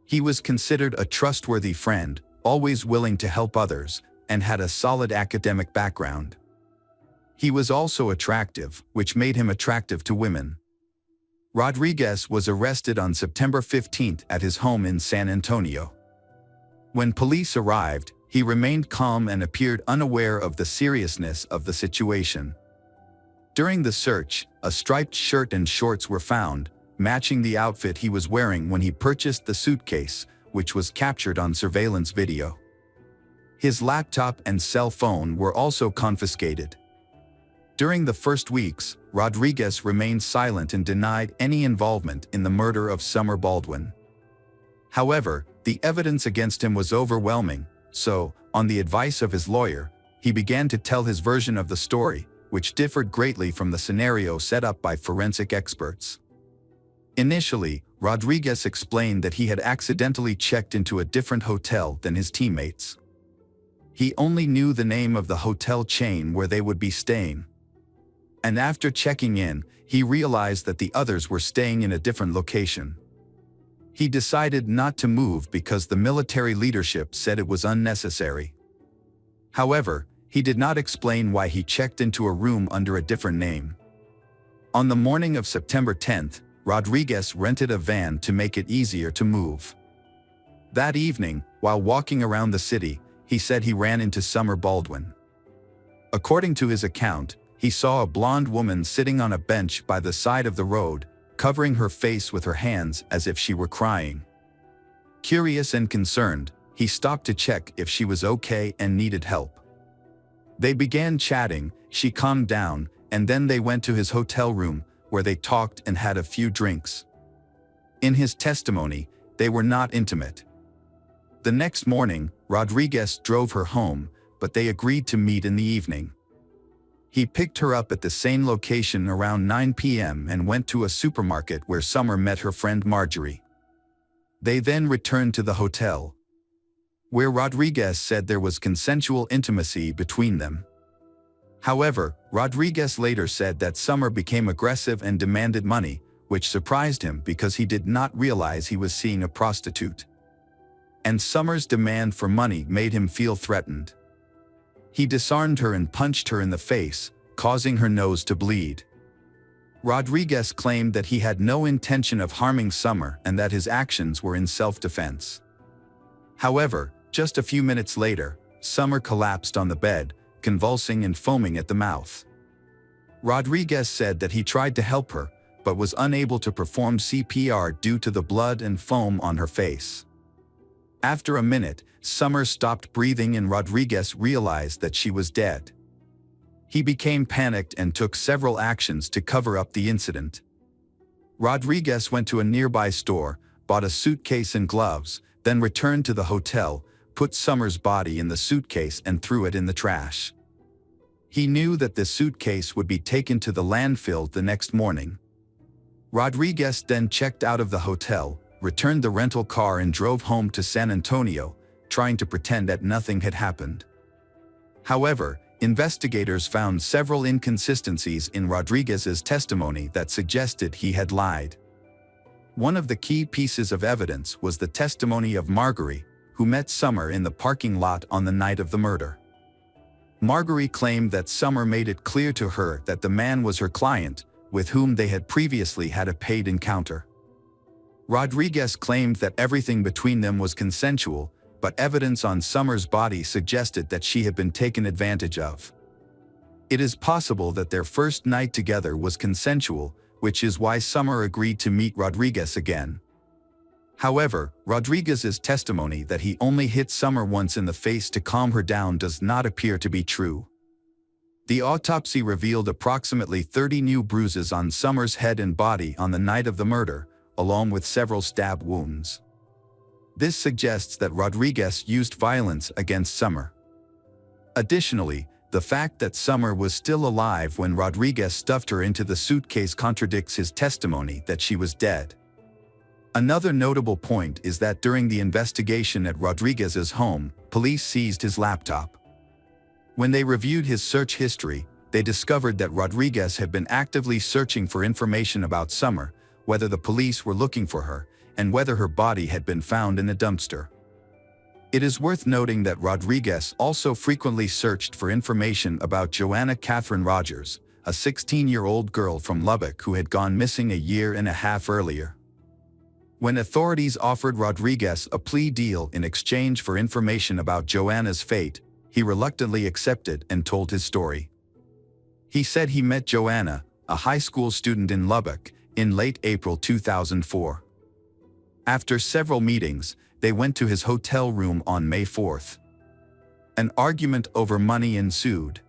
He was considered a trustworthy friend, always willing to help others, and had a solid academic background. He was also attractive, which made him attractive to women. Rodriguez was arrested on September 15th at his home in San Antonio. When police arrived, he remained calm and appeared unaware of the seriousness of the situation. During the search, a striped shirt and shorts were found, matching the outfit he was wearing when he purchased the suitcase, which was captured on surveillance video. His laptop and cell phone were also confiscated. During the first weeks, Rodriguez remained silent and denied any involvement in the murder of Summer Baldwin. However, the evidence against him was overwhelming, so, on the advice of his lawyer, he began to tell his version of the story, which differed greatly from the scenario set up by forensic experts. Initially, Rodriguez explained that he had accidentally checked into a different hotel than his teammates. He only knew the name of the hotel chain where they would be staying. And after checking in, he realized that the others were staying in a different location. He decided not to move because the military leadership said it was unnecessary. However, he did not explain why he checked into a room under a different name. On the morning of September 10th, Rodriguez rented a van to make it easier to move. That evening, while walking around the city, he said he ran into Summer Baldwin. According to his account, he saw a blonde woman sitting on a bench by the side of the road, covering her face with her hands as if she were crying. Curious and concerned, he stopped to check if she was okay and needed help. They began chatting, she calmed down, and then they went to his hotel room, where they talked and had a few drinks. In his testimony, they were not intimate. The next morning, Rodriguez drove her home, but they agreed to meet in the evening. He picked her up at the same location around 9 p.m. and went to a supermarket where Summer met her friend Marjorie. They then returned to the hotel, where Rodriguez said there was consensual intimacy between them. However, Rodriguez later said that Summer became aggressive and demanded money, which surprised him because he did not realize he was seeing a prostitute. And Summer's demand for money made him feel threatened. He disarmed her and punched her in the face, causing her nose to bleed. Rodriguez claimed that he had no intention of harming Summer and that his actions were in self-defense. However, just a few minutes later, Summer collapsed on the bed, convulsing and foaming at the mouth. Rodriguez said that he tried to help her, but was unable to perform CPR due to the blood and foam on her face. After a minute, Summer stopped breathing and Rodriguez realized that she was dead. He became panicked and took several actions to cover up the incident. Rodriguez went to a nearby store, bought a suitcase and gloves, then returned to the hotel, put Summer's body in the suitcase and threw it in the trash. He knew that the suitcase would be taken to the landfill the next morning. Rodriguez then checked out of the hotel, returned the rental car and drove home to San Antonio, trying to pretend that nothing had happened. However, investigators found several inconsistencies in Rodriguez's testimony that suggested he had lied. One of the key pieces of evidence was the testimony of Marguerite, who met Summer in the parking lot on the night of the murder. Marguerite claimed that Summer made it clear to her that the man was her client, with whom they had previously had a paid encounter. Rodriguez claimed that everything between them was consensual, but evidence on Summer's body suggested that she had been taken advantage of. It is possible that their first night together was consensual, which is why Summer agreed to meet Rodriguez again. However, Rodriguez's testimony that he only hit Summer once in the face to calm her down does not appear to be true. The autopsy revealed approximately 30 new bruises on Summer's head and body on the night of the murder, along with several stab wounds. This suggests that Rodriguez used violence against Summer. Additionally, the fact that Summer was still alive when Rodriguez stuffed her into the suitcase contradicts his testimony that she was dead. Another notable point is that during the investigation at Rodriguez's home, police seized his laptop. When they reviewed his search history, they discovered that Rodriguez had been actively searching for information about Summer, whether the police were looking for her, and whether her body had been found in a dumpster. It is worth noting that Rodriguez also frequently searched for information about Joanna Catherine Rogers, a 16-year-old girl from Lubbock who had gone missing a year and a half earlier. When authorities offered Rodriguez a plea deal in exchange for information about Joanna's fate, he reluctantly accepted and told his story. He said he met Joanna, a high school student in Lubbock, in late April 2004. After several meetings, they went to his hotel room on May 4th. An argument over money ensued,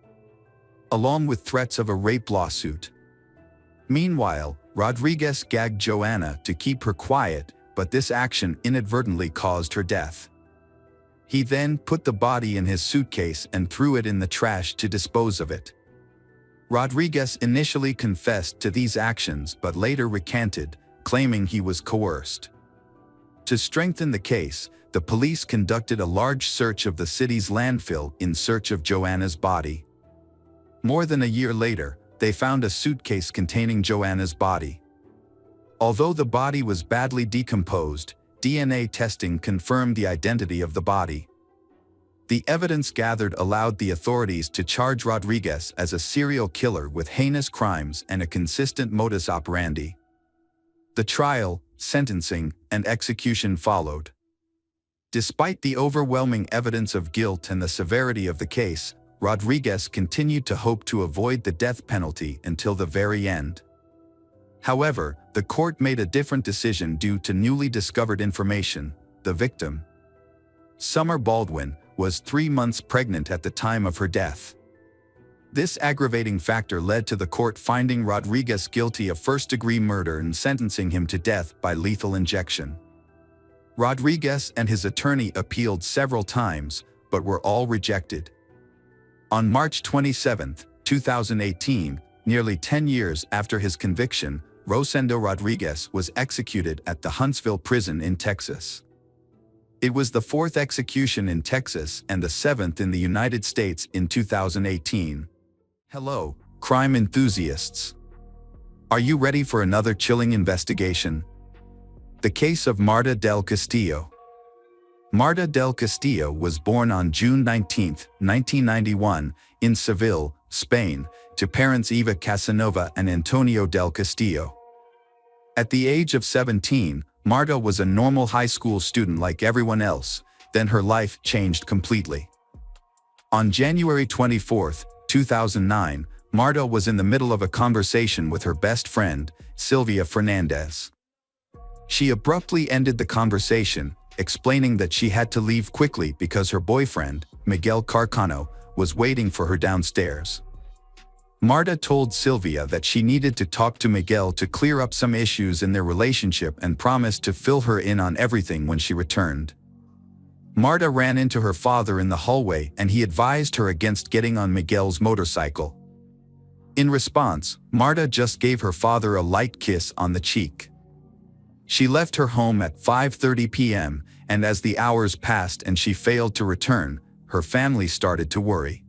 along with threats of a rape lawsuit. Meanwhile, Rodriguez gagged Joanna to keep her quiet, but this action inadvertently caused her death. He then put the body in his suitcase and threw it in the trash to dispose of it. Rodriguez initially confessed to these actions but later recanted, claiming he was coerced. To strengthen the case, the police conducted a large search of the city's landfill in search of Joanna's body. More than a year later, they found a suitcase containing Joanna's body. Although the body was badly decomposed, DNA testing confirmed the identity of the body. The evidence gathered allowed the authorities to charge Rodriguez as a serial killer with heinous crimes and a consistent modus operandi. The trial, sentencing, and execution followed. Despite the overwhelming evidence of guilt and the severity of the case, Rodriguez continued to hope to avoid the death penalty until the very end. However, the court made a different decision due to newly discovered information. The victim, Summer Baldwin, was 3 months pregnant at the time of her death. This aggravating factor led to the court finding Rodriguez guilty of first-degree murder and sentencing him to death by lethal injection. Rodriguez and his attorney appealed several times, but were all rejected. On March 27, 2018, nearly 10 years after his conviction, Rosendo Rodriguez was executed at the Huntsville prison in Texas. It was the 4th execution in Texas and the 7th in the United States in 2018. Hello, crime enthusiasts. Are you ready for another chilling investigation? The case of Marta del Castillo. Marta del Castillo was born on June 19, 1991, in Seville, Spain, to parents Eva Casanova and Antonio del Castillo. At the age of 17, Marta was a normal high school student like everyone else. Then her life changed completely. On January 24, 2009, Marta was in the middle of a conversation with her best friend, Sylvia Fernandez. She abruptly ended the conversation, explaining that she had to leave quickly because her boyfriend, Miguel Carcano, was waiting for her downstairs. Marta told Sylvia that she needed to talk to Miguel to clear up some issues in their relationship and promised to fill her in on everything when she returned. Marta ran into her father in the hallway and he advised her against getting on Miguel's motorcycle. In response, Marta just gave her father a light kiss on the cheek. She left her home at 5:30 p.m., and as the hours passed and she failed to return, her family started to worry.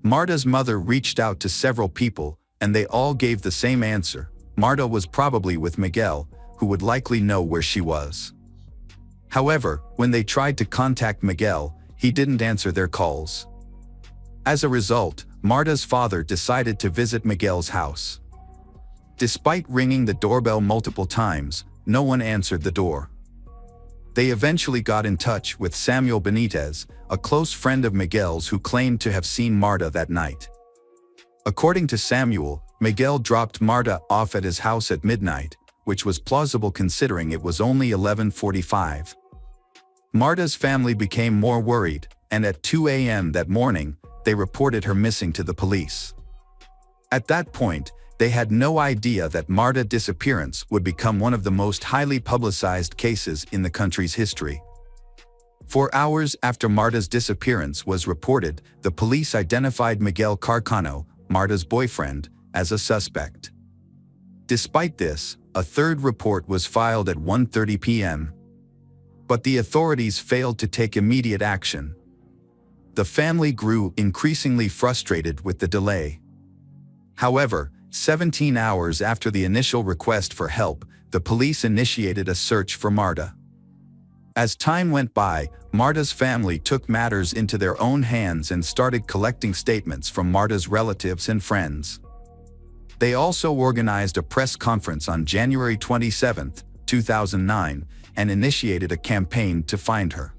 Marta's mother reached out to several people, and they all gave the same answer: Marta was probably with Miguel, who would likely know where she was. However, when they tried to contact Miguel, he didn't answer their calls. As a result, Marta's father decided to visit Miguel's house. Despite ringing the doorbell multiple times, no one answered the door. They eventually got in touch with Samuel Benitez, a close friend of Miguel's who claimed to have seen Marta that night. According to Samuel, Miguel dropped Marta off at his house at midnight, which was plausible considering it was only 11:45. Marta's family became more worried, and at 2 a.m. that morning, they reported her missing to the police. At that point, they had no idea that Marta's disappearance would become one of the most highly publicized cases in the country's history. 4 hours after Marta's disappearance was reported, the police identified Miguel Carcano, Marta's boyfriend, as a suspect. Despite this, a third report was filed at 1:30 p.m. But the authorities failed to take immediate action. The family grew increasingly frustrated with the delay. However, 17 hours after the initial request for help, the police initiated a search for Marta. As time went by, Marta's family took matters into their own hands and started collecting statements from Marta's relatives and friends. They also organized a press conference on January 27, 2009, and initiated a campaign to find her.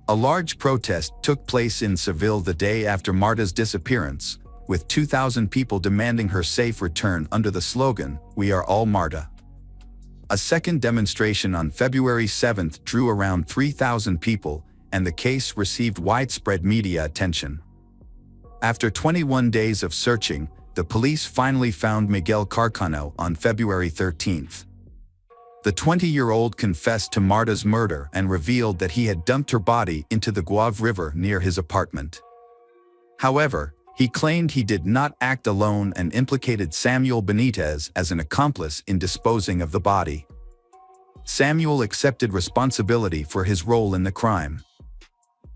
A large protest took place in Seville the day after Marta's disappearance, with 2,000 people demanding her safe return under the slogan, "We are all Marta." A second demonstration on February 7 drew around 3,000 people, and the case received widespread media attention. After 21 days of searching, the police finally found Miguel Carcano on February 13. The 20-year-old confessed to Marta's murder and revealed that he had dumped her body into the Guave River near his apartment. However, he claimed he did not act alone and implicated Samuel Benitez as an accomplice in disposing of the body. Samuel accepted responsibility for his role in the crime.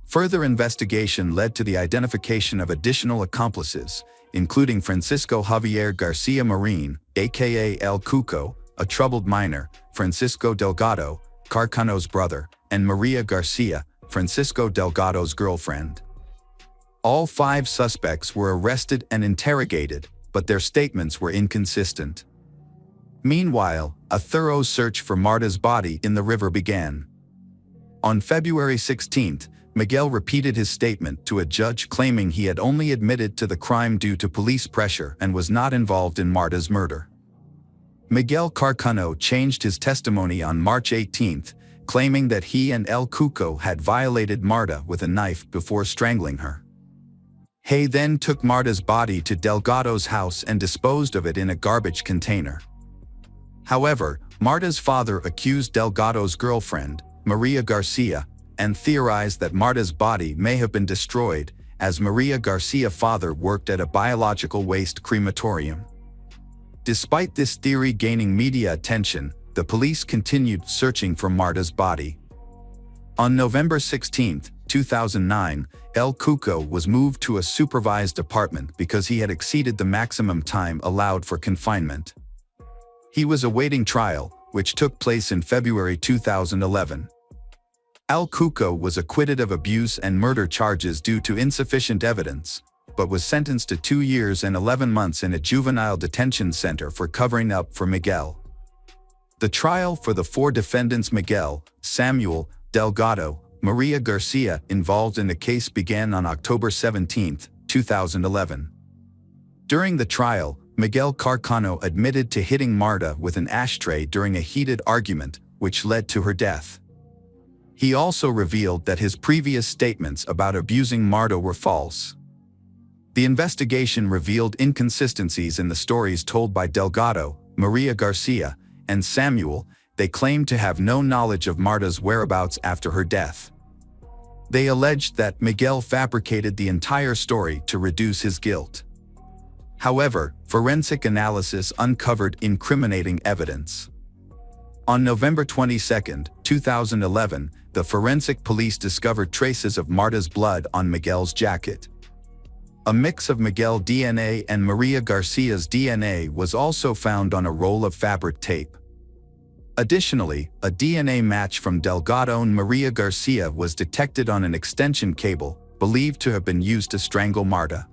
Further investigation led to the identification of additional accomplices, including Francisco Javier Garcia Marin, aka El Cuco, a troubled minor, Francisco Delgado, Carcano's brother, and Maria Garcia, Francisco Delgado's girlfriend. All 5 suspects were arrested and interrogated, but their statements were inconsistent. Meanwhile, a thorough search for Marta's body in the river began. On February 16, Miguel repeated his statement to a judge claiming he had only admitted to the crime due to police pressure and was not involved in Marta's murder. Miguel Carcano changed his testimony on March 18, claiming that he and El Cuco had violated Marta with a knife before strangling her. He then took Marta's body to Delgado's house and disposed of it in a garbage container. However, Marta's father accused Delgado's girlfriend, Maria Garcia, and theorized that Marta's body may have been destroyed, as Maria Garcia's father worked at a biological waste crematorium. Despite this theory gaining media attention, the police continued searching for Marta's body. On November 16, 2009, El Cuco was moved to a supervised apartment because he had exceeded the maximum time allowed for confinement. He was awaiting trial, which took place in February 2011. El Cuco was acquitted of abuse and murder charges due to insufficient evidence, but was sentenced to 2 years and 11 months in a juvenile detention center for covering up for Miguel. The trial for the 4 defendants Miguel, Samuel, Delgado, Maria Garcia involved in the case began on October 17, 2011. During the trial, Miguel Carcano admitted to hitting Marta with an ashtray during a heated argument, which led to her death. He also revealed that his previous statements about abusing Marta were false. The investigation revealed inconsistencies in the stories told by Delgado, Maria Garcia, and Samuel. They claimed to have no knowledge of Marta's whereabouts after her death. They alleged that Miguel fabricated the entire story to reduce his guilt. However, forensic analysis uncovered incriminating evidence. On November 22, 2011, the forensic police discovered traces of Marta's blood on Miguel's jacket. A mix of Miguel DNA and Maria Garcia's DNA was also found on a roll of fabric tape. Additionally, a DNA match from Delgado and Maria Garcia was detected on an extension cable, believed to have been used to strangle Marta.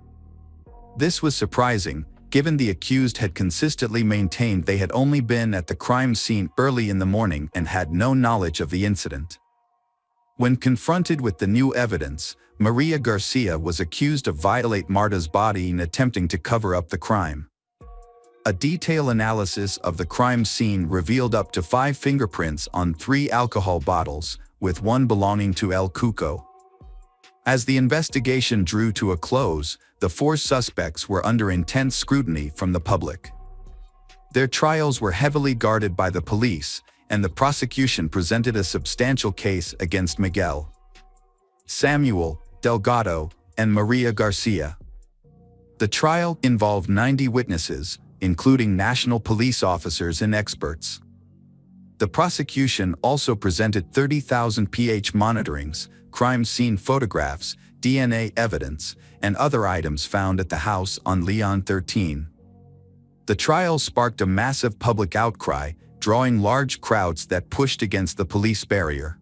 This was surprising, given the accused had consistently maintained they had only been at the crime scene early in the morning and had no knowledge of the incident. When confronted with the new evidence, Maria Garcia was accused of violating Marta's body in attempting to cover up the crime. A detailed analysis of the crime scene revealed up to 5 fingerprints on 3 alcohol bottles, with 1 belonging to El Cuco. As the investigation drew to a close, the 4 suspects were under intense scrutiny from the public. Their trials were heavily guarded by the police, and the prosecution presented a substantial case against Miguel, Samuel, Delgado, and Maria Garcia. The trial involved 90 witnesses, including national police officers and experts. The prosecution also presented 30,000 pH monitorings, crime scene photographs, DNA evidence, and other items found at the house on Leon 13. The trial sparked a massive public outcry, drawing large crowds that pushed against the police barrier.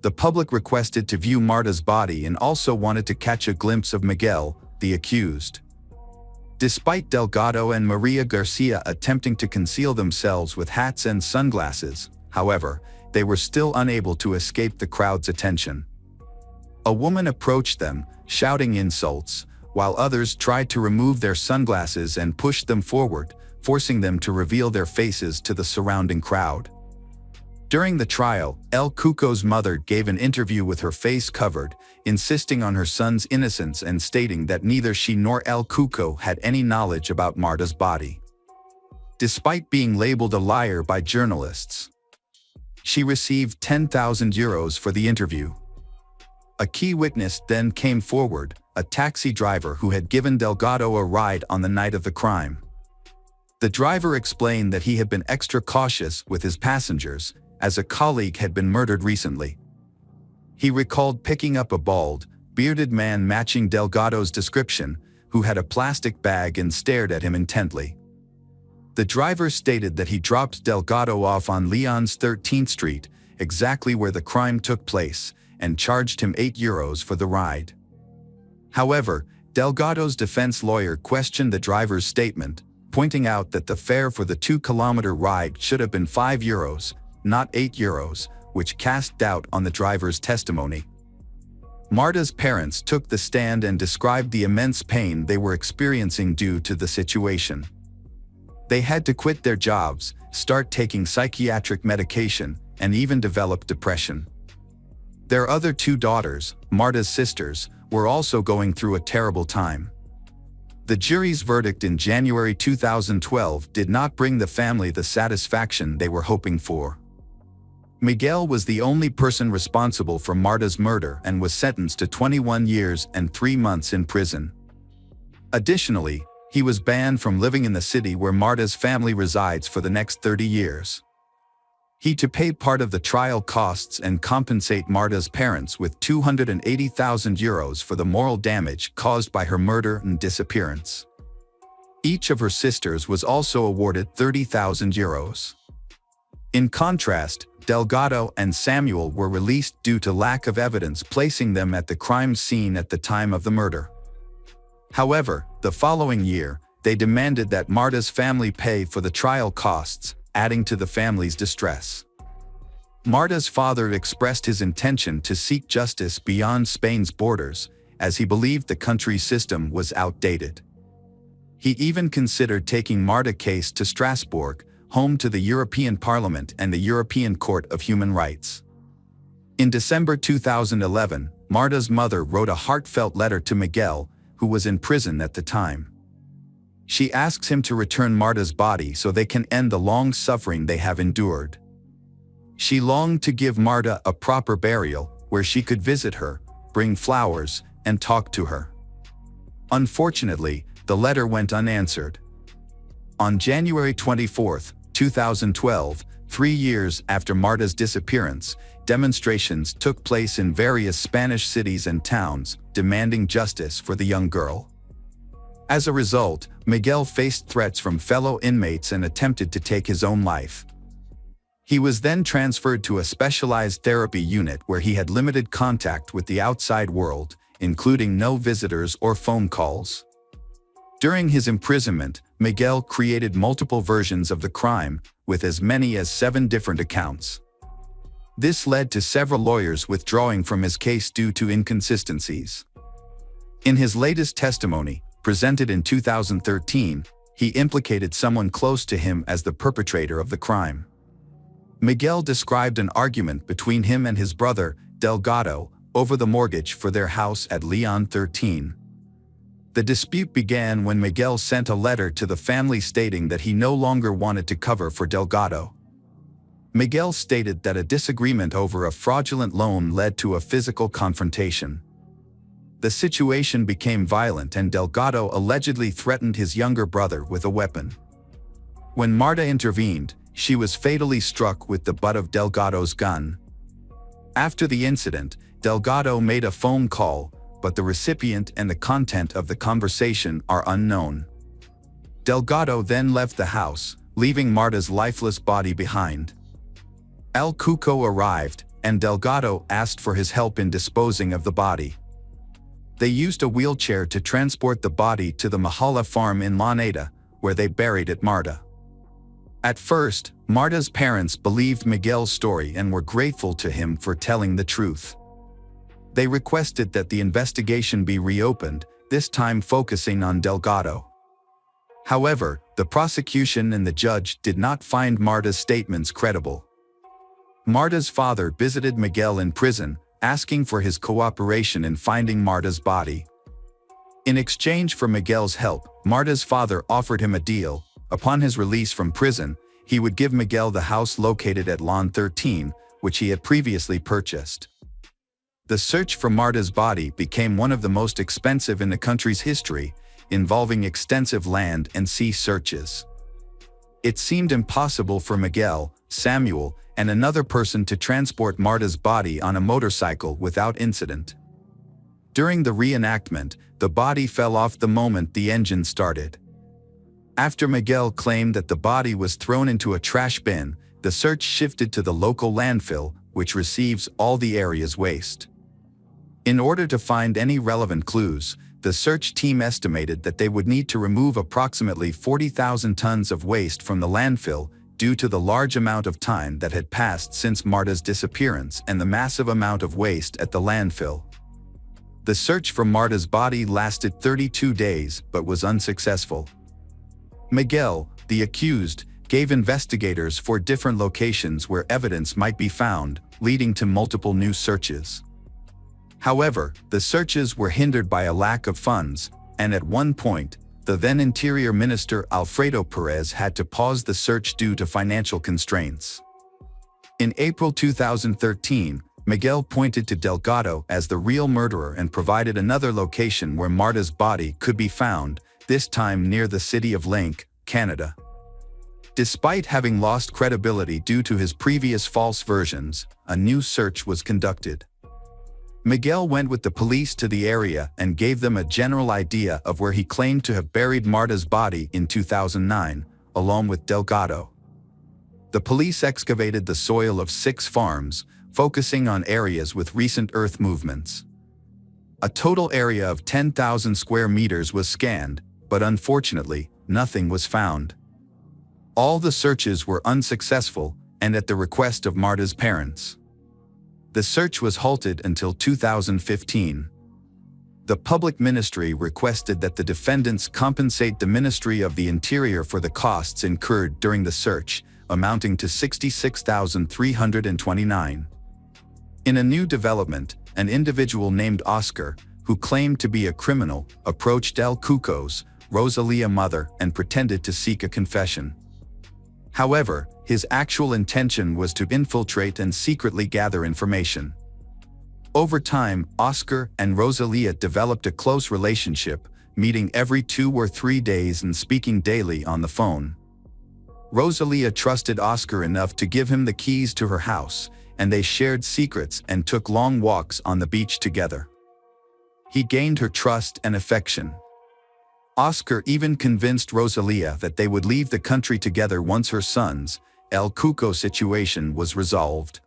The public requested to view Marta's body and also wanted to catch a glimpse of Miguel, the accused. Despite Delgado and Maria Garcia attempting to conceal themselves with hats and sunglasses, however, they were still unable to escape the crowd's attention. A woman approached them, shouting insults, while others tried to remove their sunglasses and pushed them forward, forcing them to reveal their faces to the surrounding crowd. During the trial, El Cuco's mother gave an interview with her face covered, insisting on her son's innocence and stating that neither she nor El Cuco had any knowledge about Marta's body. Despite being labeled a liar by journalists, she received €10,000 for the interview. A key witness then came forward, a taxi driver who had given Delgado a ride on the night of the crime. The driver explained that he had been extra cautious with his passengers, as a colleague had been murdered recently. He recalled picking up a bald, bearded man matching Delgado's description, who had a plastic bag and stared at him intently. The driver stated that he dropped Delgado off on Leon's 13th Street, exactly where the crime took place, and charged him €8 for the ride. However, Delgado's defense lawyer questioned the driver's statement, pointing out that the fare for the 2-kilometer ride should have been €5, not €8, which cast doubt on the driver's testimony. Marta's parents took the stand and described the immense pain they were experiencing due to the situation. They had to quit their jobs, start taking psychiatric medication, and even develop depression. Their other 2 daughters, Marta's sisters, were also going through a terrible time. The jury's verdict in January 2012 did not bring the family the satisfaction they were hoping for. Miguel was the only person responsible for Marta's murder and was sentenced to 21 years and 3 months in prison. Additionally, he was banned from living in the city where Marta's family resides for the next 30 years. He to pay part of the trial costs and compensate Marta's parents with €280,000 for the moral damage caused by her murder and disappearance. Each of her sisters was also awarded €30,000. In contrast, Delgado and Samuel were released due to lack of evidence placing them at the crime scene at the time of the murder. However, the following year, they demanded that Marta's family pay for the trial costs, adding to the family's distress. Marta's father expressed his intention to seek justice beyond Spain's borders, as he believed the country's system was outdated. He even considered taking Marta's case to Strasbourg, home to the European Parliament and the European Court of Human Rights. In December 2011, Marta's mother wrote a heartfelt letter to Miguel, who was in prison at the time. She asks him to return Marta's body so they can end the long suffering they have endured. She longed to give Marta a proper burial, where she could visit her, bring flowers, and talk to her. Unfortunately, the letter went unanswered. On January 24, 2012, 3 years after Marta's disappearance, demonstrations took place in various Spanish cities and towns, demanding justice for the young girl. As a result, Miguel faced threats from fellow inmates and attempted to take his own life. He was then transferred to a specialized therapy unit where he had limited contact with the outside world, including no visitors or phone calls. During his imprisonment, Miguel created multiple versions of the crime, with as many as 7 different accounts. This led to several lawyers withdrawing from his case due to inconsistencies. In his latest testimony, presented in 2013, he implicated someone close to him as the perpetrator of the crime. Miguel described an argument between him and his brother, Delgado, over the mortgage for their house at Leon 13. The dispute began when Miguel sent a letter to the family stating that he no longer wanted to cover for Delgado. Miguel stated that a disagreement over a fraudulent loan led to a physical confrontation. The situation became violent and Delgado allegedly threatened his younger brother with a weapon. When Marta intervened, she was fatally struck with the butt of Delgado's gun. After the incident, Delgado made a phone call, but the recipient and the content of the conversation are unknown. Delgado then left the house, leaving Marta's lifeless body behind. El Cuco arrived, and Delgado asked for his help in disposing of the body. They used a wheelchair to transport the body to the Mahala farm in Laneda, where they buried it Marta. At first, Marta's parents believed Miguel's story and were grateful to him for telling the truth. They requested that the investigation be reopened, this time focusing on Delgado. However, the prosecution and the judge did not find Marta's statements credible. Marta's father visited Miguel in prison, asking for his cooperation in finding Marta's body. In exchange for Miguel's help, Marta's father offered him a deal. Upon his release from prison, he would give Miguel the house located at Lawn 13, which he had previously purchased. The search for Marta's body became one of the most expensive in the country's history, involving extensive land and sea searches. It seemed impossible for Miguel, Samuel, and another person to transport Marta's body on a motorcycle without incident. During the reenactment, the body fell off the moment the engine started. After Miguel claimed that the body was thrown into a trash bin, the search shifted to the local landfill, which receives all the area's waste. In order to find any relevant clues, the search team estimated that they would need to remove approximately 40,000 tons of waste from the landfill due to the large amount of time that had passed since Marta's disappearance and the massive amount of waste at the landfill. The search for Marta's body lasted 32 days but was unsuccessful. Miguel, the accused, gave investigators 4 different locations where evidence might be found, leading to multiple new searches. However, the searches were hindered by a lack of funds, and at one point, the then Interior Minister Alfredo Perez had to pause the search due to financial constraints. In April 2013, Miguel pointed to Delgado as the real murderer and provided another location where Marta's body could be found, this time near the city of Link, Canada. Despite having lost credibility due to his previous false versions, a new search was conducted. Miguel went with the police to the area and gave them a general idea of where he claimed to have buried Marta's body in 2009, along with Delgado. The police excavated the soil of 6 farms, focusing on areas with recent earth movements. A total area of 10,000 square meters was scanned, but unfortunately, nothing was found. All the searches were unsuccessful, and at the request of Marta's parents. The search was halted until 2015. The public ministry requested that the defendants compensate the Ministry of the Interior for the costs incurred during the search, amounting to $66,329. In a new development, an individual named Oscar, who claimed to be a criminal, approached El Cuco's, Rosalia's mother, and pretended to seek a confession. However, his actual intention was to infiltrate and secretly gather information. Over time, Oscar and Rosalia developed a close relationship, meeting every 2 or 3 days and speaking daily on the phone. Rosalia trusted Oscar enough to give him the keys to her house, and they shared secrets and took long walks on the beach together. He gained her trust and affection. Oscar even convinced Rosalia that they would leave the country together once her son's, El Cuco situation was resolved.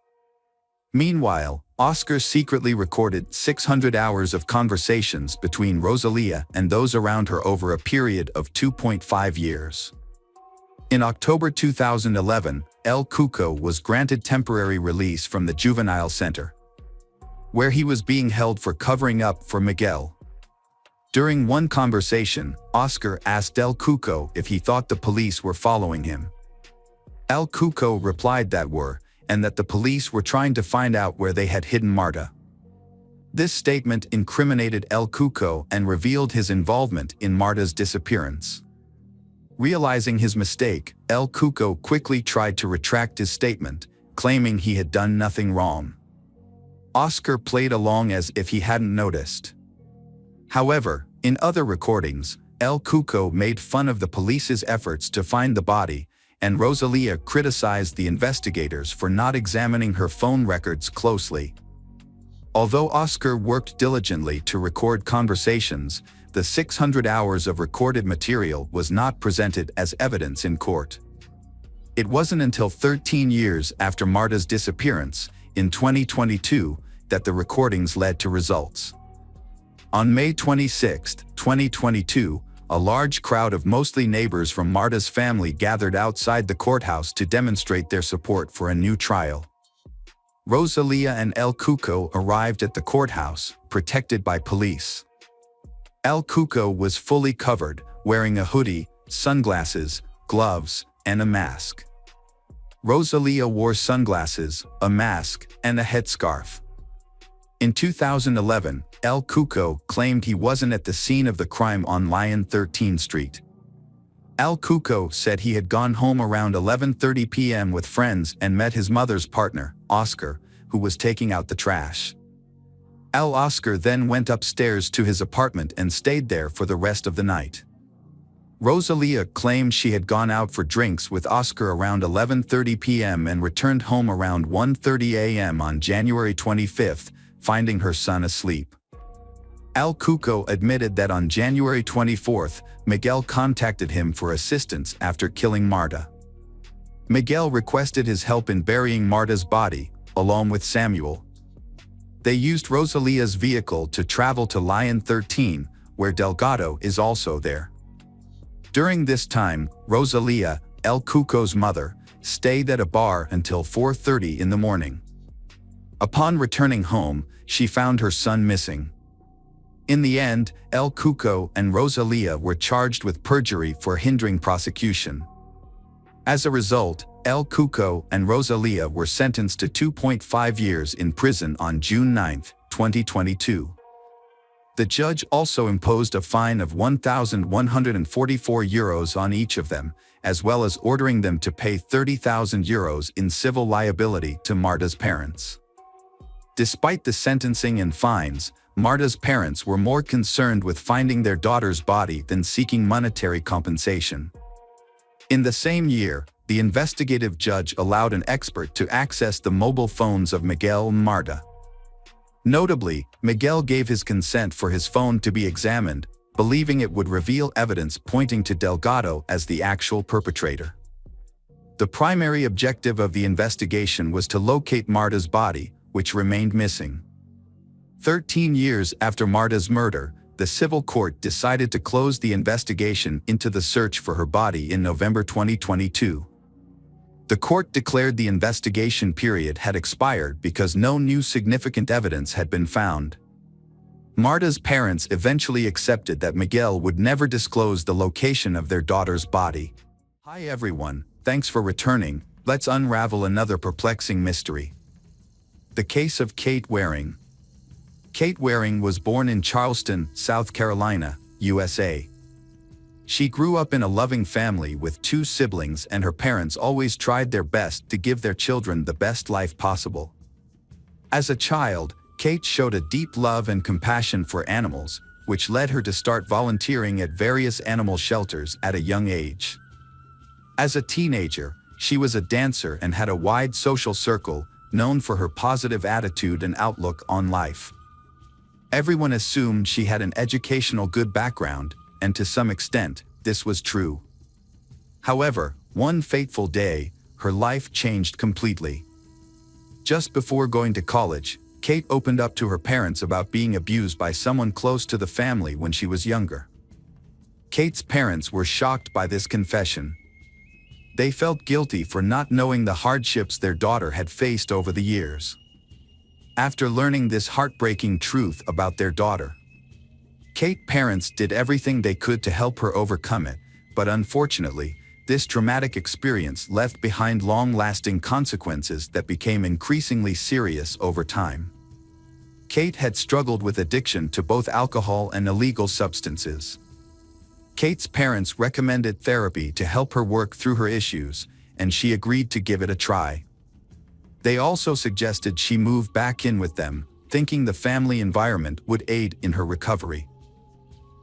Meanwhile, Oscar secretly recorded 600 hours of conversations between Rosalia and those around her over a period of 2.5 years. In October 2011, El Cuco was granted temporary release from the juvenile center, where he was being held for covering up for Miguel. During one conversation, Oscar asked El Cuco if he thought the police were following him. El Cuco replied that were, and that the police were trying to find out where they had hidden Marta. This statement incriminated El Cuco and revealed his involvement in Marta's disappearance. Realizing his mistake, El Cuco quickly tried to retract his statement, claiming he had done nothing wrong. Oscar played along as if he hadn't noticed. However, in other recordings, El Cuco made fun of the police's efforts to find the body, and Rosalia criticized the investigators for not examining her phone records closely. Although Oscar worked diligently to record conversations, the 600 hours of recorded material was not presented as evidence in court. It wasn't until 13 years after Marta's disappearance, in 2022, that the recordings led to results. On May 26, 2022, a large crowd of mostly neighbors from Marta's family gathered outside the courthouse to demonstrate their support for a new trial. Rosalia and El Cuco arrived at the courthouse, protected by police. El Cuco was fully covered, wearing a hoodie, sunglasses, gloves, and a mask. Rosalia wore sunglasses, a mask, and a headscarf. In 2011, El Cuco claimed he wasn't at the scene of the crime on Lyon 13th Street. El Cuco said he had gone home around 11:30 p.m. with friends and met his mother's partner, Oscar, who was taking out the trash. Oscar then went upstairs to his apartment and stayed there for the rest of the night. Rosalia claimed she had gone out for drinks with Oscar around 11:30 p.m. and returned home around 1:30 a.m. on January 25th, finding her son asleep. El Cuco admitted that on January 24th, Miguel contacted him for assistance after killing Marta. Miguel requested his help in burying Marta's body, along with Samuel. They used Rosalia's vehicle to travel to Lyon 13, where Delgado is also there. During this time, Rosalia, El Cuco's mother, stayed at a bar until 4:30 in the morning. Upon returning home, she found her son missing. In the end, El Cuco and Rosalia were charged with perjury for hindering prosecution. As a result, El Cuco and Rosalia were sentenced to 2.5 years in prison on June 9, 2022. The judge also imposed a fine of €1,144 on each of them, as well as ordering them to pay €30,000 in civil liability to Marta's parents. Despite the sentencing and fines, Marta's parents were more concerned with finding their daughter's body than seeking monetary compensation. In the same year, the investigative judge allowed an expert to access the mobile phones of Miguel and Marta. Notably, Miguel gave his consent for his phone to be examined, believing it would reveal evidence pointing to Delgado as the actual perpetrator. The primary objective of the investigation was to locate Marta's body, which remained missing. 13 years after Marta's murder, the civil court decided to close the investigation into the search for her body in November 2022. The court declared the investigation period had expired because no new significant evidence had been found. Marta's parents eventually accepted that Miguel would never disclose the location of their daughter's body. Hi everyone, thanks for returning. Let's unravel another perplexing mystery. The case of Kate Waring. Kate Waring was born in Charleston, South Carolina, USA. She grew up in a loving family with 2 siblings, and her parents always tried their best to give their children the best life possible. As a child, Kate showed a deep love and compassion for animals, which led her to start volunteering at various animal shelters at a young age. As a teenager, she was a dancer and had a wide social circle, known for her positive attitude and outlook on life. Everyone assumed she had an educational good background, and to some extent, this was true. However, one fateful day, her life changed completely. Just before going to college, Kate opened up to her parents about being abused by someone close to the family when she was younger. Kate's parents were shocked by this confession. They felt guilty for not knowing the hardships their daughter had faced over the years. After learning this heartbreaking truth about their daughter, Kate's parents did everything they could to help her overcome it, but unfortunately, this traumatic experience left behind long-lasting consequences that became increasingly serious over time. Kate had struggled with addiction to both alcohol and illegal substances. Kate's parents recommended therapy to help her work through her issues, and she agreed to give it a try. They also suggested she move back in with them, thinking the family environment would aid in her recovery.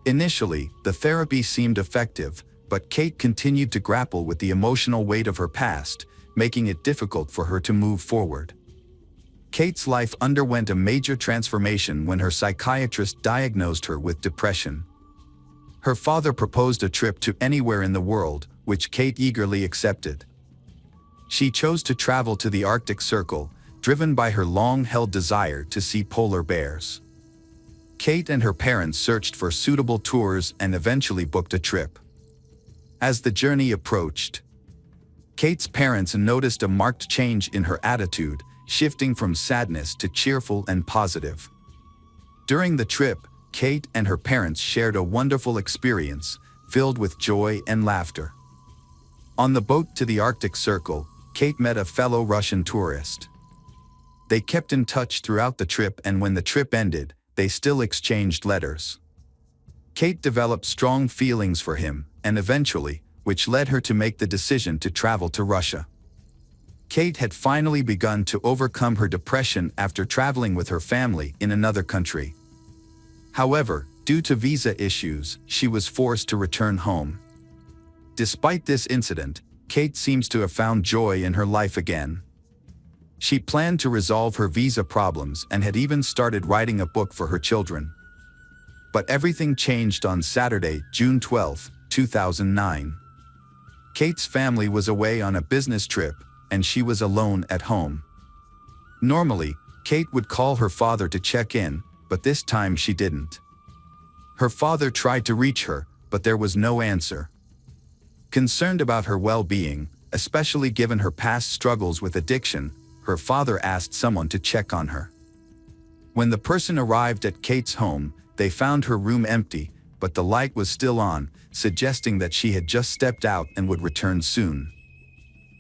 Initially, the therapy seemed effective, but Kate continued to grapple with the emotional weight of her past, making it difficult for her to move forward. Kate's life underwent a major transformation when her psychiatrist diagnosed her with depression. Her father proposed a trip to anywhere in the world, which Kate eagerly accepted. She chose to travel to the Arctic Circle, driven by her long-held desire to see polar bears. Kate and her parents searched for suitable tours and eventually booked a trip. As the journey approached, Kate's parents noticed a marked change in her attitude, shifting from sadness to cheerful and positive. During the trip, Kate and her parents shared a wonderful experience, filled with joy and laughter. On the boat to the Arctic Circle, Kate met a fellow Russian tourist. They kept in touch throughout the trip, and when the trip ended, they still exchanged letters. Kate developed strong feelings for him, and eventually, which led her to make the decision to travel to Russia. Kate had finally begun to overcome her depression after traveling with her family in another country. However, due to visa issues, she was forced to return home. Despite this incident, Kate seems to have found joy in her life again. She planned to resolve her visa problems and had even started writing a book for her children. But everything changed on Saturday, June 12, 2009. Kate's family was away on a business trip, and she was alone at home. Normally, Kate would call her father to check in, but this time she didn't. Her father tried to reach her, but there was no answer. Concerned about her well-being, especially given her past struggles with addiction, her father asked someone to check on her. When the person arrived at Kate's home, they found her room empty, but the light was still on, suggesting that she had just stepped out and would return soon.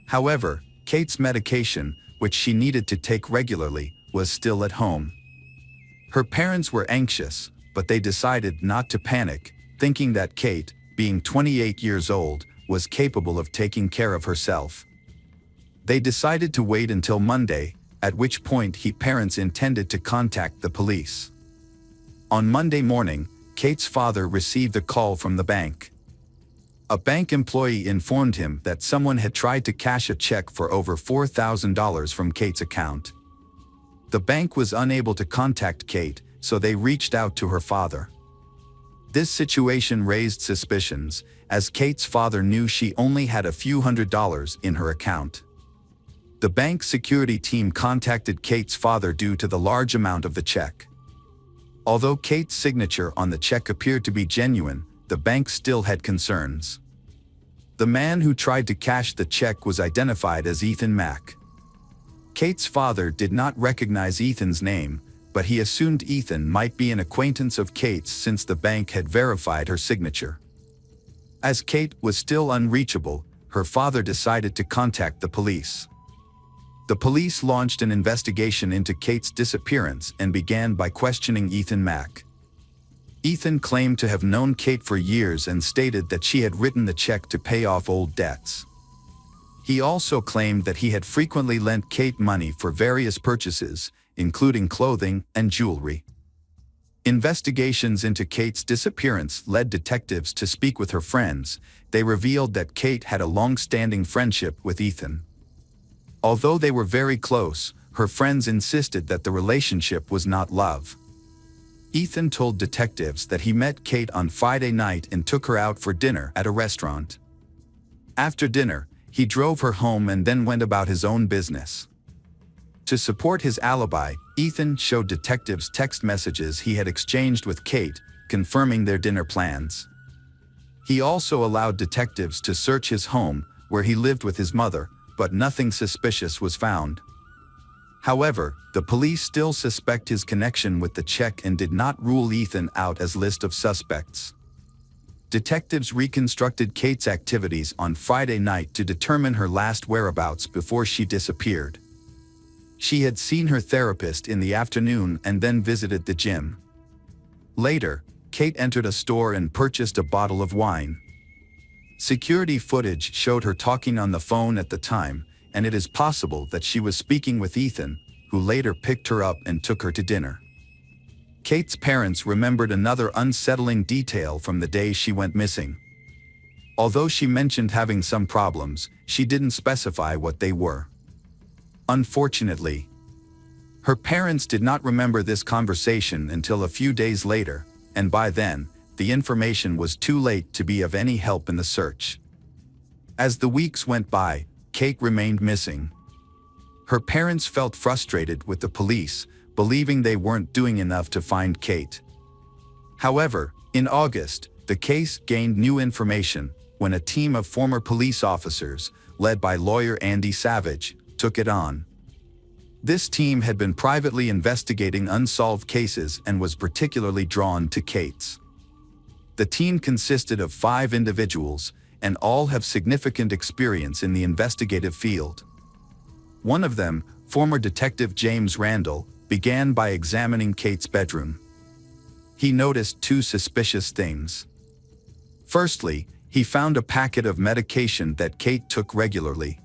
However, Kate's medication, which she needed to take regularly, was still at home. Her parents were anxious, but they decided not to panic, thinking that Kate, being 28 years old, was capable of taking care of herself. They decided to wait until Monday, at which point her parents intended to contact the police. On Monday morning, Kate's father received a call from the bank. A bank employee informed him that someone had tried to cash a check for over $4,000 from Kate's account. The bank was unable to contact Kate, so they reached out to her father. This situation raised suspicions, as Kate's father knew she only had a few $100s in her account. The bank security team contacted Kate's father due to the large amount of the check. Although Kate's signature on the check appeared to be genuine, the bank still had concerns. The man who tried to cash the check was identified as Ethan Mack. Kate's father did not recognize Ethan's name, but he assumed Ethan might be an acquaintance of Kate's since the bank had verified her signature. As Kate was still unreachable, her father decided to contact the police. The police launched an investigation into Kate's disappearance and began by questioning Ethan Mack. Ethan claimed to have known Kate for years and stated that she had written the check to pay off old debts. He also claimed that he had frequently lent Kate money for various purchases, including clothing and jewelry. Investigations into Kate's disappearance led detectives to speak with her friends. They revealed that Kate had a long-standing friendship with Ethan. Although they were very close, her friends insisted that the relationship was not love. Ethan told detectives that he met Kate on Friday night and took her out for dinner at a restaurant. After dinner, he drove her home and then went about his own business. To support his alibi, Ethan showed detectives text messages he had exchanged with Kate, confirming their dinner plans. He also allowed detectives to search his home, where he lived with his mother, but nothing suspicious was found. However, the police still suspect his connection with the check and did not rule Ethan out as list of suspects. Detectives reconstructed Kate's activities on Friday night to determine her last whereabouts before she disappeared. She had seen her therapist in the afternoon and then visited the gym. Later, Kate entered a store and purchased a bottle of wine. Security footage showed her talking on the phone at the time, and it is possible that she was speaking with Ethan, who later picked her up and took her to dinner. Kate's parents remembered another unsettling detail from the day she went missing. Although she mentioned having some problems, she didn't specify what they were. Unfortunately, her parents did not remember this conversation until a few days later, and by then, the information was too late to be of any help in the search. As the weeks went by, Kate remained missing. Her parents felt frustrated with the police, believing they weren't doing enough to find Kate. However, in August, the case gained new information when a team of former police officers, led by lawyer Andy Savage, took it on. This team had been privately investigating unsolved cases and was particularly drawn to Kate's. The team consisted of 5 individuals, and all have significant experience in the investigative field. One of them, former Detective James Randall, began by examining Kate's bedroom. He noticed 2 suspicious things. Firstly, he found a packet of medication that Kate took regularly.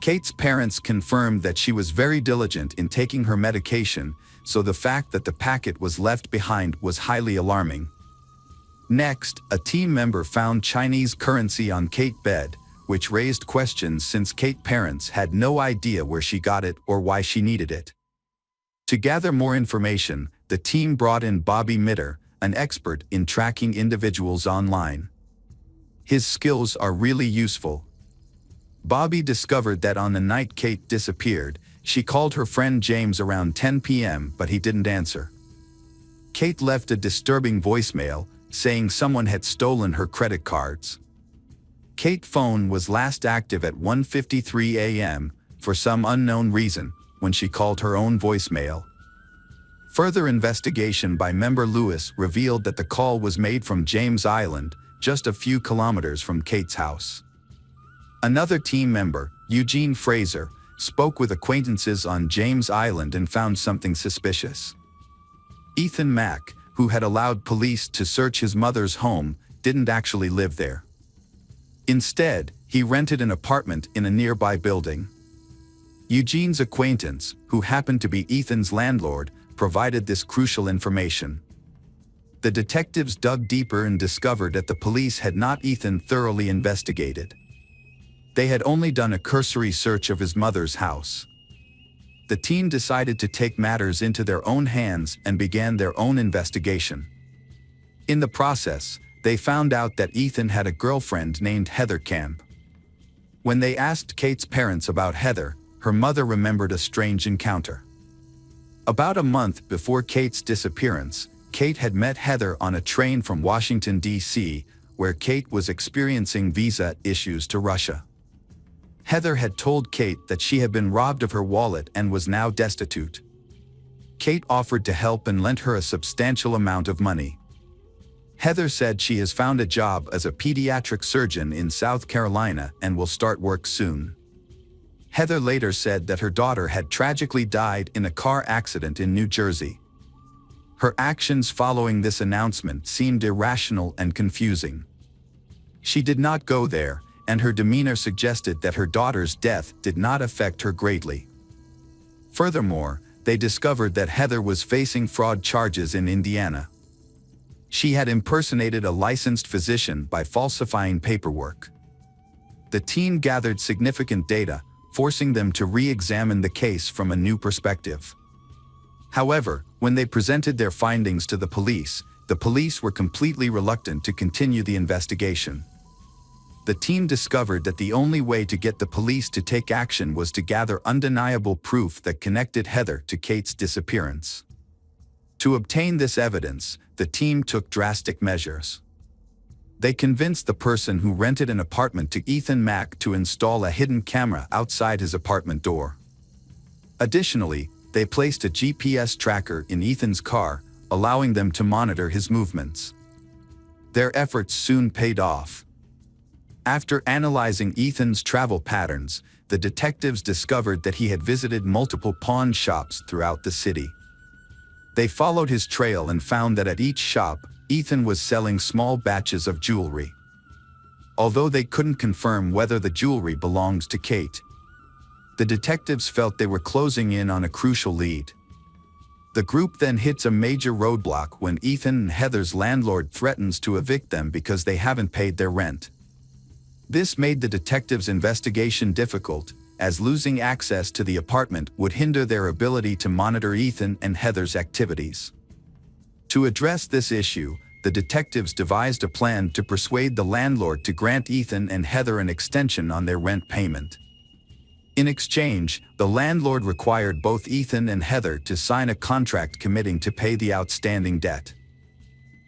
Kate's parents confirmed that she was very diligent in taking her medication, so the fact that the packet was left behind was highly alarming. Next, a team member found Chinese currency on Kate's bed, which raised questions since Kate's parents had no idea where she got it or why she needed it. To gather more information, the team brought in Bobby Mitter, an expert in tracking individuals online. His skills are really useful. Bobby discovered that on the night Kate disappeared, she called her friend James around 10 p.m. but he didn't answer. Kate left a disturbing voicemail, saying someone had stolen her credit cards. Kate's phone was last active at 1:53 a.m., for some unknown reason, when she called her own voicemail. Further investigation by member Lewis revealed that the call was made from James Island, just a few kilometers from Kate's house. Another team member, Eugene Fraser, spoke with acquaintances on James Island and found something suspicious. Ethan Mack, who had allowed police to search his mother's home, didn't actually live there. Instead, he rented an apartment in a nearby building. Eugene's acquaintance, who happened to be Ethan's landlord, provided this crucial information. The detectives dug deeper and discovered that the police had not Ethan thoroughly investigated. They had only done a cursory search of his mother's house. The team decided to take matters into their own hands and began their own investigation. In the process, they found out that Ethan had a girlfriend named Heather Camp. When they asked Kate's parents about Heather, her mother remembered a strange encounter. About a month before Kate's disappearance, Kate had met Heather on a train from Washington, D.C., where Kate was experiencing visa issues to Russia. Heather had told Kate that she had been robbed of her wallet and was now destitute. Kate offered to help and lent her a substantial amount of money. Heather said she has found a job as a pediatric surgeon in South Carolina and will start work soon. Heather later said that her daughter had tragically died in a car accident in New Jersey. Her actions following this announcement seemed irrational and confusing. She did not go there, and her demeanor suggested that her daughter's death did not affect her greatly. Furthermore, they discovered that Heather was facing fraud charges in Indiana. She had impersonated a licensed physician by falsifying paperwork. The team gathered significant data, forcing them to re-examine the case from a new perspective. However, when they presented their findings to the police were completely reluctant to continue the investigation. The team discovered that the only way to get the police to take action was to gather undeniable proof that connected Heather to Kate's disappearance. To obtain this evidence, the team took drastic measures. They convinced the person who rented an apartment to Ethan Mack to install a hidden camera outside his apartment door. Additionally, they placed a GPS tracker in Ethan's car, allowing them to monitor his movements. Their efforts soon paid off. After analyzing Ethan's travel patterns, the detectives discovered that he had visited multiple pawn shops throughout the city. They followed his trail and found that at each shop, Ethan was selling small batches of jewelry. Although they couldn't confirm whether the jewelry belonged to Kate, the detectives felt they were closing in on a crucial lead. The group then hits a major roadblock when Ethan and Heather's landlord threatens to evict them because they haven't paid their rent. This made the detectives' investigation difficult, as losing access to the apartment would hinder their ability to monitor Ethan and Heather's activities. To address this issue, the detectives devised a plan to persuade the landlord to grant Ethan and Heather an extension on their rent payment. In exchange, the landlord required both Ethan and Heather to sign a contract committing to pay the outstanding debt.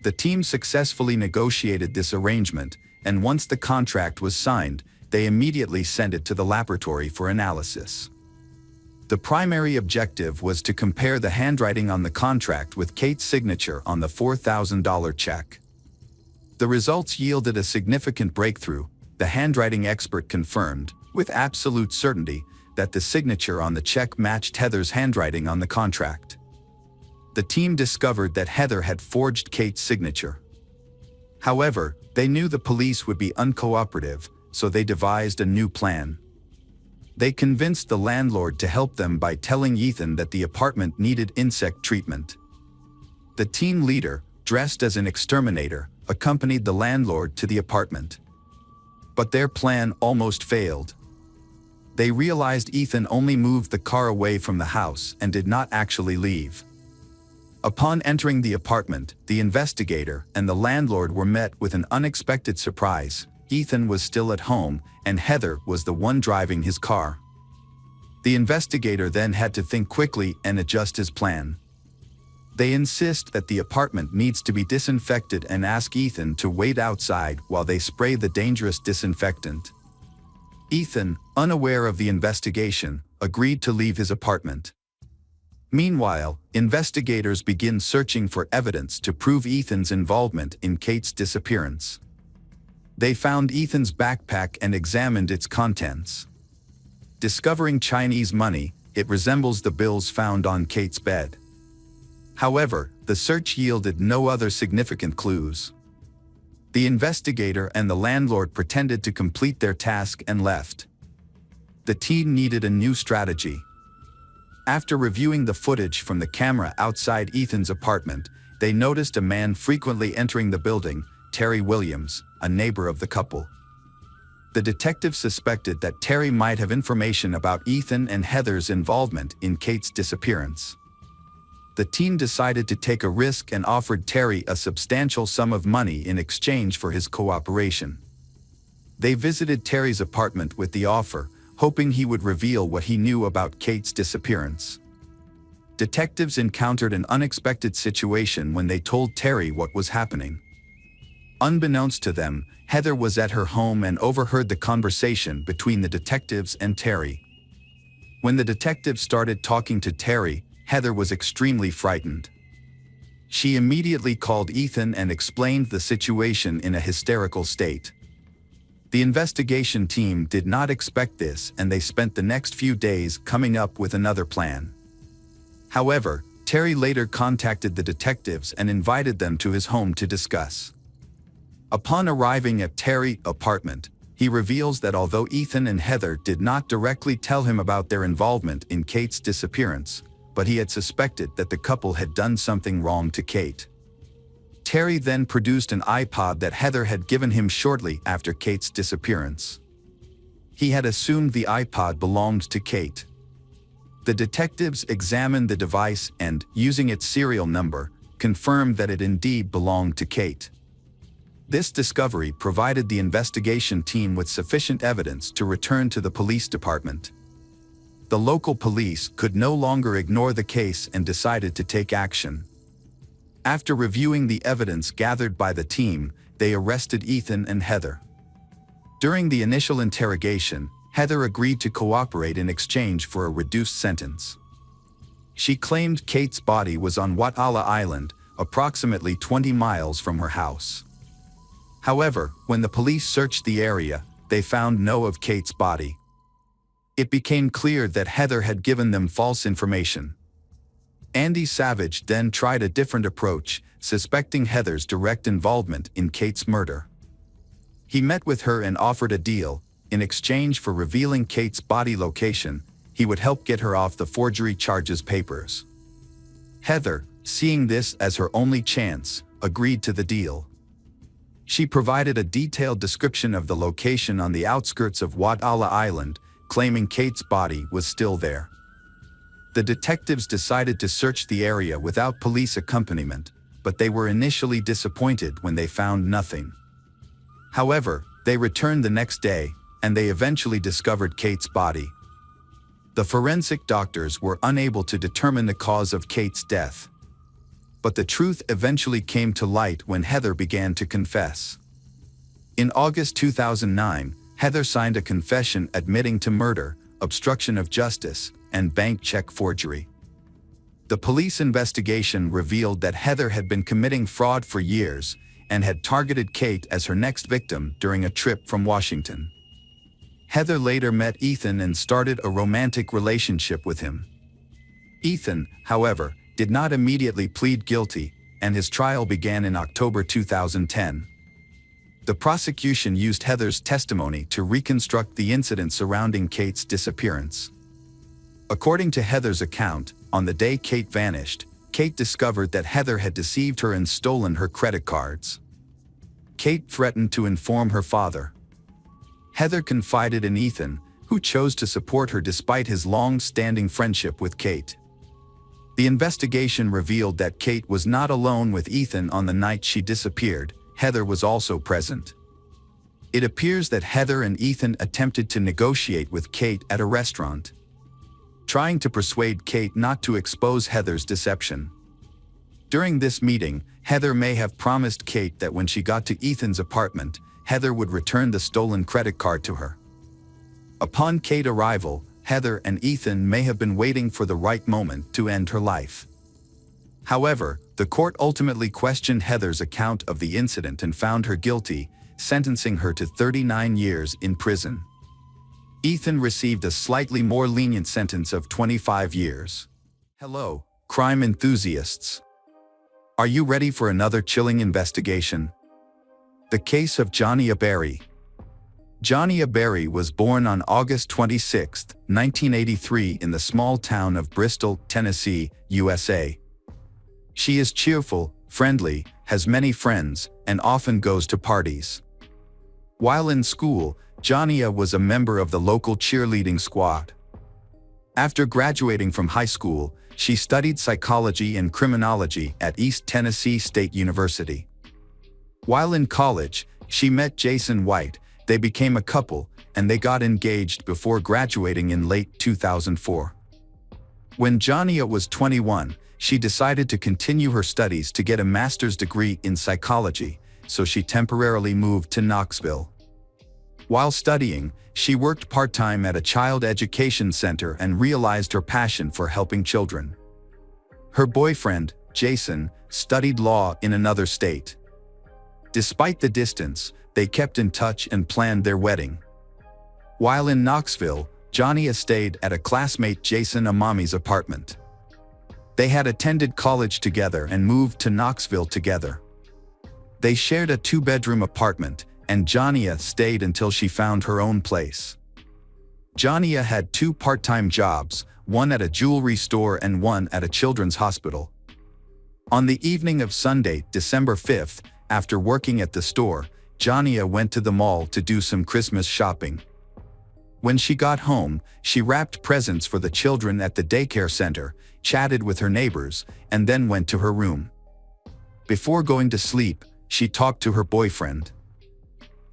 The team successfully negotiated this arrangement, and once the contract was signed, they immediately sent it to the laboratory for analysis. The primary objective was to compare the handwriting on the contract with Kate's signature on the $4,000 check. The results yielded a significant breakthrough. The handwriting expert confirmed, with absolute certainty, that the signature on the check matched Heather's handwriting on the contract. The team discovered that Heather had forged Kate's signature. However, they knew the police would be uncooperative, so they devised a new plan. They convinced the landlord to help them by telling Ethan that the apartment needed insect treatment. The team leader, dressed as an exterminator, accompanied the landlord to the apartment. But their plan almost failed. They realized Ethan only moved the car away from the house and did not actually leave. Upon entering the apartment, the investigator and the landlord were met with an unexpected surprise. Ethan was still at home, and Heather was the one driving his car. The investigator then had to think quickly and adjust his plan. They insist that the apartment needs to be disinfected and ask Ethan to wait outside while they spray the dangerous disinfectant. Ethan, unaware of the investigation, agreed to leave his apartment. Meanwhile, investigators begin searching for evidence to prove Ethan's involvement in Kate's disappearance. They found Ethan's backpack and examined its contents. Discovering Chinese money, it resembles the bills found on Kate's bed. However, the search yielded no other significant clues. The investigator and the landlord pretended to complete their task and left. The team needed a new strategy. After reviewing the footage from the camera outside Ethan's apartment, they noticed a man frequently entering the building, Terry Williams, a neighbor of the couple. The detective suspected that Terry might have information about Ethan and Heather's involvement in Kate's disappearance. The team decided to take a risk and offered Terry a substantial sum of money in exchange for his cooperation. They visited Terry's apartment with the offer, hoping he would reveal what he knew about Kate's disappearance. detectives encountered an unexpected situation when they told Terry what was happening. Unbeknownst to them, Heather was at her home and overheard the conversation between the detectives and Terry. When the detectives started talking to Terry, Heather was extremely frightened. She immediately called Ethan and explained the situation in a hysterical state. The investigation team did not expect this, and they spent the next few days coming up with another plan. However, Terry later contacted the detectives and invited them to his home to discuss. Upon arriving at Terry's apartment, he reveals that although Ethan and Heather did not directly tell him about their involvement in Kate's disappearance, but he had suspected that the couple had done something wrong to Kate. Terry then produced an iPod that Heather had given him shortly after Kate's disappearance. He had assumed the iPod belonged to Kate. The detectives examined the device and, using its serial number, confirmed that it indeed belonged to Kate. This discovery provided the investigation team with sufficient evidence to return to the police department. The local police could no longer ignore the case and decided to take action. After reviewing the evidence gathered by the team, they arrested Ethan and Heather. During the initial interrogation, Heather agreed to cooperate in exchange for a reduced sentence. She claimed Kate's body was on Watala Island, approximately 20 miles from her house. However, when the police searched the area, they found no of Kate's body. It became clear that Heather had given them false information. Andy Savage then tried a different approach, suspecting Heather's direct involvement in Kate's murder. He met with her and offered a deal. In exchange for revealing Kate's body location, he would help get her off the forgery charges papers. Heather, seeing this as her only chance, agreed to the deal. She provided a detailed description of the location on the outskirts of Watala Island, claiming Kate's body was still there. The detectives decided to search the area without police accompaniment, but they were initially disappointed when they found nothing. However, they returned the next day, and they eventually discovered Kate's body. The forensic doctors were unable to determine the cause of Kate's death. But the truth eventually came to light when Heather began to confess. In August 2009, Heather signed a confession admitting to murder, obstruction of justice, and bank check forgery. The police investigation revealed that Heather had been committing fraud for years and had targeted Kate as her next victim during a trip from Washington. Heather later met Ethan and started a romantic relationship with him. Ethan, however, did not immediately plead guilty, and his trial began in October 2010. The prosecution used Heather's testimony to reconstruct the incident surrounding Kate's disappearance. According to Heather's account, on the day Kate vanished, Kate discovered that Heather had deceived her and stolen her credit cards. Kate threatened to inform her father. Heather confided in Ethan, who chose to support her despite his long-standing friendship with Kate. The investigation revealed that Kate was not alone with Ethan on the night she disappeared. Heather was also present. It appears that Heather and Ethan attempted to negotiate with Kate at a restaurant, trying to persuade Kate not to expose Heather's deception. During this meeting, Heather may have promised Kate that when she got to Ethan's apartment, Heather would return the stolen credit card to her. Upon Kate's arrival, Heather and Ethan may have been waiting for the right moment to end her life. However, the court ultimately questioned Heather's account of the incident and found her guilty, sentencing her to 39 years in prison. Ethan received a slightly more lenient sentence of 25 years. Hello, crime enthusiasts. Are you ready for another chilling investigation? The case of Johnny Álbuera. Johnny Álbuera was born on August 26, 1983 in the small town of Bristol, Tennessee, USA. She is cheerful, friendly, has many friends, and often goes to parties. While in school, Johnny was a member of the local cheerleading squad. After graduating from high school, she studied psychology and criminology at East Tennessee State University. While in college, she met Jason White. They became a couple, and they got engaged before graduating in late 2004. When Jania was 21, she decided to continue her studies to get a master's degree in psychology, so she temporarily moved to Knoxville. While studying, she worked part-time at a child education center and realized her passion for helping children. Her boyfriend, Jason, studied law in another state. Despite the distance, they kept in touch and planned their wedding. While in Knoxville, Jania stayed at a classmate Jason Amami's apartment. They had attended college together and moved to Knoxville together. They shared a 2-bedroom apartment, and Jania stayed until she found her own place. Jania had 2 part-time jobs, one at a jewelry store and one at a children's hospital. On the evening of Sunday, December 5th, after working at the store, Jania went to the mall to do some Christmas shopping. When she got home, she wrapped presents for the children at the daycare center, chatted with her neighbors, and then went to her room. Before going to sleep, she talked to her boyfriend.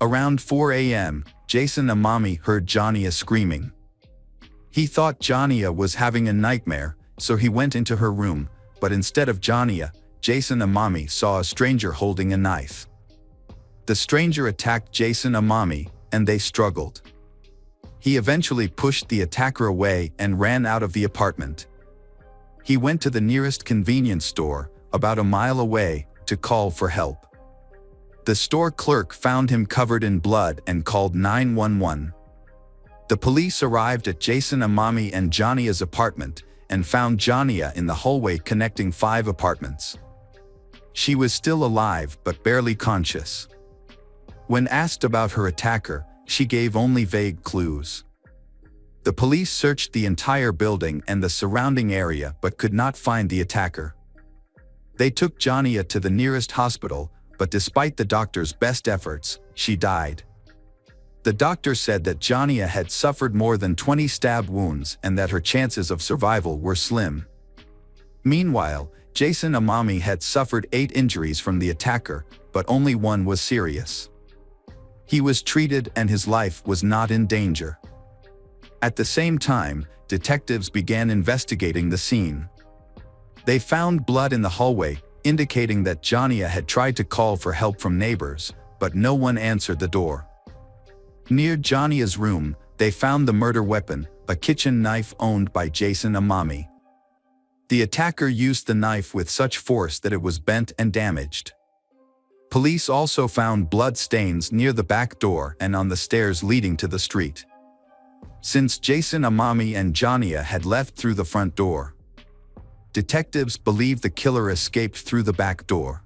Around 4 a.m., Jason Amami heard Jania screaming. He thought Jania was having a nightmare, so he went into her room, but instead of Jania, Jason Amami saw a stranger holding a knife. The stranger attacked Jason Amami, and they struggled. He eventually pushed the attacker away and ran out of the apartment. He went to the nearest convenience store, about a mile away, to call for help. The store clerk found him covered in blood and called 911. The police arrived at Jason Amami and Jania's apartment and found Jania in the hallway connecting 5 apartments. She was still alive but barely conscious. When asked about her attacker, she gave only vague clues. The police searched the entire building and the surrounding area but could not find the attacker. They took Jania to the nearest hospital, but despite the doctor's best efforts, she died. The doctor said that Jania had suffered more than 20 stab wounds and that her chances of survival were slim. Meanwhile, Jason Amami had suffered 8 injuries from the attacker, but only one was serious. He was treated and his life was not in danger. At the same time, detectives began investigating the scene. They found blood in the hallway, indicating that Jania had tried to call for help from neighbors, but no one answered the door. Near Jania's room, they found the murder weapon, a kitchen knife owned by Jason Amami. The attacker used the knife with such force that it was bent and damaged. Police also found blood stains near the back door and on the stairs leading to the street. Since Jason Amami and Jania had left through the front door, detectives believe the killer escaped through the back door.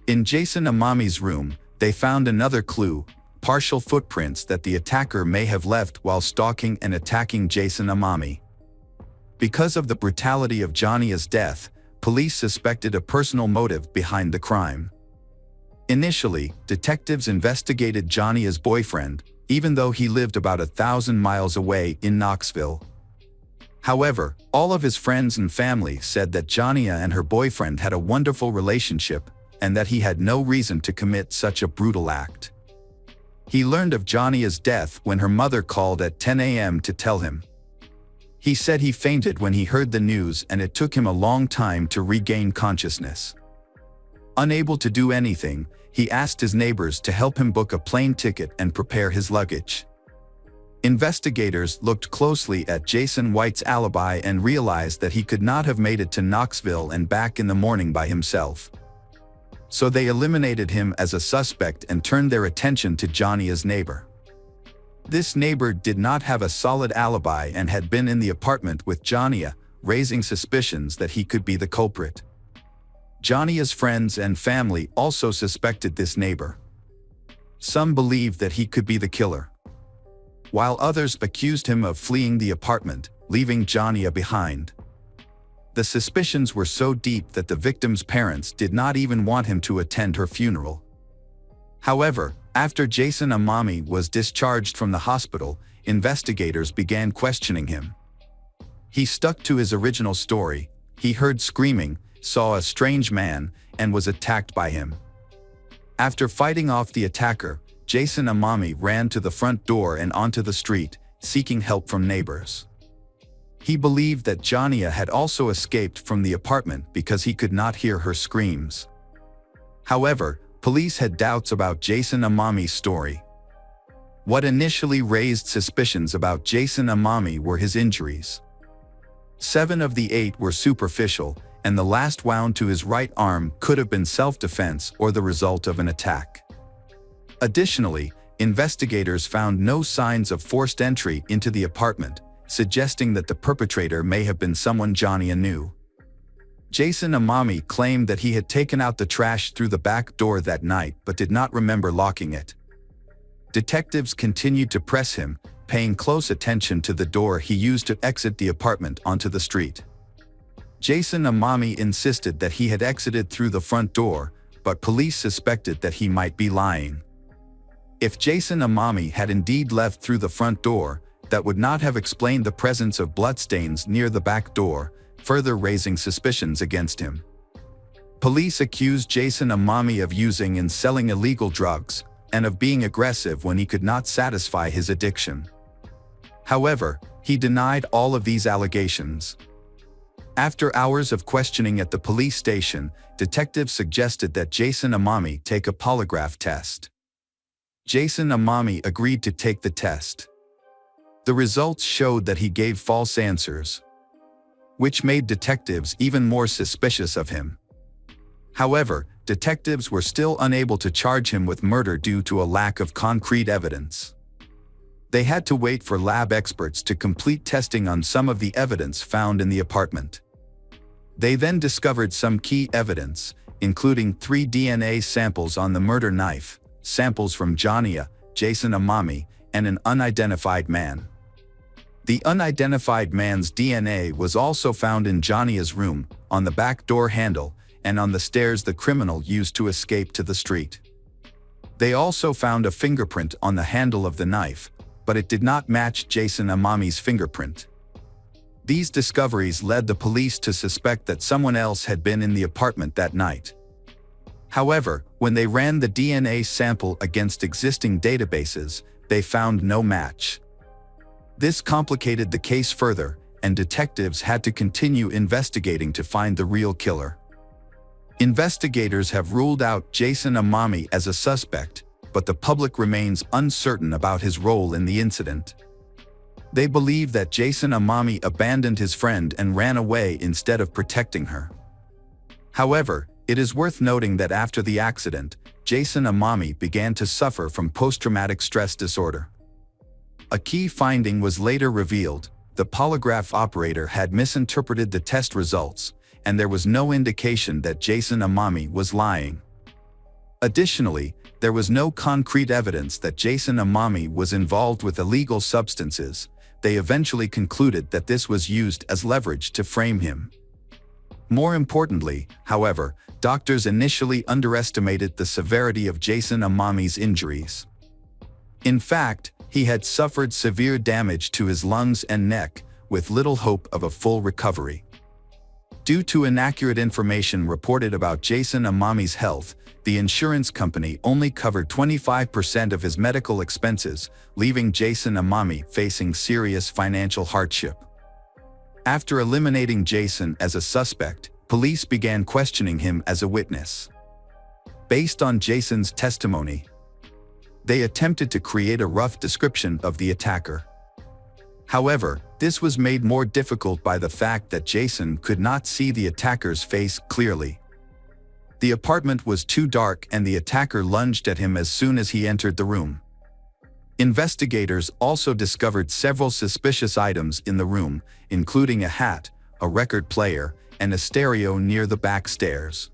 In Jason Amami's room, they found another clue, partial footprints that the attacker may have left while stalking and attacking Jason Amami. Because of the brutality of Jania's death, police suspected a personal motive behind the crime. Initially, detectives investigated Jania's boyfriend, even though he lived about 1,000 miles away in Knoxville. However, all of his friends and family said that Jania and her boyfriend had a wonderful relationship and that he had no reason to commit such a brutal act. He learned of Jania's death when her mother called at 10 a.m. to tell him. He said he fainted when he heard the news and it took him a long time to regain consciousness. Unable to do anything, he asked his neighbors to help him book a plane ticket and prepare his luggage. Investigators looked closely at Jason White's alibi and realized that he could not have made it to Knoxville and back in the morning by himself. So they eliminated him as a suspect and turned their attention to Jania's neighbor. This neighbor did not have a solid alibi and had been in the apartment with Jania, raising suspicions that he could be the culprit. Jania's friends and family also suspected this neighbor. Some believed that he could be the killer, while others accused him of fleeing the apartment, leaving Jania behind. The suspicions were so deep that the victim's parents did not even want him to attend her funeral. However, after Jason Amami was discharged from the hospital, investigators began questioning him. He stuck to his original story. He heard screaming, saw a strange man, and was attacked by him. After fighting off the attacker, Jason Amami ran to the front door and onto the street, seeking help from neighbors. He believed that Jania had also escaped from the apartment because he could not hear her screams. However, police had doubts about Jason Amami's story. What initially raised suspicions about Jason Amami were his injuries. 7 of the 8 were superficial, and the last wound to his right arm could have been self-defense or the result of an attack. Additionally, investigators found no signs of forced entry into the apartment, suggesting that the perpetrator may have been someone Jania knew. Jason Amami claimed that he had taken out the trash through the back door that night but did not remember locking it. Detectives continued to press him, paying close attention to the door he used to exit the apartment onto the street. Jason Amami insisted that he had exited through the front door, but police suspected that he might be lying. If Jason Amami had indeed left through the front door, that would not have explained the presence of bloodstains near the back door, further raising suspicions against him. Police accused Jason Amami of using and selling illegal drugs, and of being aggressive when he could not satisfy his addiction. However, he denied all of these allegations. After hours of questioning at the police station, detectives suggested that Jason Amami take a polygraph test. Jason Amami agreed to take the test. The results showed that he gave false answers, which made detectives even more suspicious of him. However, detectives were still unable to charge him with murder due to a lack of concrete evidence. They had to wait for lab experts to complete testing on some of the evidence found in the apartment. They then discovered some key evidence, including 3 DNA samples on the murder knife, samples from Jania, Jason Amami, and an unidentified man. The unidentified man's DNA was also found in Jania's room, on the back door handle, and on the stairs the criminal used to escape to the street. They also found a fingerprint on the handle of the knife, but it did not match Jason Amami's fingerprint. These discoveries led the police to suspect that someone else had been in the apartment that night. However, when they ran the DNA sample against existing databases, they found no match. This complicated the case further, and detectives had to continue investigating to find the real killer. Investigators have ruled out Jason Amami as a suspect, but the public remains uncertain about his role in the incident. They believe that Jason Amami abandoned his friend and ran away instead of protecting her. However, it is worth noting that after the accident, Jason Amami began to suffer from post-traumatic stress disorder. A key finding was later revealed: the polygraph operator had misinterpreted the test results, and there was no indication that Jason Amami was lying. Additionally, there was no concrete evidence that Jason Amami was involved with illegal substances. They eventually concluded that this was used as leverage to frame him. More importantly, however, doctors initially underestimated the severity of Jason Amami's injuries. In fact, he had suffered severe damage to his lungs and neck, with little hope of a full recovery. Due to inaccurate information reported about Jason Amami's health, the insurance company only covered 25% of his medical expenses, leaving Jason Amami facing serious financial hardship. After eliminating Jason as a suspect, police began questioning him as a witness. Based on Jason's testimony, they attempted to create a rough description of the attacker. However, this was made more difficult by the fact that Jason could not see the attacker's face clearly. The apartment was too dark and the attacker lunged at him as soon as he entered the room. Investigators also discovered several suspicious items in the room, including a hat, a record player, and a stereo near the back stairs.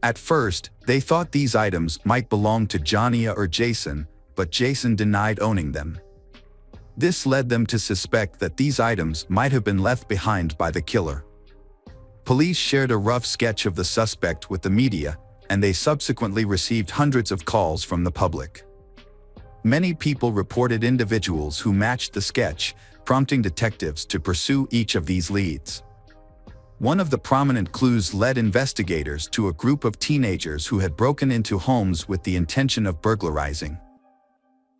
At first, they thought these items might belong to Jania or Jason, but Jason denied owning them. This led them to suspect that these items might have been left behind by the killer. Police shared a rough sketch of the suspect with the media, and they subsequently received hundreds of calls from the public. Many people reported individuals who matched the sketch, prompting detectives to pursue each of these leads. One of the prominent clues led investigators to a group of teenagers who had broken into homes with the intention of burglarizing.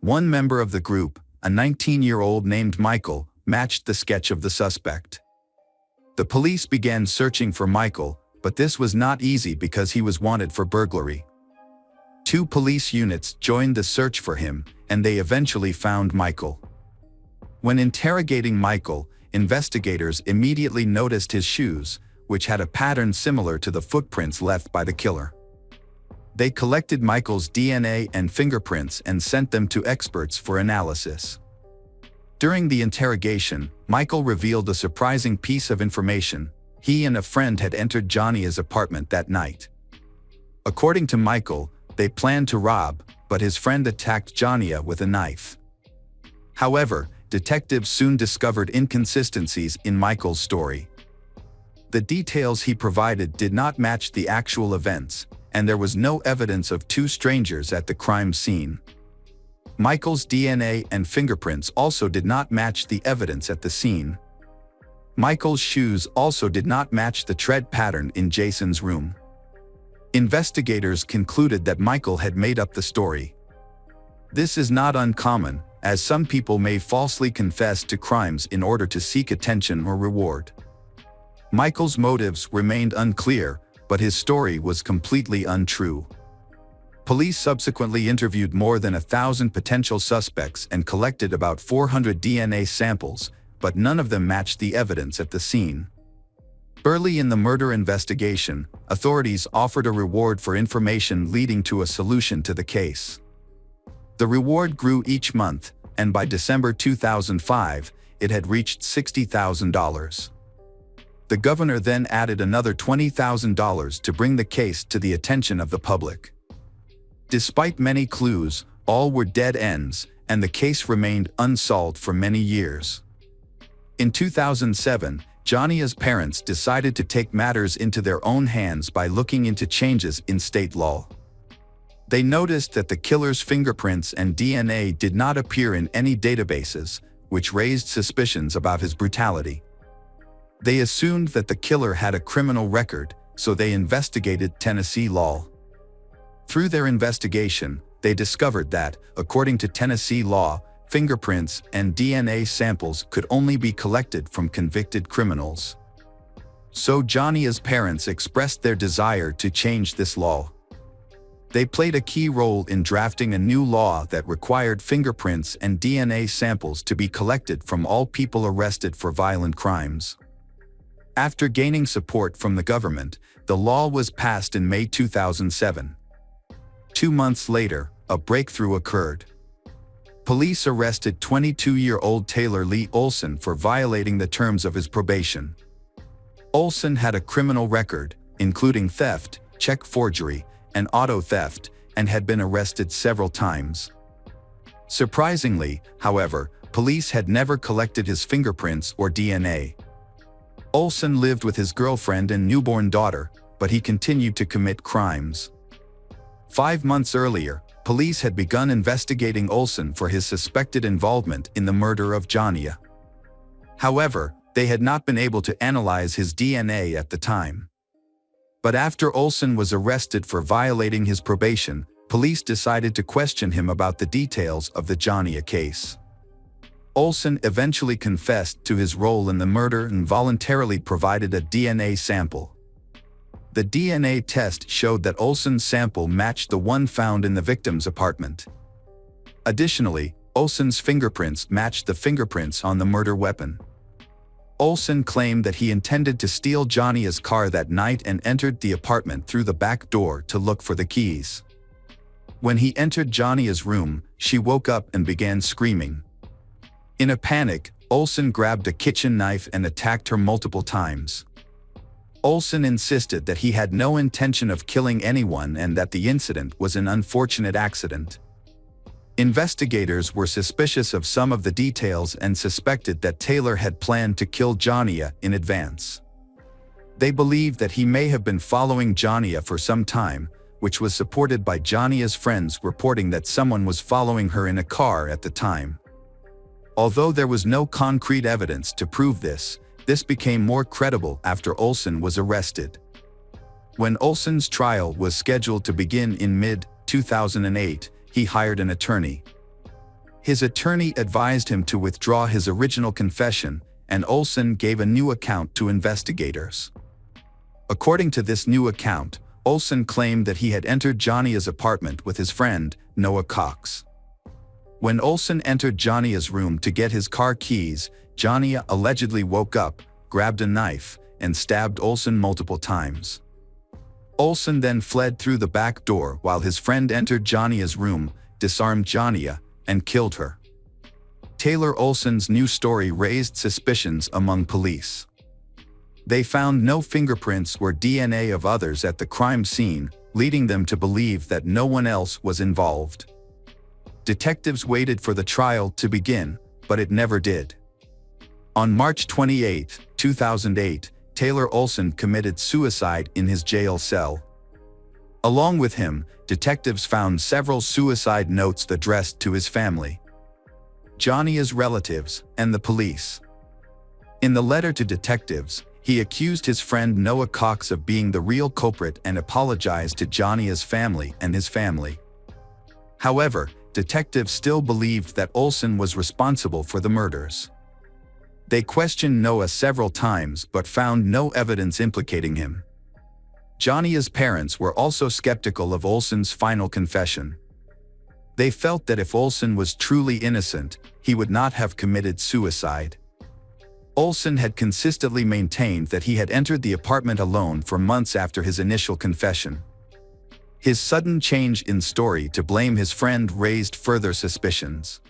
One member of the group, a 19-year-old named Michael, matched the sketch of the suspect. The police began searching for Michael, but this was not easy because he was wanted for burglary. 2 police units joined the search for him, and they eventually found Michael. When interrogating Michael, investigators immediately noticed his shoes, which had a pattern similar to the footprints left by the killer. They collected Michael's DNA and fingerprints and sent them to experts for analysis. During the interrogation, Michael revealed a surprising piece of information. He and a friend had entered Jania's apartment that night. According to Michael, they planned to rob, but his friend attacked Jania with a knife. However, detectives soon discovered inconsistencies in Michael's story. The details he provided did not match the actual events, and there was no evidence of 2 strangers at the crime scene. Michael's DNA and fingerprints also did not match the evidence at the scene. Michael's shoes also did not match the tread pattern in Jason's room. Investigators concluded that Michael had made up the story. This is not uncommon, as some people may falsely confess to crimes in order to seek attention or reward. Michael's motives remained unclear, but his story was completely untrue. Police subsequently interviewed more than 1,000 potential suspects and collected about 400 DNA samples, but none of them matched the evidence at the scene. Early in the murder investigation, authorities offered a reward for information leading to a solution to the case. The reward grew each month, and by December 2005, it had reached $60,000. The governor then added another $20,000 to bring the case to the attention of the public. Despite many clues, all were dead ends, and the case remained unsolved for many years. In 2007, Jania's parents decided to take matters into their own hands by looking into changes in state law. They noticed that the killer's fingerprints and DNA did not appear in any databases, which raised suspicions about his brutality. They assumed that the killer had a criminal record, so they investigated Tennessee law. Through their investigation, they discovered that, according to Tennessee law, fingerprints and DNA samples could only be collected from convicted criminals. So Jania's parents expressed their desire to change this law. They played a key role in drafting a new law that required fingerprints and DNA samples to be collected from all people arrested for violent crimes. After gaining support from the government, the law was passed in May 2007. 2 months later, a breakthrough occurred. Police arrested 22-year-old Taylor Lee Olson for violating the terms of his probation. Olson had a criminal record, including theft, check forgery, and auto theft, and had been arrested several times. Surprisingly, however, police had never collected his fingerprints or DNA. Olson lived with his girlfriend and newborn daughter, but he continued to commit crimes. 5 months earlier, police had begun investigating Olson for his suspected involvement in the murder of Jania. However, they had not been able to analyze his DNA at the time. But after Olson was arrested for violating his probation, police decided to question him about the details of the Jania case. Olson eventually confessed to his role in the murder and voluntarily provided a DNA sample. The DNA test showed that Olson's sample matched the one found in the victim's apartment. Additionally, Olson's fingerprints matched the fingerprints on the murder weapon. Olson claimed that he intended to steal Jania's car that night and entered the apartment through the back door to look for the keys. When he entered Jania's room, she woke up and began screaming. In a panic, Olson grabbed a kitchen knife and attacked her multiple times. Olson insisted that he had no intention of killing anyone and that the incident was an unfortunate accident. Investigators were suspicious of some of the details and suspected that Taylor had planned to kill Jania in advance. They believed that he may have been following Jania for some time, which was supported by Jania's friends reporting that someone was following her in a car at the time. Although there was no concrete evidence to prove this, this became more credible after Olson was arrested. When Olson's trial was scheduled to begin in mid-2008, he hired an attorney. His attorney advised him to withdraw his original confession, and Olsen gave a new account to investigators. According to this new account, Olsen claimed that he had entered Jania's apartment with his friend, Noah Cox. When Olsen entered Jania's room to get his car keys, Jania allegedly woke up, grabbed a knife, and stabbed Olsen multiple times. Olsen then fled through the back door while his friend entered Jania's room, disarmed Jania, and killed her. Taylor Olsen's new story raised suspicions among police. They found no fingerprints or DNA of others at the crime scene, leading them to believe that no one else was involved. Detectives waited for the trial to begin, but it never did. On March 28, 2008, Taylor Olsen committed suicide in his jail cell. Along with him, detectives found several suicide notes addressed to his family, Jania's relatives, and the police. In the letter to detectives, he accused his friend Noah Cox of being the real culprit and apologized to Jania's family and his family. However, detectives still believed that Olsen was responsible for the murders. They questioned Noah several times but found no evidence implicating him. Jania's parents were also skeptical of Olsen's final confession. They felt that if Olsen was truly innocent, he would not have committed suicide. Olsen had consistently maintained that he had entered the apartment alone for months after his initial confession. His sudden change in story to blame his friend raised further suspicions.